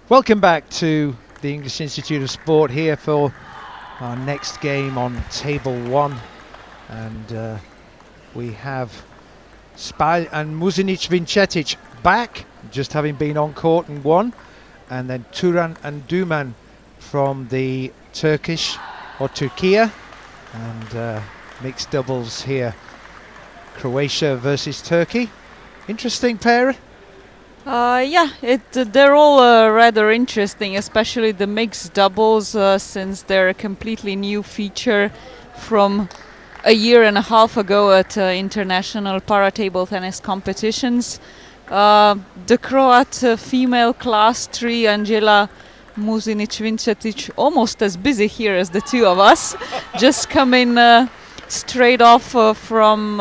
Welcome back to the English Institute of Sport here for our next game on table 1, and we have Spal and Muzinic Vincetic back, just having been on court and won, and then Turan and Duman from the Turkish or Turkiye, and mixed doubles here, Croatia versus Turkey. Interesting pair. Yeah, they're all rather interesting, especially the mixed doubles, since they're a completely new feature from a year and a half ago at international para-table tennis competitions. The Croat female class 3, Angela Muzinic-Vincetic, almost as busy here as the two of us, just coming straight off from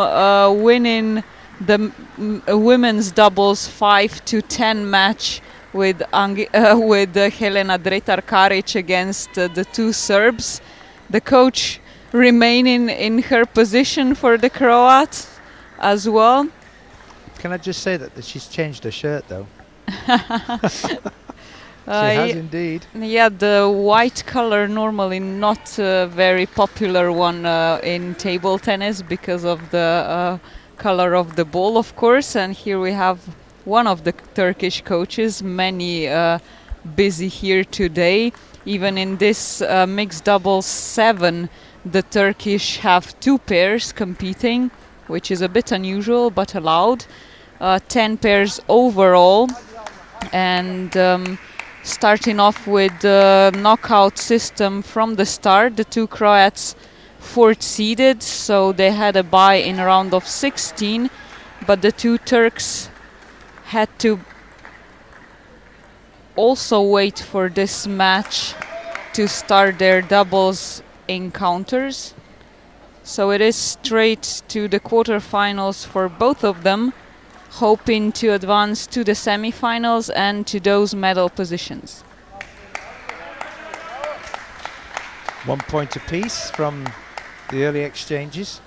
winning the women's doubles 5-10 match with Helena Dretar-Karic against the two Serbs. The coach remaining in her position for the Croat as well. Can I just say that she's changed her shirt though? She has indeed. Yeah, the white color normally not a very popular one in table tennis because of the color of the ball, of course, and here we have one of the Turkish coaches, many busy here today. Even in this mixed doubles 7, the Turkish have 2 pairs competing, which is a bit unusual but allowed. 10 pairs overall, and starting off with the knockout system from the start, the two Croats 4th seeded, so they had a bye in round of 16, but the two Turks had to also wait for this match to start their doubles encounters. So it is straight to the quarterfinals for both of them, hoping to advance to the semifinals and to those medal positions. 1 point apiece from the early exchanges,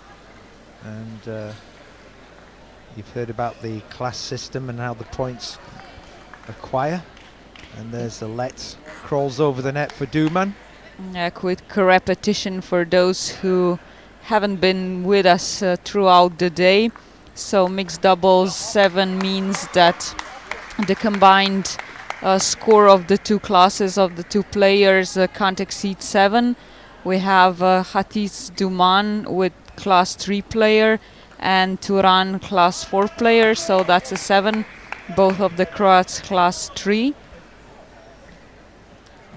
and you've heard about the class system and how the points acquire, and there's the let, crawls over the net for Duman. A quick repetition for those who haven't been with us throughout the day. So mixed doubles 7 means that the combined score of the two classes of the two players can't exceed 7. We have Hatice Duman with class 3 player and Turan class 4 player, so that's a 7. Both of the Croats class 3.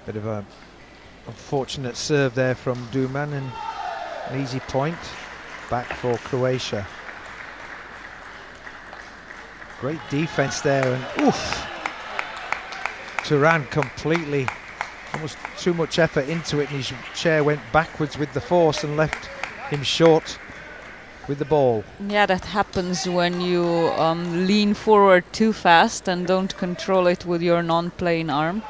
Bit of a unfortunate serve there from Duman, and an easy point back for Croatia. Great defense there, and oof! Turan completely, almost too much effort into it, and his chair went backwards with the force and left him short with the ball. Yeah, that happens when you lean forward too fast and don't control it with your non-playing arm.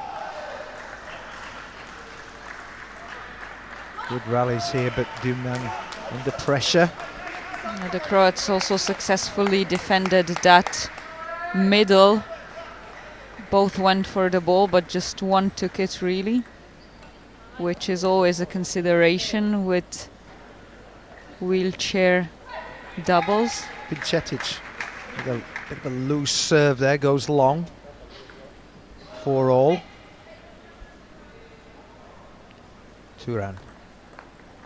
Good rallies here, but Duman under pressure. The Croats also successfully defended that middle. Both went for the ball, but just one took it really, which is always a consideration with wheelchair doubles. Vincetic with a bit of a loose serve there, goes long. 4-all. Turan,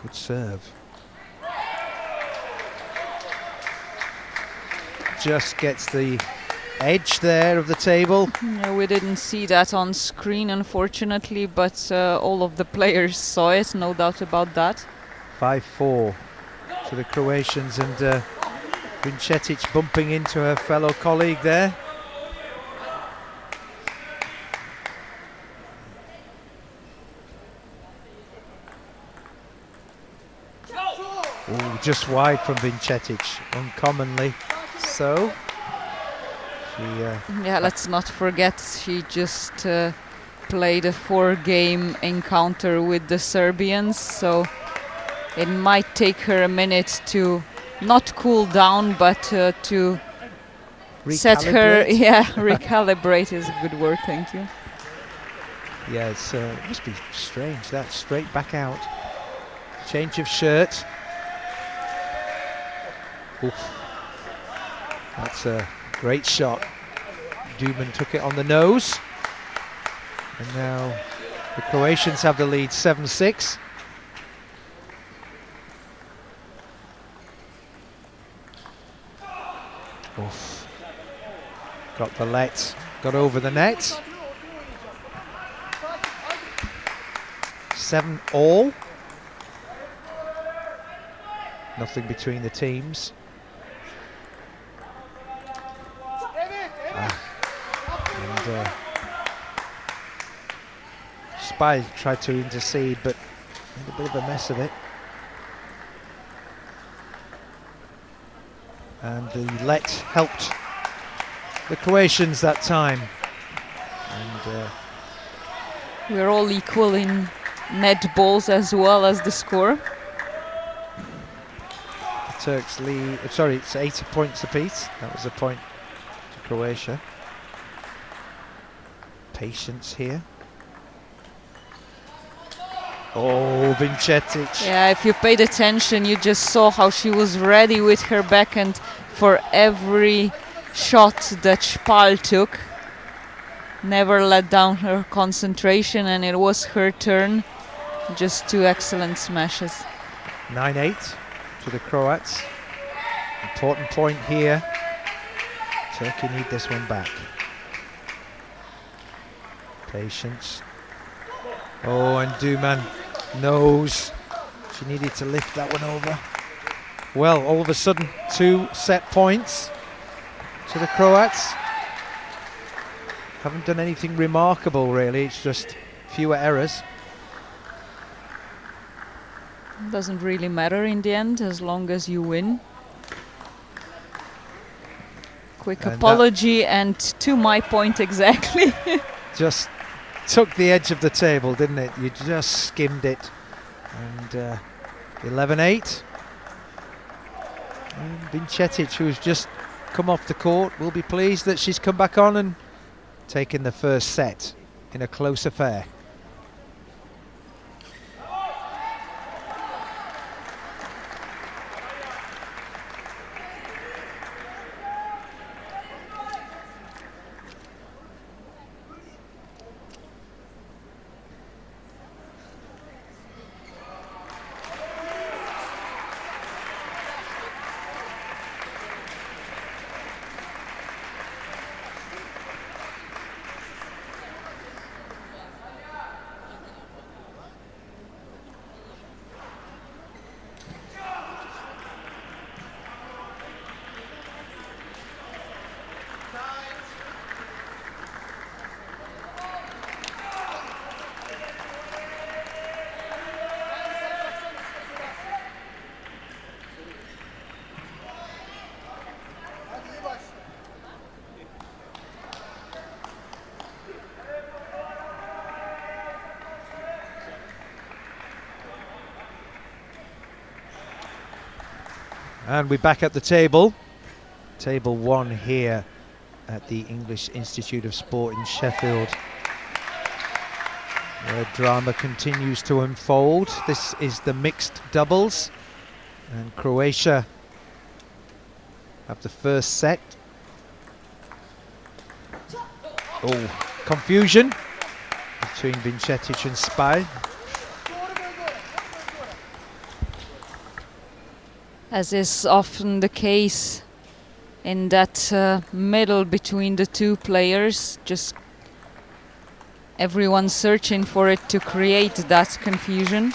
good serve. Just gets the edge there of the table. Yeah, we didn't see that on screen, unfortunately, but all of the players saw it, no doubt about that. 5-4 to the Croatians, and Vincetic bumping into her fellow colleague there. Ooh, just wide from Vincetic, uncommonly so. Yeah, let's not forget she just played a 4-game encounter with the Serbians, so it might take her a minute to not cool down, but to set her, Recalibrate. yeah, recalibrate is a good word, thank you. Yeah, it must be strange, that straight back out. Change of shirt. Oof. That's a great shot. Duman took it on the nose. And now the Croatians have the lead 7-6. Oof. Got the let, got over the net. 7-all. Nothing between the teams. And Spy tried to intercede, but made a bit of a mess of it. And the let helped the Croatians that time. And we're all equal in net balls as well as the score. the Turks lead, sorry, it's 80 points apiece. That was a point to Croatia. Patience here. Oh, Vincetic. Yeah, if you paid attention, you just saw how she was ready with her backhand for every shot that Spal took. Never let down her concentration, and it was her turn. Just 2 excellent smashes. 9-8 to the Croats. Important point here. Turkey need this one back. Patience. Oh, and Duman knows she needed to lift that one over. Well, all of a sudden, 2 set points to the Croats. Haven't done anything remarkable, really. It's just fewer errors. Doesn't really matter in the end, as long as you win. Quick And apology, and to my point exactly. Just took the edge of the table, didn't it? You just skimmed it. And 11-8. And Vincetic, who's just come off the court, will be pleased that she's come back on and taken the first set in a close affair. And we're back at the table. Table 1 here at the English Institute of Sport in Sheffield, where drama continues to unfold. This is the mixed doubles, and Croatia have the first set. Oh, confusion between Vincetic and Spy. As is often the case in that middle between the 2 players, just everyone searching for it to create that confusion,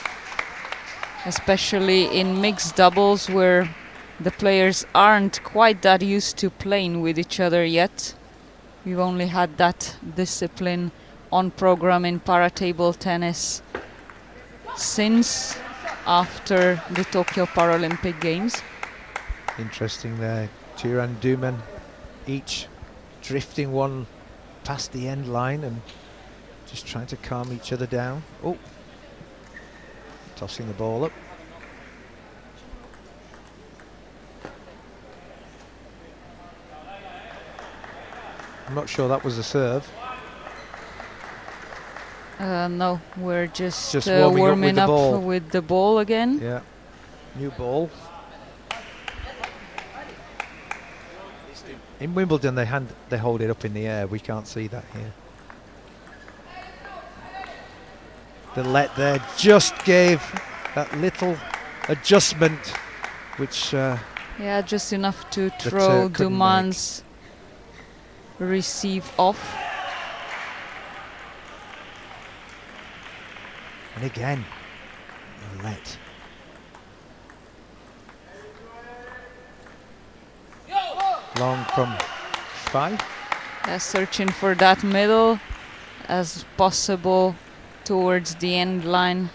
especially in mixed doubles where the players aren't quite that used to playing with each other yet. We've only had that discipline on program in para-table tennis since after the Tokyo Paralympic Games. Interesting there, Turan Duman, each drifting one past the end line and just trying to calm each other down. Oh, tossing the ball up. I'm not sure that was a serve. No, we're just warming up with the ball again. Yeah, new ball. In Wimbledon, they hold it up in the air. We can't see that here. The let there just gave that little adjustment, which yeah, just enough to throw Duman's receive off. And again, a let. Long from Spy. Searching for that middle as possible towards the end line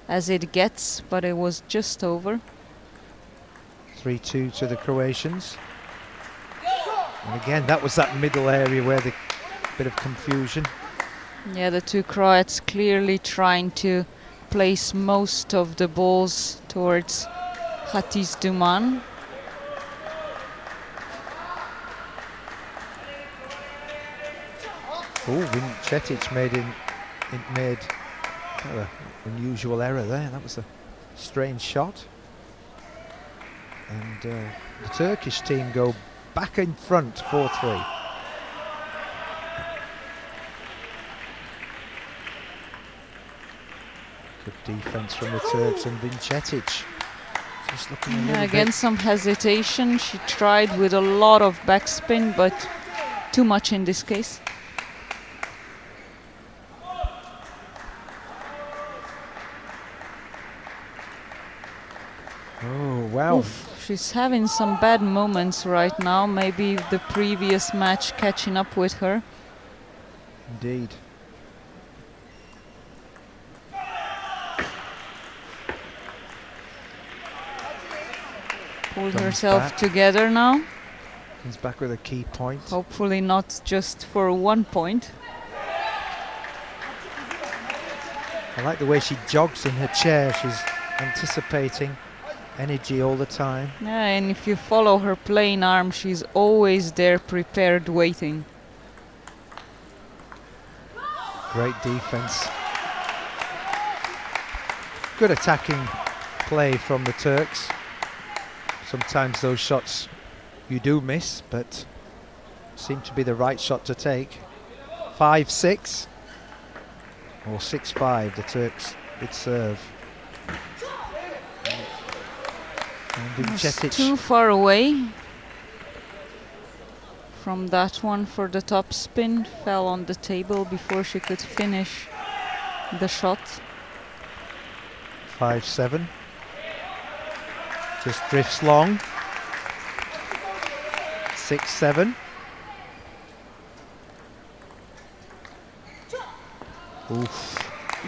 as it gets, but it was just over. 3-2 to the Croatians. And again, that was that middle area where the bit of confusion. Yeah, the two Croats clearly trying to place most of the balls towards Hatice Duman. Oh, Vincetic made an unusual error there. That was a strange shot. And the Turkish team go back in front, 4-3. Good defense from the Turks, and Vincetic just looking a little again, bit. some hesitation. She tried with a lot of backspin, but too much in this case. Oh, wow. Oof, she's having some bad moments right now. Maybe the previous match catching up with her. Indeed. Pulled Comes herself back. together now. He's back with a key point. Hopefully not just for 1 point. I like the way she jogs in her chair. She's anticipating energy all the time. Yeah, and if you follow her playing arm, she's always there prepared waiting. Great defense. Good attacking play from the Turks. Sometimes those shots you do miss, but seem to be the right shot to take. 5-6 or 6-5, the Turks did serve. And Vincetic Too far away from that one for the top spin. Fell on the table before she could finish the shot. 5-7. Just drifts long. 6-7. Oof.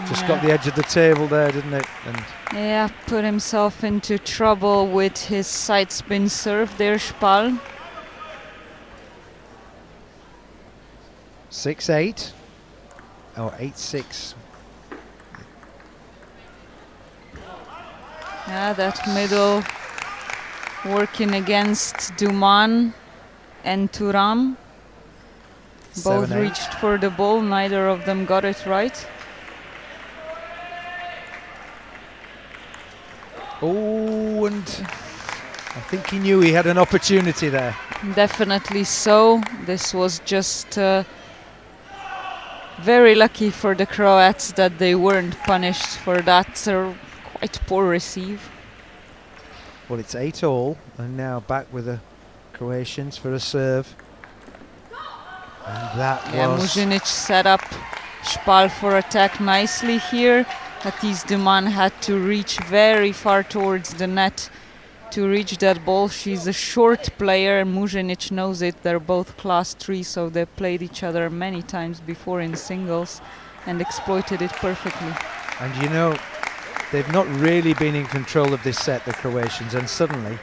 Just got the edge of the table there, didn't it? And yeah, put himself into trouble with his side spin serve there, Spal. 6-8. Oh, 8-6. Yeah, that middle working against Duman and Turam. Both 7-8. reached for the ball, neither of them got it right. Oh, and I think he knew he had an opportunity there. Definitely so. This was just very lucky for the Croats that they weren't punished for that quite poor receive. Well, it's 8-all, and now back with the Croatians for a serve. And that was... Muzinic set up Spal for attack nicely here. Hatice Duman had to reach very far towards the net to reach that ball. She's a short player, and Muzinic knows it. They're both class 3, so they played each other many times before in singles and exploited it perfectly. And you know, they've not really been in control of this set, the Croatians, and suddenly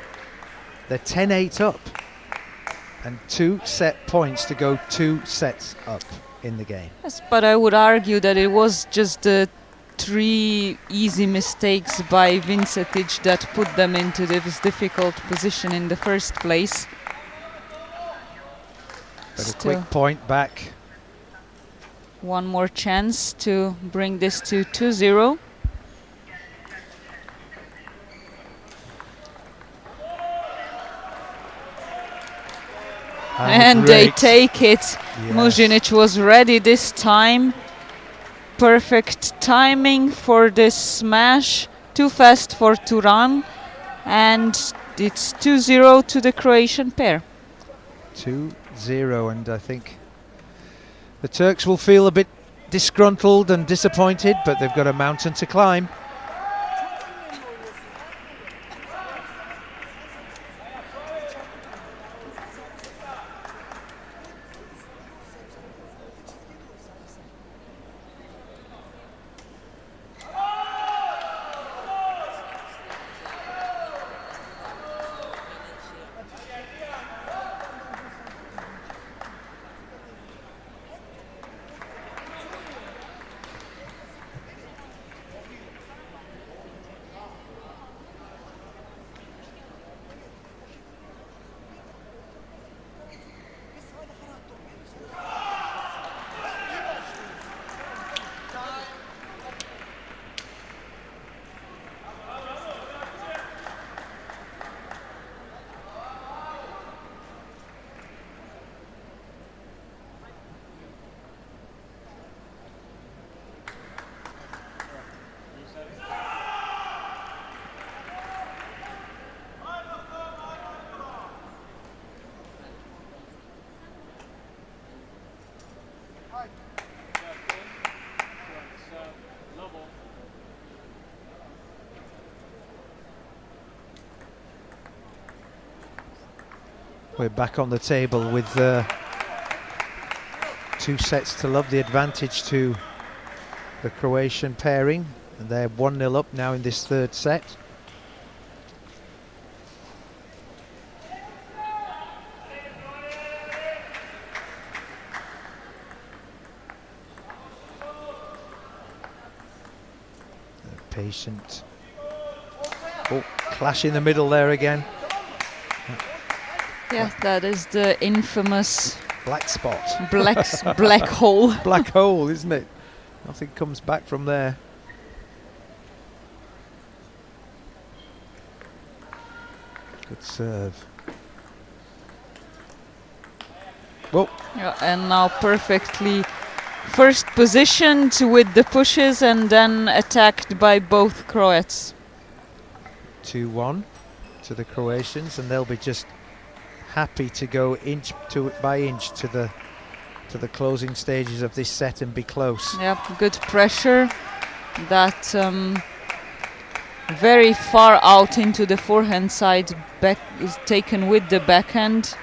they're 10-8 up. And 2 set points to go 2 sets up in the game. Yes, but I would argue that it was just the 3 easy mistakes by Vincetic that put them into this difficult position in the first place. But a quick point back. one more chance to bring this to 2-0. And they take it. Yes. Muzinic was ready this time. Perfect timing for this smash. Too fast for Turan. And it's 2-0 to the Croatian pair. 2-0, and I think the Turks will feel a bit disgruntled and disappointed, but they've got a mountain to climb. We're back on the table with 2 sets to love, the advantage to the Croatian pairing, and they're 1-0 up now in this 3rd set. They're patient. Oh, clash in the middle there again. Yeah, that is the infamous black spot. Black hole. Black hole, isn't it? Nothing comes back from there. Good serve. Whoa. Yeah, and now perfectly first positioned with the pushes and then attacked by both Croats. 2-1 to the Croatians, and they'll be just happy to go inch by inch to the closing stages of this set and be close. Yep, good pressure. That very far out into the forehand side back is taken with the backhand.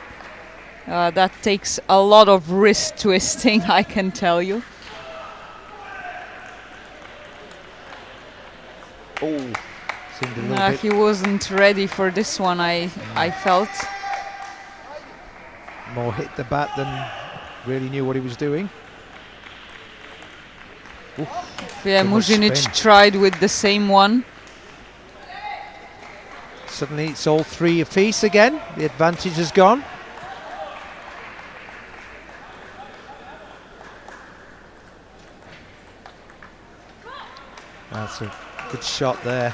That takes a lot of wrist twisting, I can tell you. Oh, seemed a little bit. He wasn't ready for this one, I felt. More hit the bat than really knew what he was doing. Oof, yeah, Muzinic tried with the same one. Suddenly it's all 3 apiece again. The advantage is gone. That's a good shot there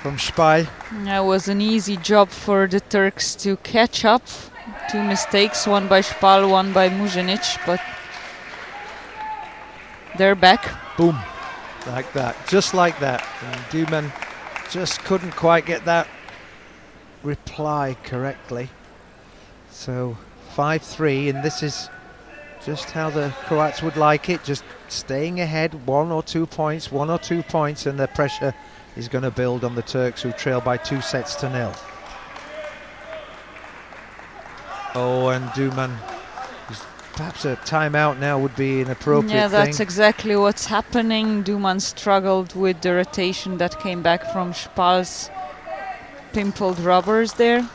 from Spal. That was an easy job for the Turks to catch up. 2 mistakes, one by Spal, one by Muzinic, but they're back. Boom, like that, just like that. And Duman just couldn't quite get that reply correctly. So 5-3, and this is just how the Croats would like it, just staying ahead 1 or 2 points, and the pressure is going to build on the Turks, who trail by 2-0. Oh, and Duman, perhaps a timeout now would be an appropriate thing. Yeah, that's exactly what's happening. Duman struggled with the rotation that came back from Spal's pimpled rubbers there.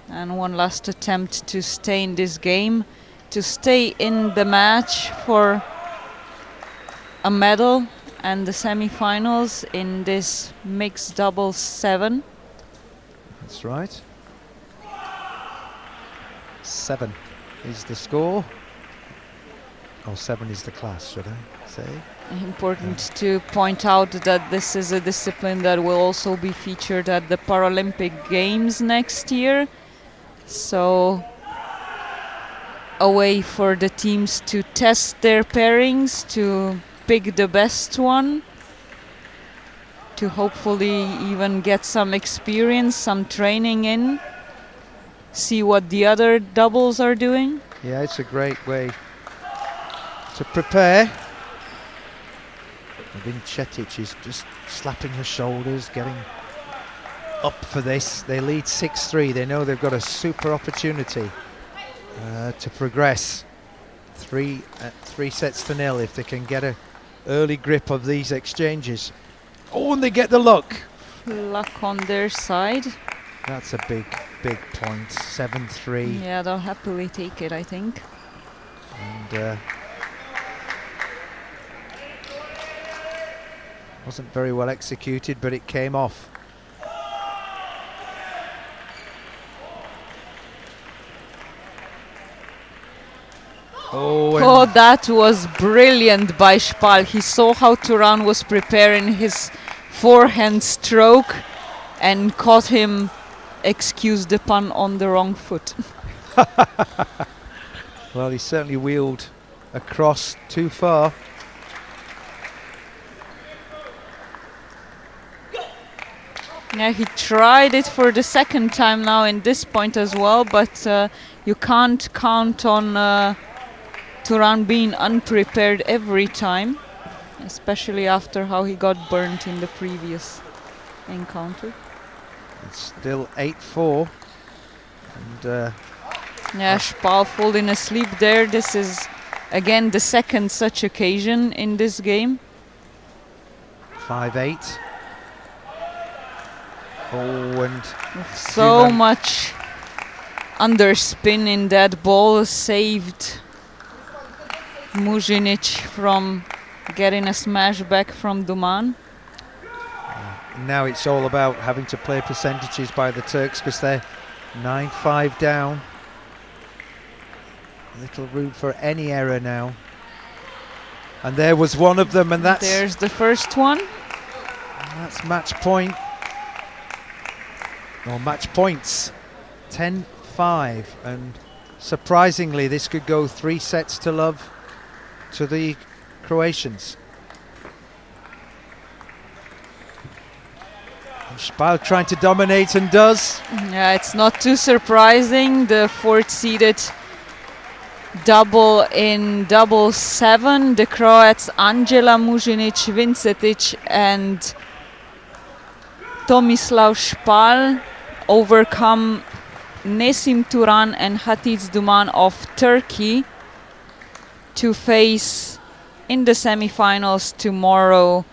And one last attempt to stay in this game, to stay in the match for a medal and the semi-finals in this mixed doubles 7. That's right. 7 is the score. or 7 is the class, should I say? Important to point out that this is a discipline that will also be featured at the Paralympic Games next year. So a way for the teams to test their pairings, to pick the best one, to hopefully even get some experience, some training in, see what the other doubles are doing. Yeah, it's a great way to prepare. I think Cetic is just slapping her shoulders, getting up for this. They lead 6-3. They know they've got a super opportunity to progress. 3 sets to 0 if they can get a early grip of these exchanges. Oh, and they get the luck. Luck on their side. That's a big point. 7-3. Yeah, they'll happily take it, I think. And wasn't very well executed, but it came off. Oh, that was brilliant by Spal. He saw how Turan was preparing his forehand stroke and caught him, excuse the pun, on the wrong foot. Well, he certainly wheeled across too far. Yeah, he tried it for the second time now in this point as well, but you can't count on Turan being unprepared every time, especially after how he got burnt in the previous encounter. It's still 8-4. And yeah, Spal falling asleep there. This is again the second such occasion in this game. 5-8. Oh, and so much underspin in that ball saved Muzinic from getting a smash back from Duman. Now it's all about having to play percentages by the Turks because they're 9-5 down. Little room for any error now. And there was one of them, and there's the first one. That's match point. Or match points. 10-5, and surprisingly this could go 3 sets to love to the Croatians. And Spal trying to dominate, and does. Yeah, it's not too surprising. The 4th-seeded double in double 7, the Croats Anđela Muzinic, Vincetic and Tomislav Spal overcome Nesim Turan and Hatice Duman of Turkey to face in the semi-finals tomorrow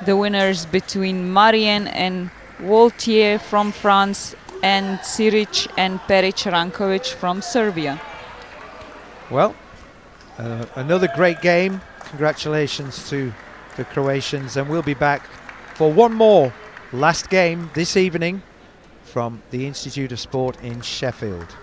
the winners between Marien and Voltier from France and Ciric and Peric Rankovic from Serbia. Well, another great game. Congratulations to the Croatians, and we'll be back for one more last game this evening from the Institute of Sport in Sheffield.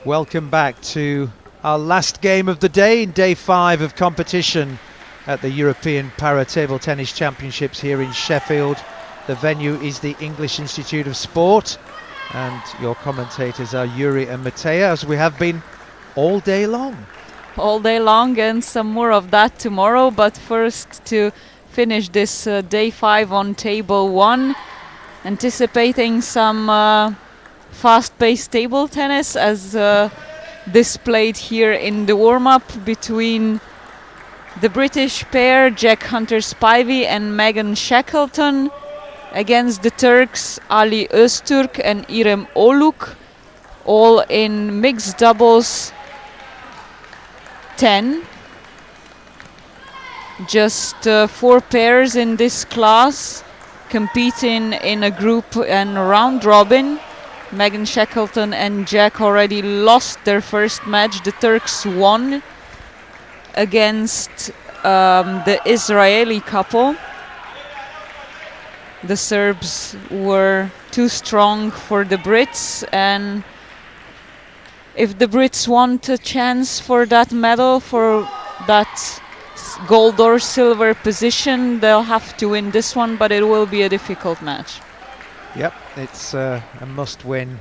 Welcome back to our last game of the day in day 5 of competition at the European Para Table Tennis Championships here in Sheffield. The venue is the English Institute of Sport, and your commentators are Yuri and Matea, as we have been all day long. All day long, and some more of that tomorrow. But first, to finish this day 5 on table 1, anticipating some fast-paced table tennis as displayed here in the warm-up between the British pair Jack Hunter-Spivey and Megan Shackleton against the Turks Ali Öztürk and İrem Oluk, all in mixed doubles 10. Just 4 pairs in this class competing in a group and round robin. Megan Shackleton and Jack already lost their first match. The Turks won against the Israeli couple. The Serbs were too strong for the Brits, and if the Brits want a chance for that medal, for that gold or silver position, they'll have to win this one, but it will be a difficult match. Yep, it's a must-win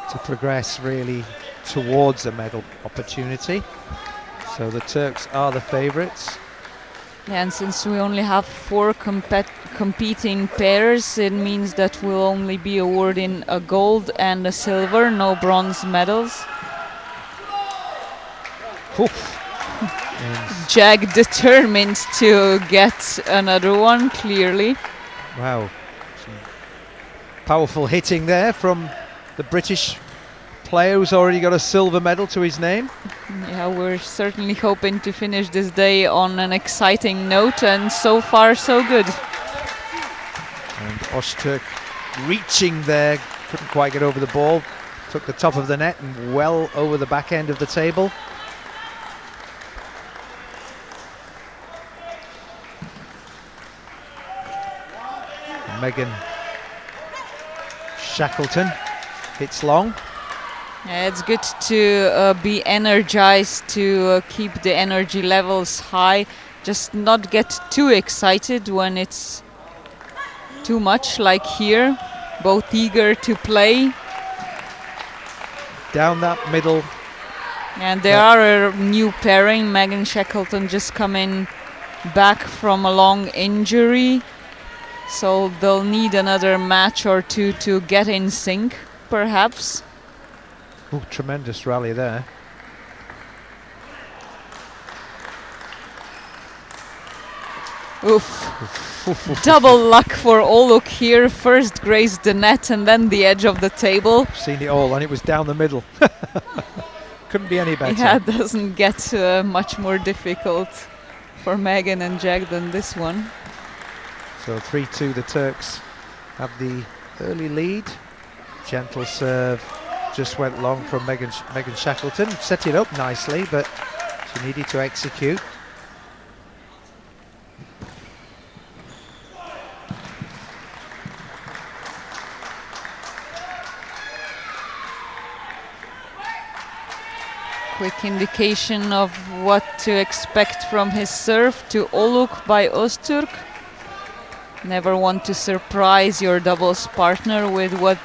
to progress really towards a medal opportunity. So the Turks are the favourites. Yeah, and since we only have 4 competing pairs, it means that we'll only be awarding a gold and a silver, no bronze medals. Jack determined to get another one, clearly. Wow. Powerful hitting there from the British player who's already got a silver medal to his name. Yeah, we're certainly hoping to finish this day on an exciting note, and so far so good. And Öztürk reaching there, couldn't quite get over the ball, took the top of the net and well over the back end of the table. Megan Shackleton hits long. Yeah, it's good to be energized, to keep the energy levels high, just not get too excited when it's too much, like here. Both eager to play. Down that middle. And they are a new pairing. Megan Shackleton just coming back from a long injury, so they'll need another match or two to get in sync, perhaps. Ooh, tremendous rally there. Oof. Double luck for Oluk here. First grazed the net and then the edge of the table. Seen it all, and it was down the middle. Couldn't be any better. Yeah, it doesn't get much more difficult for Megan and Jack than this one. So 3-2, the Turks have the early lead. Gentle serve, just went long from Megan Shackleton. Set it up nicely, but she needed to execute. Quick indication of what to expect from his serve to Oluk by Öztürk. Never want to surprise your doubles partner with what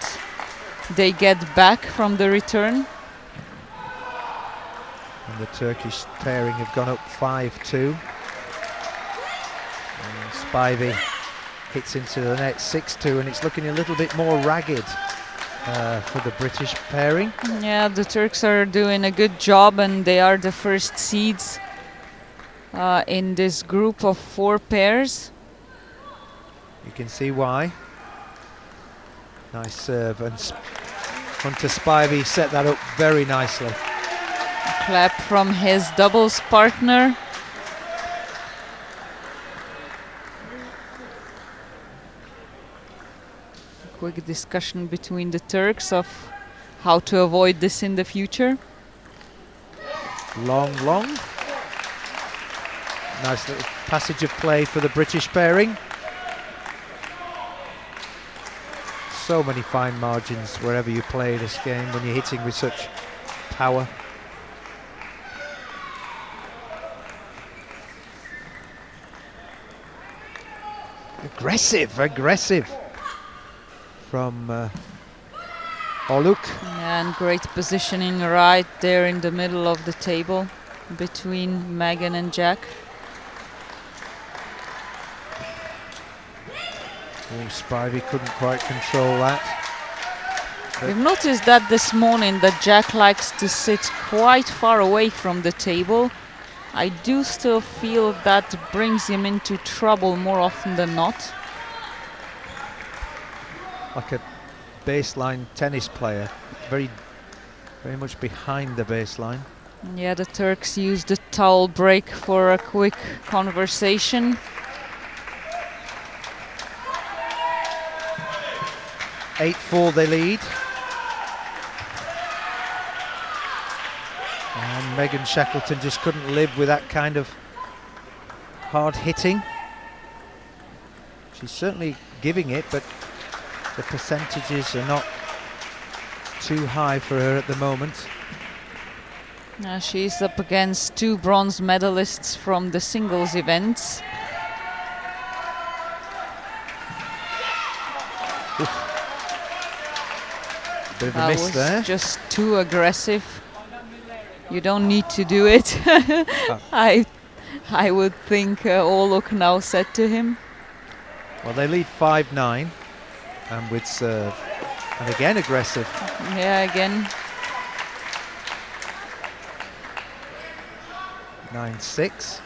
they get back from the return. And the Turkish pairing have gone up 5-2. And Spivey hits into the net 6-2, and it's looking a little bit more ragged for the British pairing. Yeah, the Turks are doing a good job, and they are the first seeds in this group of 4 pairs. You can see why. Nice serve, and Hunter Spivey set that up very nicely. A clap from his doubles partner. Quick discussion between the Turks of how to avoid this in the future. Long. Nice little passage of play for the British pairing. So many fine margins wherever you play this game when you're hitting with such power. Aggressive from Oluk. And great positioning right there in the middle of the table between Megan and Jack. Oh, Spivey couldn't quite control that. We've noticed that this morning that Jack likes to sit quite far away from the table. I do still feel that brings him into trouble more often than not. Like a baseline tennis player, very much behind the baseline. Yeah, the Turks used the towel break for a quick conversation. 8-4 they lead. And Megan Shackleton just couldn't live with that kind of hard hitting. She's certainly giving it, but the percentages are not too high for her at the moment. Now she's up against 2 bronze medalists from the singles events. Bit of a That miss was there. just too aggressive. You don't need to do it. I would think Oluk now said to him. Well, they lead 5-9, and with serve, and again aggressive. Yeah, again. 9-6.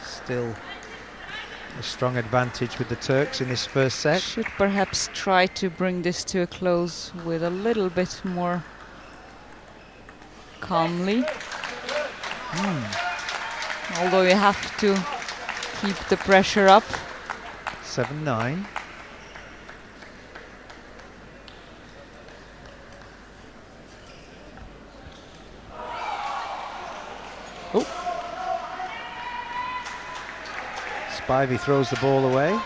Still a strong advantage with the Turks in this first set. Should perhaps try to bring this to a close with a little bit more calmly. Although you have to keep the pressure up. 7-9. Oh. Spivey throws the ball away.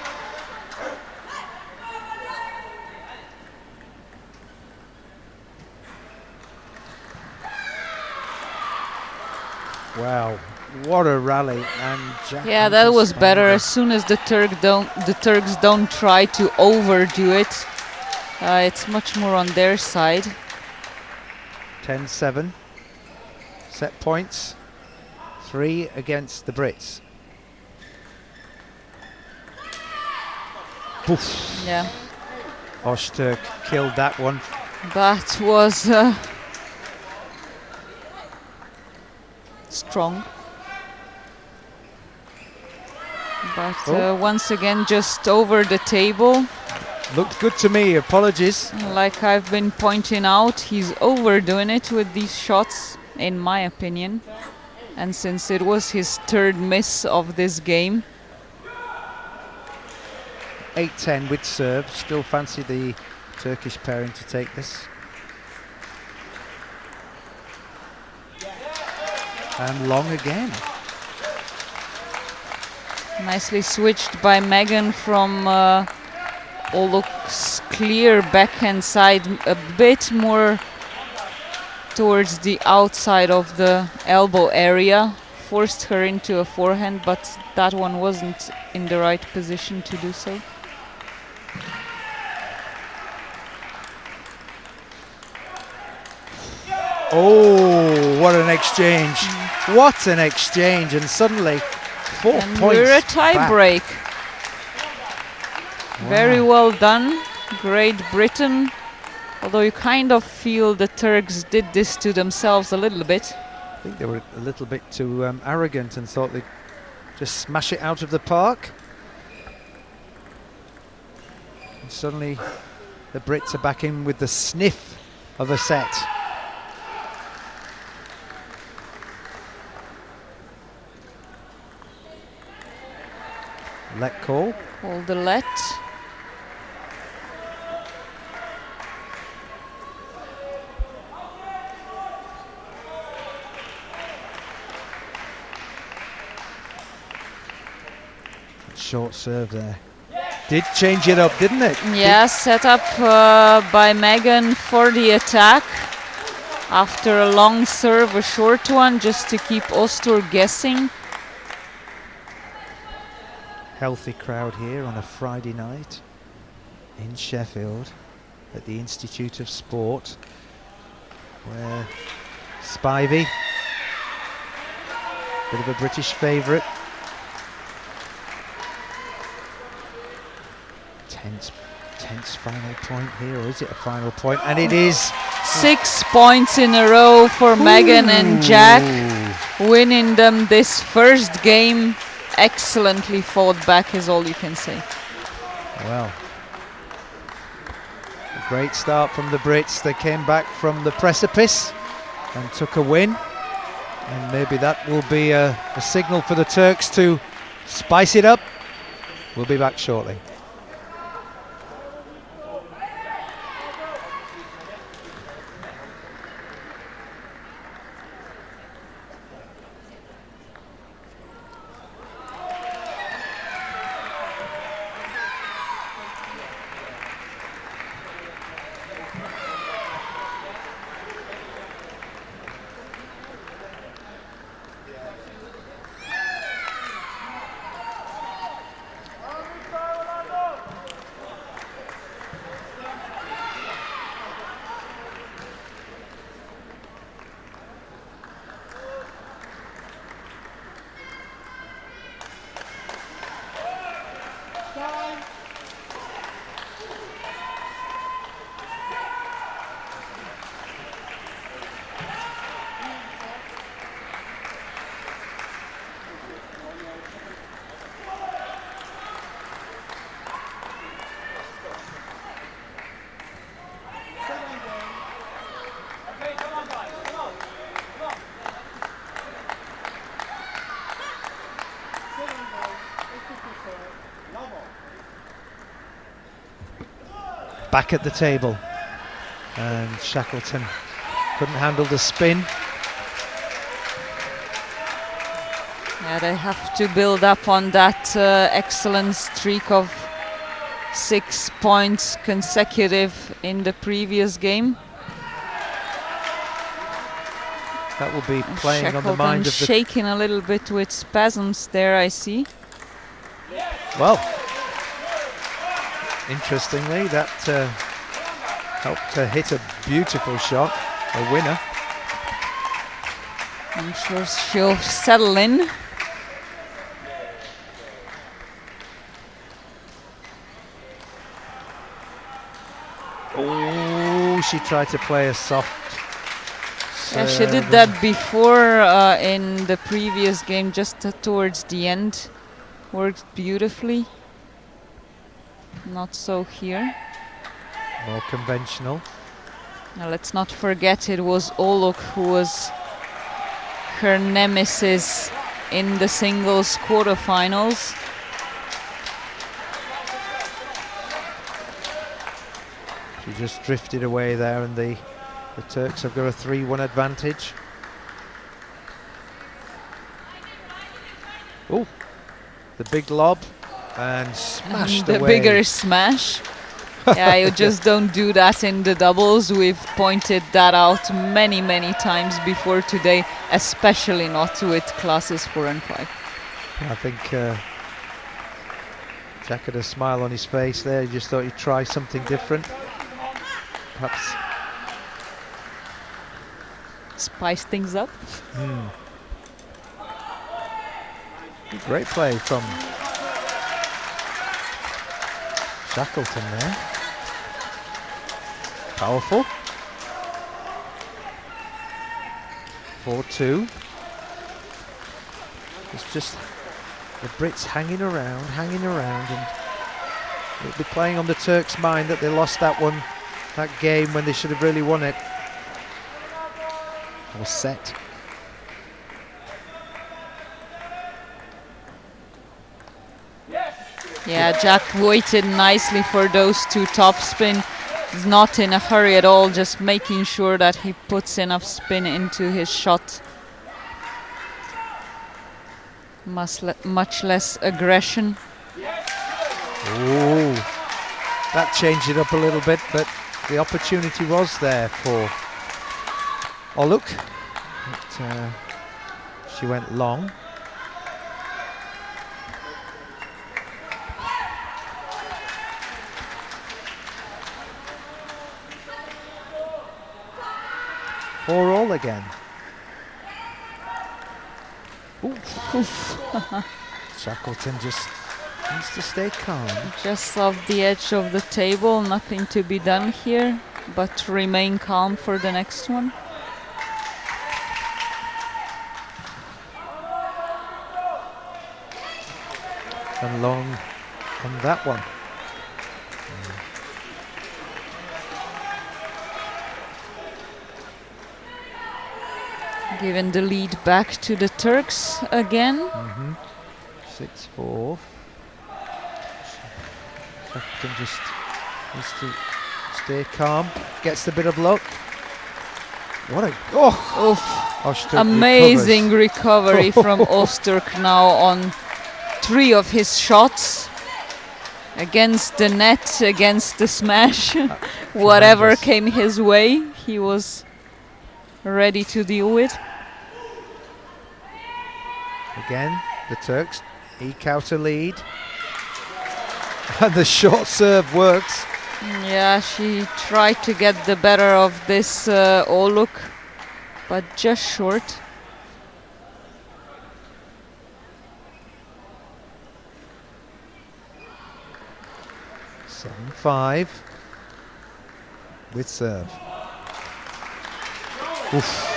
Wow, what a rally! And Jack Yeah, that was better. Spider. As soon as the Turks don't try to overdo it, it's much more on their side. 10-7. Set points. 3 against the Brits. Poof. Yeah, Öztürk killed that one. that was strong. But once again, just over the table. Looked good to me, apologies. Like I've been pointing out, he's overdoing it with these shots, in my opinion. And since it was his third miss of this game. 8-10 with serve. Still fancy the Turkish pairing to take this. And long again. Nicely switched by Megan from all looks clear backhand side, a bit more towards the outside of the elbow area. Forced her into a forehand, but that one wasn't in the right position to do so. Oh, what an exchange. What an exchange. And suddenly 4 And points we're a back. tie break. Very well done. Great Britain. Although you kind of feel the Turks did this to themselves a little bit. I think they were a little bit too arrogant and thought they'd just smash it out of the park. And suddenly the Brits are back in with the sniff of a set. Let call. All the let. Short serve there. Did change it up, didn't it? Yeah, set up by Megan for the attack. After a long serve, a short one, just to keep Öztürk guessing. Healthy crowd here on a Friday night in Sheffield at the Institute of Sport, where Spivey, bit of a British favourite. Tense final point here, or is it a final point? And it is. 6 points in a row for Megan and Jack, winning them this first game. Excellently fought back is all you can say. Well, a great start from the Brits. They came back from the precipice and took a win. And maybe that will be a signal for the Turks to spice it up. We'll be back shortly. Back at the table, and Shackleton couldn't handle the spin. Yeah, they have to build up on that excellent streak of 6 points consecutive in the previous game. That will be playing on the mind of the... shaking a little bit with spasms there, I see. Well, interestingly, that helped to hit a beautiful shot, a winner. I'm sure she'll settle in. Oh, she tried to play a soft Yeah, she did that before in the previous game, just towards the end. Worked beautifully. Not so here. More conventional. Now let's not forget it was Oluk who was her nemesis in the singles quarterfinals. She just drifted away there, and the Turks have got a 3-1 advantage. Oh, the big lob and smashed the away. bigger smash. Yeah, you just don't do that in the doubles. We've pointed that out many, many times before today, especially not with classes 4 and 5. I think Jack had a smile on his face there. He just thought he'd try something different. Perhaps spice things up. Great play from Shackleton there. Powerful. 4-2. It's just the Brits hanging around, and it'll be playing on the Turks' mind that they lost that game when they should have really won it. Or set. Yeah, Jack waited nicely for those two topspin. He's not in a hurry at all, just making sure that he puts enough spin into his shot. Much less aggression. Oh, that changed it up a little bit, but the opportunity was there for Oluk. But, she went long. Four all again. Shackleton just needs to stay calm. Just off the edge of the table, nothing to be done here, but remain calm for the next one. And long on that one. Giving the lead back to the Turks again. 6-4. Shackleton just needs to stay calm. Gets the bit of luck. What a amazing recovery from Osturk now on 3 of his shots. Against the net, against the smash. Whatever came his way, he was ready to deal with. Again, the Turks eke out a lead. And the short serve works. Yeah, she tried to get the better of this Oluk, but just short. Seven, 5 with serve. Oof.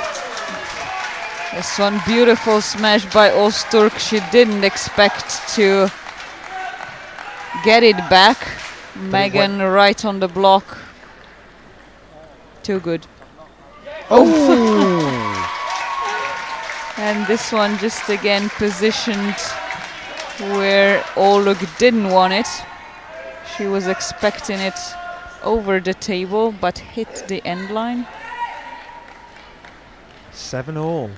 This one beautiful smash by Osturk. She didn't expect to get it back. Megan right on the block. Too good. Oh! And this one just again positioned where Oluk didn't want it. She was expecting it over the table, but hit the end line. 7 all.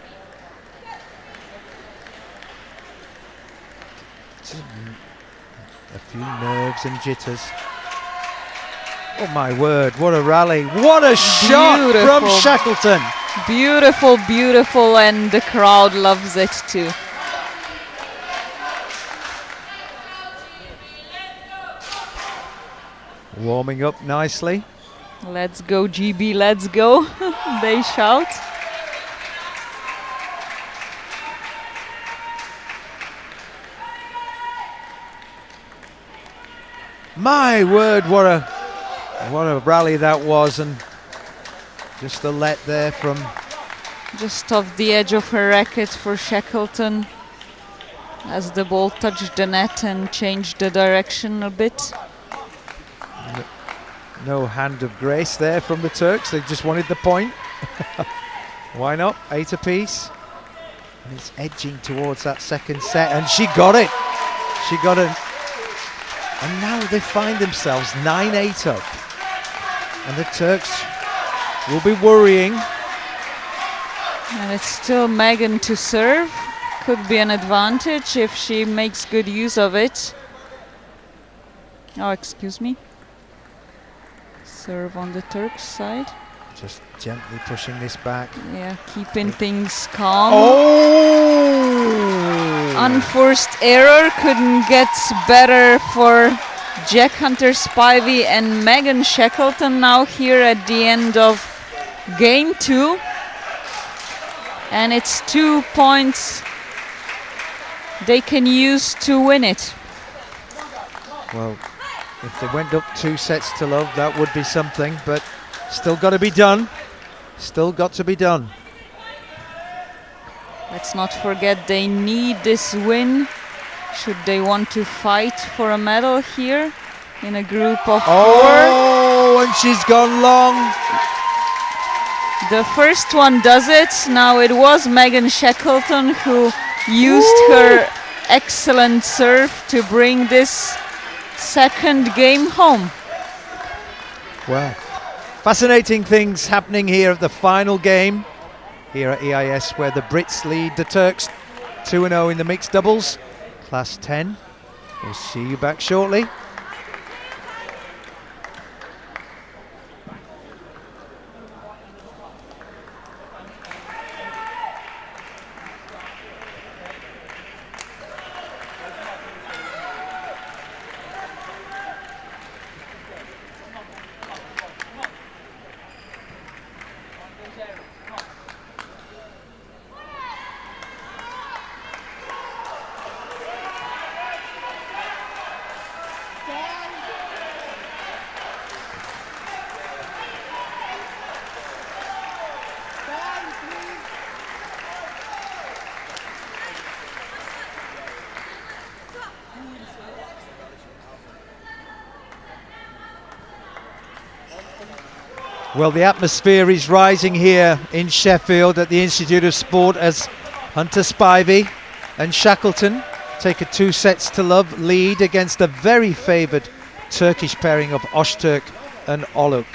A few nerves and jitters. Oh my word, what a rally. What a shot from Shackleton. Beautiful, beautiful, and the crowd loves it too. Warming up nicely. Let's go, GB, let's go, they shout. My word, what a rally that was, and just a let there from Just off the edge of her racket for Shackleton as the ball touched the net and changed the direction a bit. no hand of grace there from the Turks. They just wanted the point. Why not? 8 apiece. And it's edging towards that second set, and she got it. She got it. And now they find themselves 9-8 up. And the Turks will be worrying. And it's still Megan to serve. Could be an advantage if she makes good use of it. Oh, excuse me. Serve on the Turks side. Just gently pushing this back. Yeah, keeping things calm. Oh! Unforced error couldn't get better for Jack Hunter-Spivey and Megan Shackleton now here at the end of game 2. And it's 2 points they can use to win it. Well, if they went up 2 sets to love, that would be something, but still got to be done. Still got to be done. Let's not forget they need this win should they want to fight for a medal here in a group of 4. Oh, and she's gone long. The first one does it. Now it was Megan Shackleton who used her excellent serve to bring this second game home. Well, fascinating things happening here at the final game here at EIS, where the Brits lead the Turks 2-0 in the mixed doubles. Class 10. We'll see you back shortly. Well, the atmosphere is rising here in Sheffield at the Institute of Sport as Hunter-Spivey and Shackleton take a 2 sets to love lead against the very favoured Turkish pairing of Öztürk and Oluk.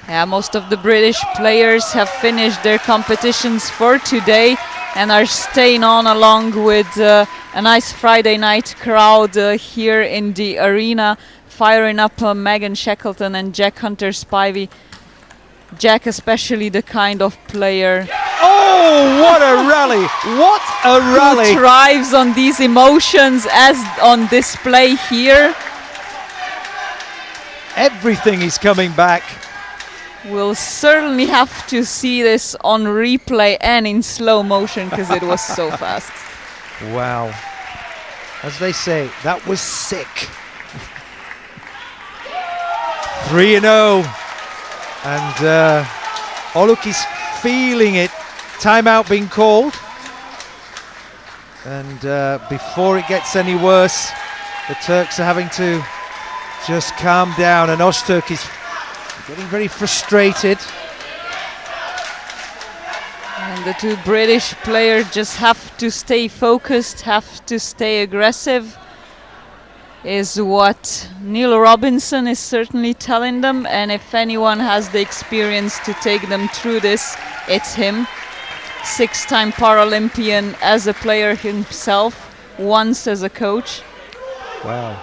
Yeah, most of the British players have finished their competitions for today and are staying on along with a nice Friday night crowd here in the arena, firing up Megan Shackleton and Jack Hunter-Spivey. Jack especially the kind of player Oh, what a rally! What a rally! who thrives on these emotions as on display here. Everything is coming back. We'll certainly have to see this on replay and in slow motion because it was so fast. Wow. As they say, that was sick. 3-0. And Oluk is feeling it. Timeout being called. And before it gets any worse, the Turks are having to just calm down. And Öztürk is getting very frustrated. And the 2 British players just have to stay focused, have to stay aggressive, is what Neil Robinson is certainly telling them. And if anyone has the experience to take them through this, it's him. 6-time Paralympian as a player himself, once as a coach. Wow,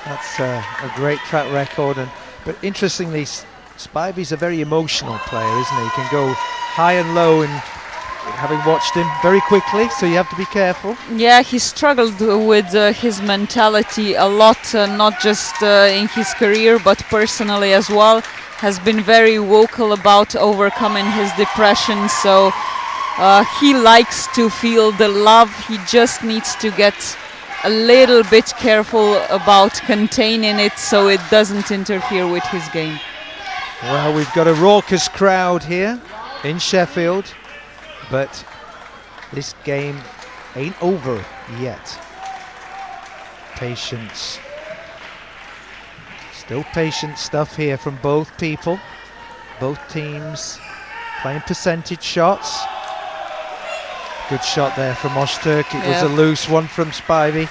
that's a great track record. But interestingly, Spivey's a very emotional player, isn't he? He can go high and low, and having watched him very quickly, so you have to be careful. Yeah, he struggled with his mentality a lot, not just in his career, but personally as well. Has been very vocal about overcoming his depression, so he likes to feel the love. He just needs to get a little bit careful about containing it so it doesn't interfere with his game. Well, we've got a raucous crowd here in Sheffield, but this game ain't over yet. Patience. Still patient stuff here from both people. Both teams playing percentage shots. Good shot there from Ozturk. It was a loose one from Spivey.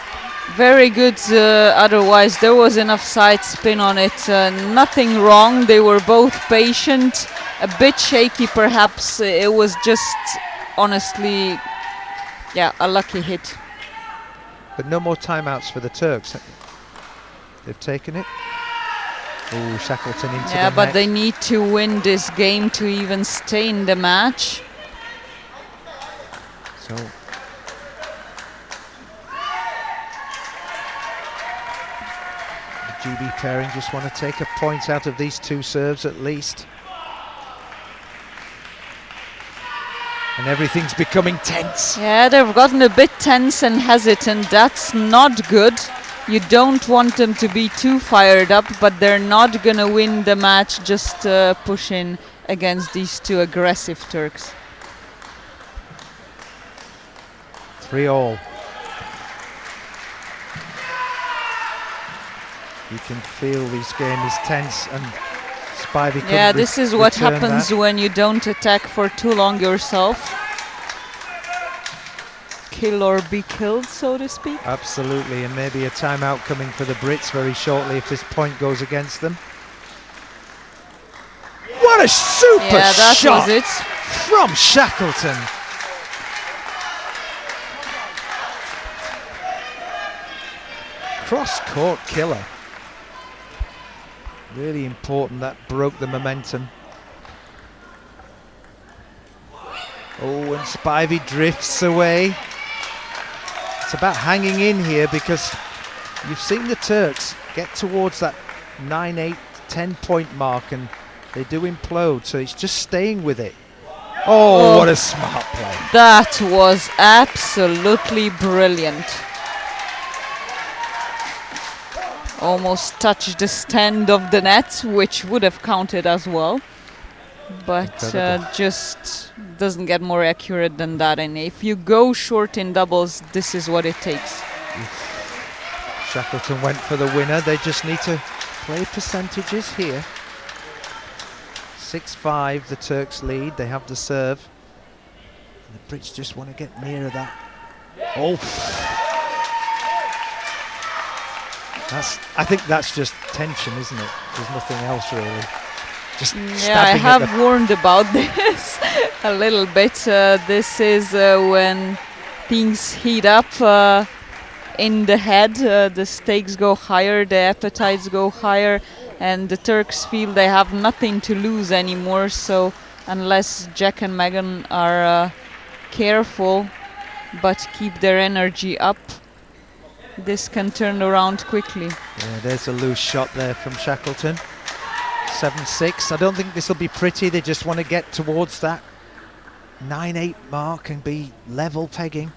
Very good, otherwise there was enough side spin on it. Nothing wrong, they were both patient. A bit shaky perhaps, it was just honestly, a lucky hit. But no more timeouts for the Turks. They've taken it. Oh, Shackleton into the net. But they need to win this game to even stay in the match. So the GB pairing just want to take a point out of these two serves at least. And everything's becoming tense. Yeah, they've gotten a bit tense and hesitant. That's not good. You don't want them to be too fired up, but they're not going to win the match just pushing against these two aggressive Turks. 3-all. You can feel this game is tense, and Spivey couldn't Yeah, this is what return happens that. when you don't attack for too long yourself. Kill or be killed, so to speak. Absolutely, and maybe a timeout coming for the Brits very shortly if this point goes against them. What a super that shot was it. from Shackleton. Cross-court killer. Really important, that broke the momentum. Oh, and Spivey drifts away. It's about hanging in here because you've seen the Turks get towards that 9-8, 10-point mark and they do implode, so it's just staying with it. Oh, what a smart play. That was absolutely brilliant. Almost touched the stand of the net, which would have counted as well. But just doesn't get more accurate than that. And if you go short in doubles, this is what it takes. Shackleton went for the winner. They just need to play percentages here. 6-5, the Turks lead. They have the serve. And the Brits just want to get nearer that. Oh. I think that's just tension, isn't it? There's nothing else really. Just I have warned about this a little bit. This is when things heat up in the head. The stakes go higher, the appetites go higher, and the Turks feel they have nothing to lose anymore. So unless Jack and Megan are careful but keep their energy up, this can turn around quickly. Yeah, there's a loose shot there from Shackleton. 7-6. I don't think this will be pretty. They just want to get towards that 9-8 mark and be level pegging.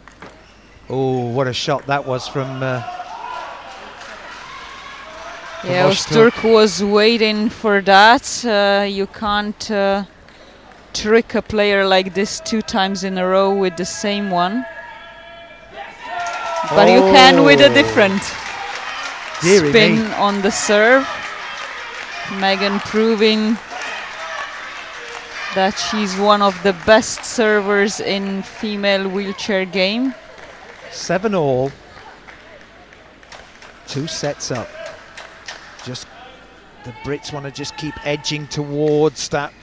Oh, what a shot that was from Ozturk was waiting for that. You can't trick a player like this 2 times in a row with the same one. But you can with a different spin on the serve. Megan proving that she's one of the best servers in female wheelchair game. 7-all. 2 sets up. Just the Brits want to just keep edging towards that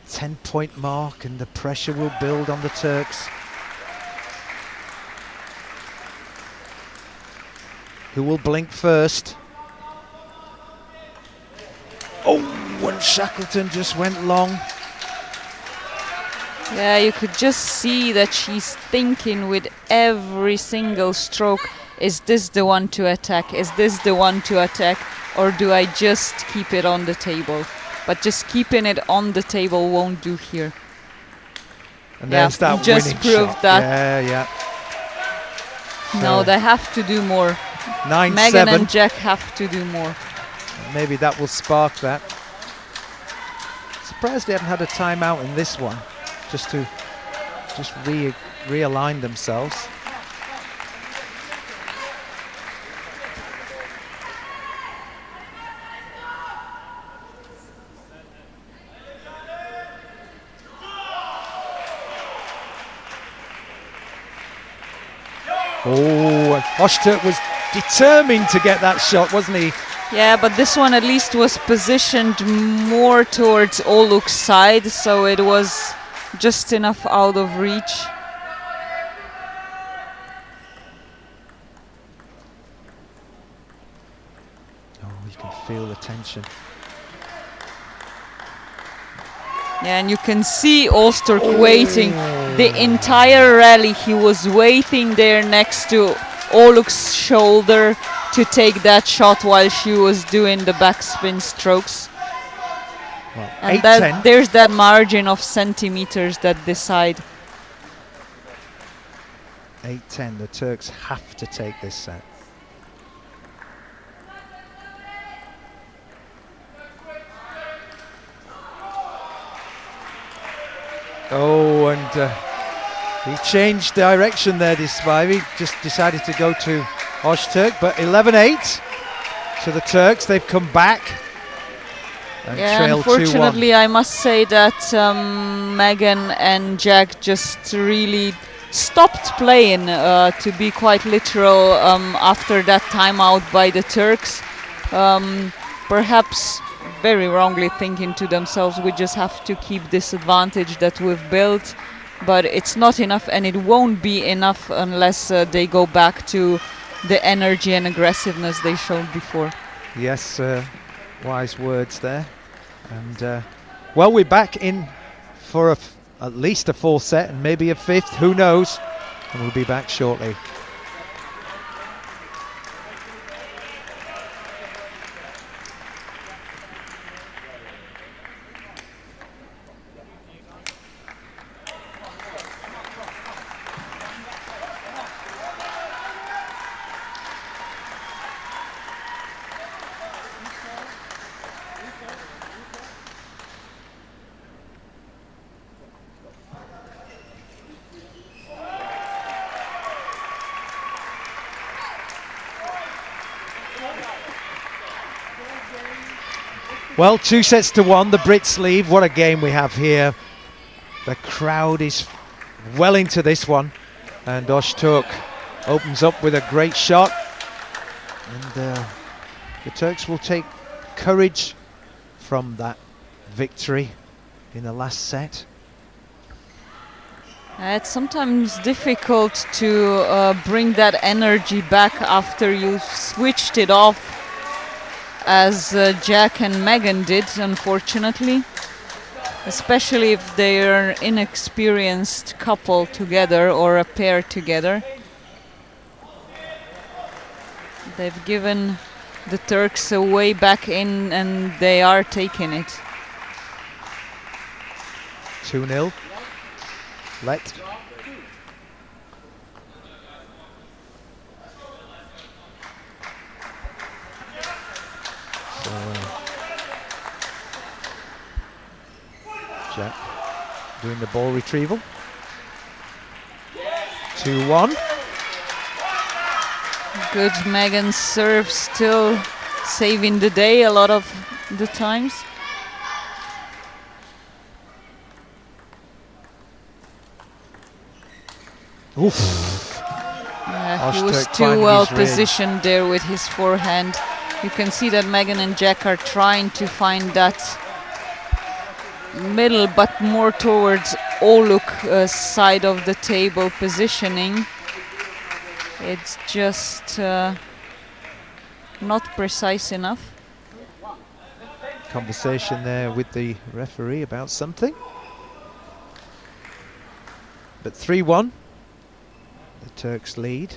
10-point mark, and the pressure will build on the Turks. Who will blink first? Oh, and Shackleton just went long. Yeah, you could just see that she's thinking with every single stroke, is this the one to attack? Is this the one to attack? Or do I just keep it on the table? But just keeping it on the table won't do here. And there's that just winning proved shot. that. Yeah. No, So they have to do more. 9-7. Megan and Jack have to do more. Maybe that will spark that. Surprised they haven't had a timeout in this one, just to realign themselves. Oh, Öztürk was determined to get that shot, wasn't he? Yeah, but this one at least was positioned more towards Oluk's side, so it was just enough out of reach. Oh, you can feel the tension. Yeah, and you can see Öztürk waiting the entire rally. He was waiting there next to Oluk's shoulder to take that shot while she was doing the backspin strokes. Well, And there's that margin of centimeters that decide. 8-10, the Turks have to take this set. Oh, and he changed direction there, Despair. He just decided to go to Öztürk, but 11-8 to the Turks. They've come back and trail 2-1. Unfortunately, I must say that Megan and Jack just really stopped playing, to be quite literal, after that timeout by the Turks. Perhaps very wrongly thinking to themselves, we just have to keep this advantage that we've built, but it's not enough, and it won't be enough unless they go back to the energy and aggressiveness they showed before. Yes, wise words there. And well, we're back in for at least a fourth set and maybe a fifth, who knows, and we'll be back shortly. Well, 2-1, the Brits leave. What a game we have here. The crowd is well into this one, and Öztürk opens up with a great shot, and the Turks will take courage from that victory in the last set. It's sometimes difficult to bring that energy back after you've switched it off, as Jack and Megan did, unfortunately, especially if they're an inexperienced couple together or a pair together. They've given the Turks a way back in, and they are taking it. 2-0. Let. So, Jack doing the ball retrieval. 2-1. Good Megan's serve, still saving the day a lot of the times. Oof. He was Öztürk too finding well his range. positioned there with his forehand. You can see that Megan and Jack are trying to find that middle, but more towards Oluk side of the table positioning. It's just not precise enough. Conversation there with the referee about something. But 3-1, the Turks lead.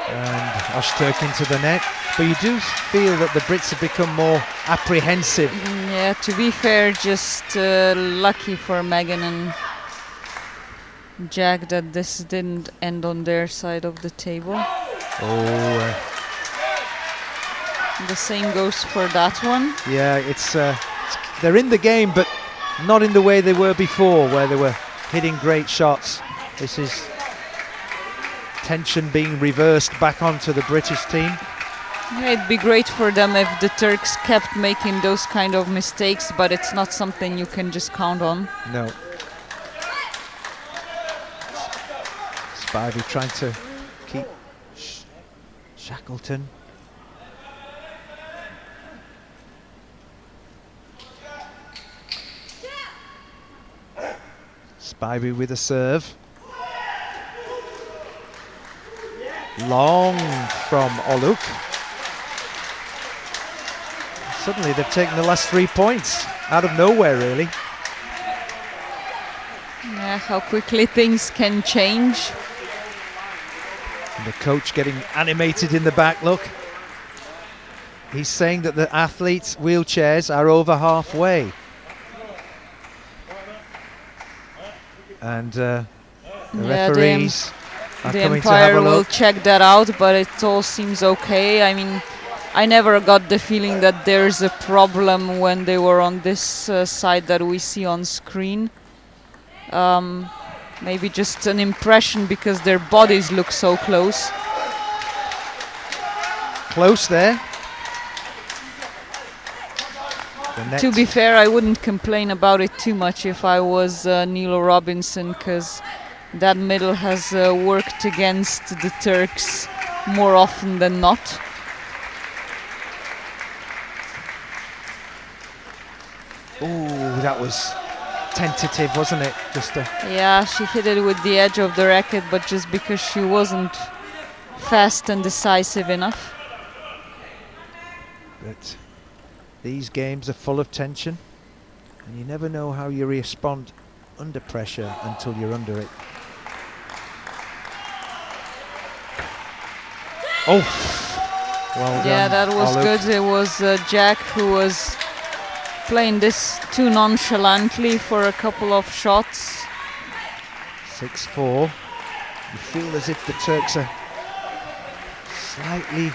And Öztürk into the net. But you do feel that the Brits have become more apprehensive. Yeah, to be fair, just lucky for Megan and Jack that this didn't end on their side of the table. Oh, the same goes for that one. yeah, they're in the game, but not in the way they were before, where they were hitting great shots. This is tension being reversed back onto the British team. Yeah, it'd be great for them if the Turks kept making those kind of mistakes, but it's not something you can just count on. No. Spivey trying to keep Shackleton. Spivey with a serve. Long from Oluk. Suddenly they've taken the last 3 points out of nowhere, really. Yeah, how quickly things can change. And the coach getting animated in the back, look. He's saying that the athletes' wheelchairs are over halfway. And the referees are the coming to have umpire a will look. check that out, but it all seems okay. I mean, I never got the feeling that there's a problem when they were on this side that we see on screen. Maybe just an impression because their bodies look so close. Close there. To be fair, I wouldn't complain about it too much if I was Neil Robinson, because that middle has worked against the Turks more often than not. Oh, that was tentative, wasn't it? Just a Yeah, she hit it with the edge of the racket, but just because she wasn't fast and decisive enough. But these games are full of tension, and you never know how you respond under pressure until you're under it. Oh, well done. Yeah, that was Oluk. good. It was Jack who was playing this too nonchalantly for a couple of shots. 6-4. You feel as if the Turks are slightly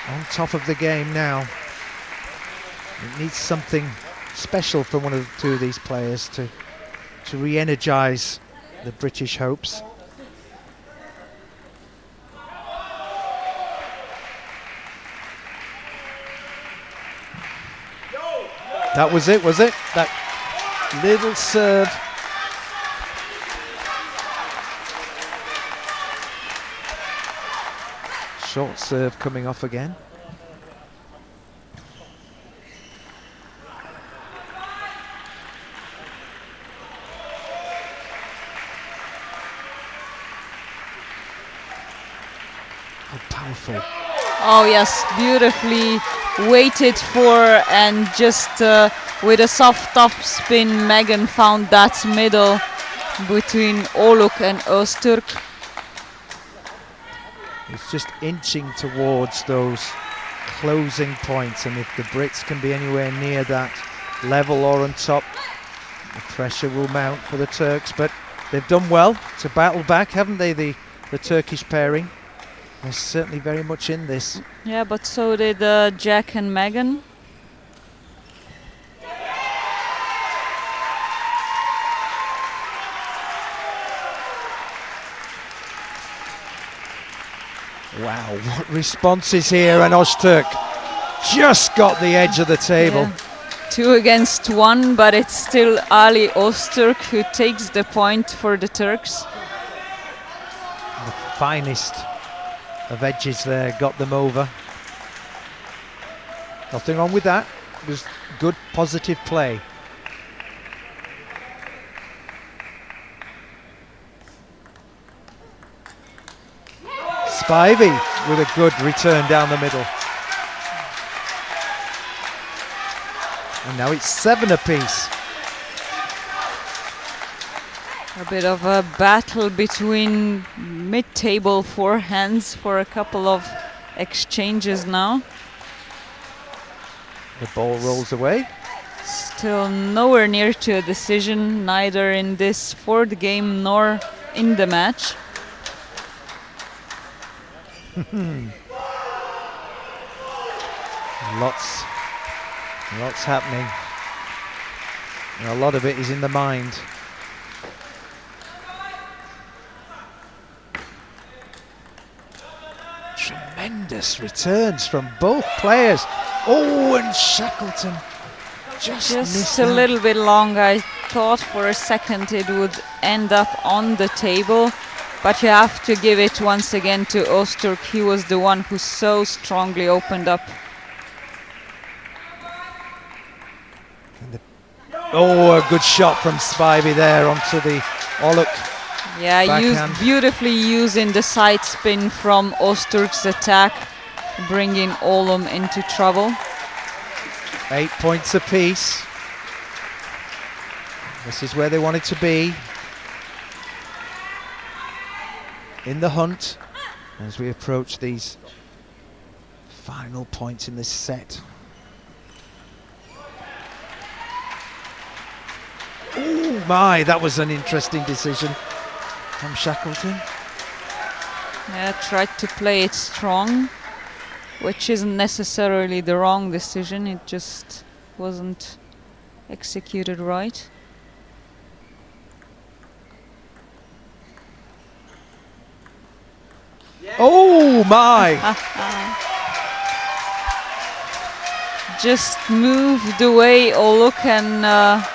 on top of the game now. It needs something special from one of the two of these players to re-energise the British hopes. That was it, was it? That little serve. Short serve coming off again. Oh, powerful. Oh yes, beautifully waited for, and just with a soft top spin, Megan found that middle between Oluk and Öztürk. It's just inching towards those closing points, and if the Brits can be anywhere near that level or on top, the pressure will mount for the Turks. But they've done well to battle back, haven't they, the Turkish pairing? They're certainly very much in this. Yeah, but so did Jack and Megan. Wow, what responses here, and Öztürk just got the edge of the table. Yeah. 2 against 1, but it's still Ali Öztürk who takes the point for the Turks. The finest of edges there got them over. Nothing wrong with that. It was good, positive play. Spivey with a good return down the middle. And now it's 7 apiece. A bit of a battle between mid-table forehands for a couple of exchanges now. The ball rolls away. Still nowhere near to a decision, neither in this fourth game nor in the match. Lots happening. And a lot of it is in the mind. Tremendous returns from both players. Oh, and Shackleton just missed a out. little bit long. I thought for a second it would end up on the table, but you have to give it once again to Öztürk. He was the one who so strongly opened up. Oh, a good shot from Spivey there onto the Oluk. Yeah, backhand. Beautifully using the side spin from Öztürk's attack, bringing Oğlum into trouble. 8 points apiece. This is where they wanted to be. In the hunt as we approach these final points in this set. Oh my, that was an interesting decision from Shackleton. Yeah, tried to play it strong, which isn't necessarily the wrong decision. It just wasn't executed right. Oh my! Just moved away Oluk and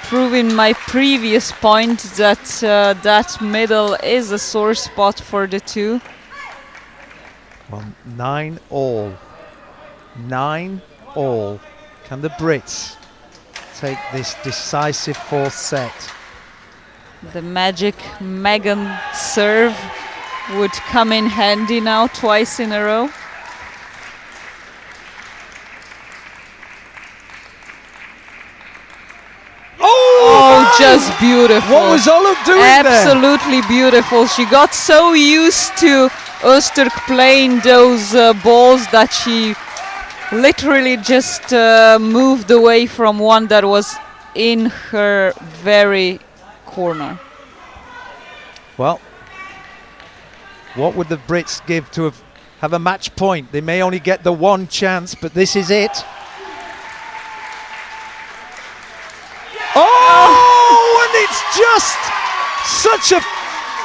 proving my previous point that that middle is a sore spot for the two. Well, 9 all. 9 all. Can the Brits take this decisive fourth set? The magic Megan serve would come in handy now twice in a row. Oh, just beautiful. What was Oluk doing Absolutely beautiful. She got so used to Öztürk playing those balls that she literally just moved away from one that was in her very corner. Well, what would the Brits give to have a match point? They may only get the one chance, but this is it. Oh, and it's just such a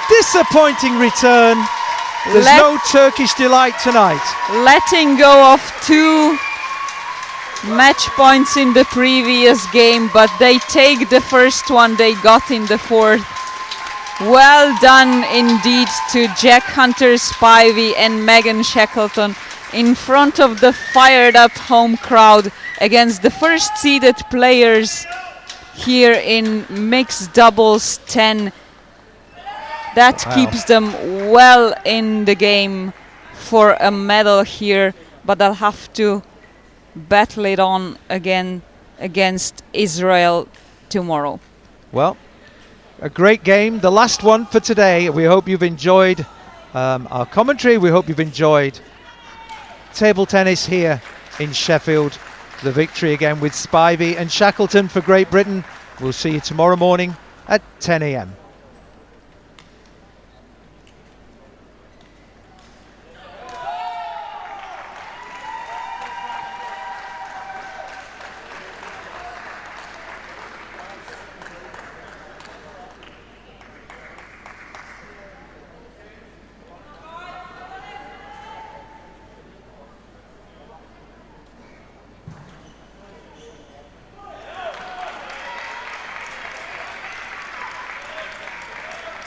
disappointing return. There's no Turkish delight tonight. Letting go of 2 match points in the previous game, but they take the first one they got in the fourth. Well done indeed to Jack Hunter Spivey and Megan Shackleton in front of the fired up home crowd against the first seeded players here in mixed doubles 10. That keeps them well in the game for a medal here, but they'll have to battle it on again against Israel tomorrow. Well, a great game, the last one for today. We hope you've enjoyed our commentary. We hope you've enjoyed table tennis here in Sheffield. The victory again with Spivey and Shackleton for Great Britain. We'll see you tomorrow morning at 10 a.m.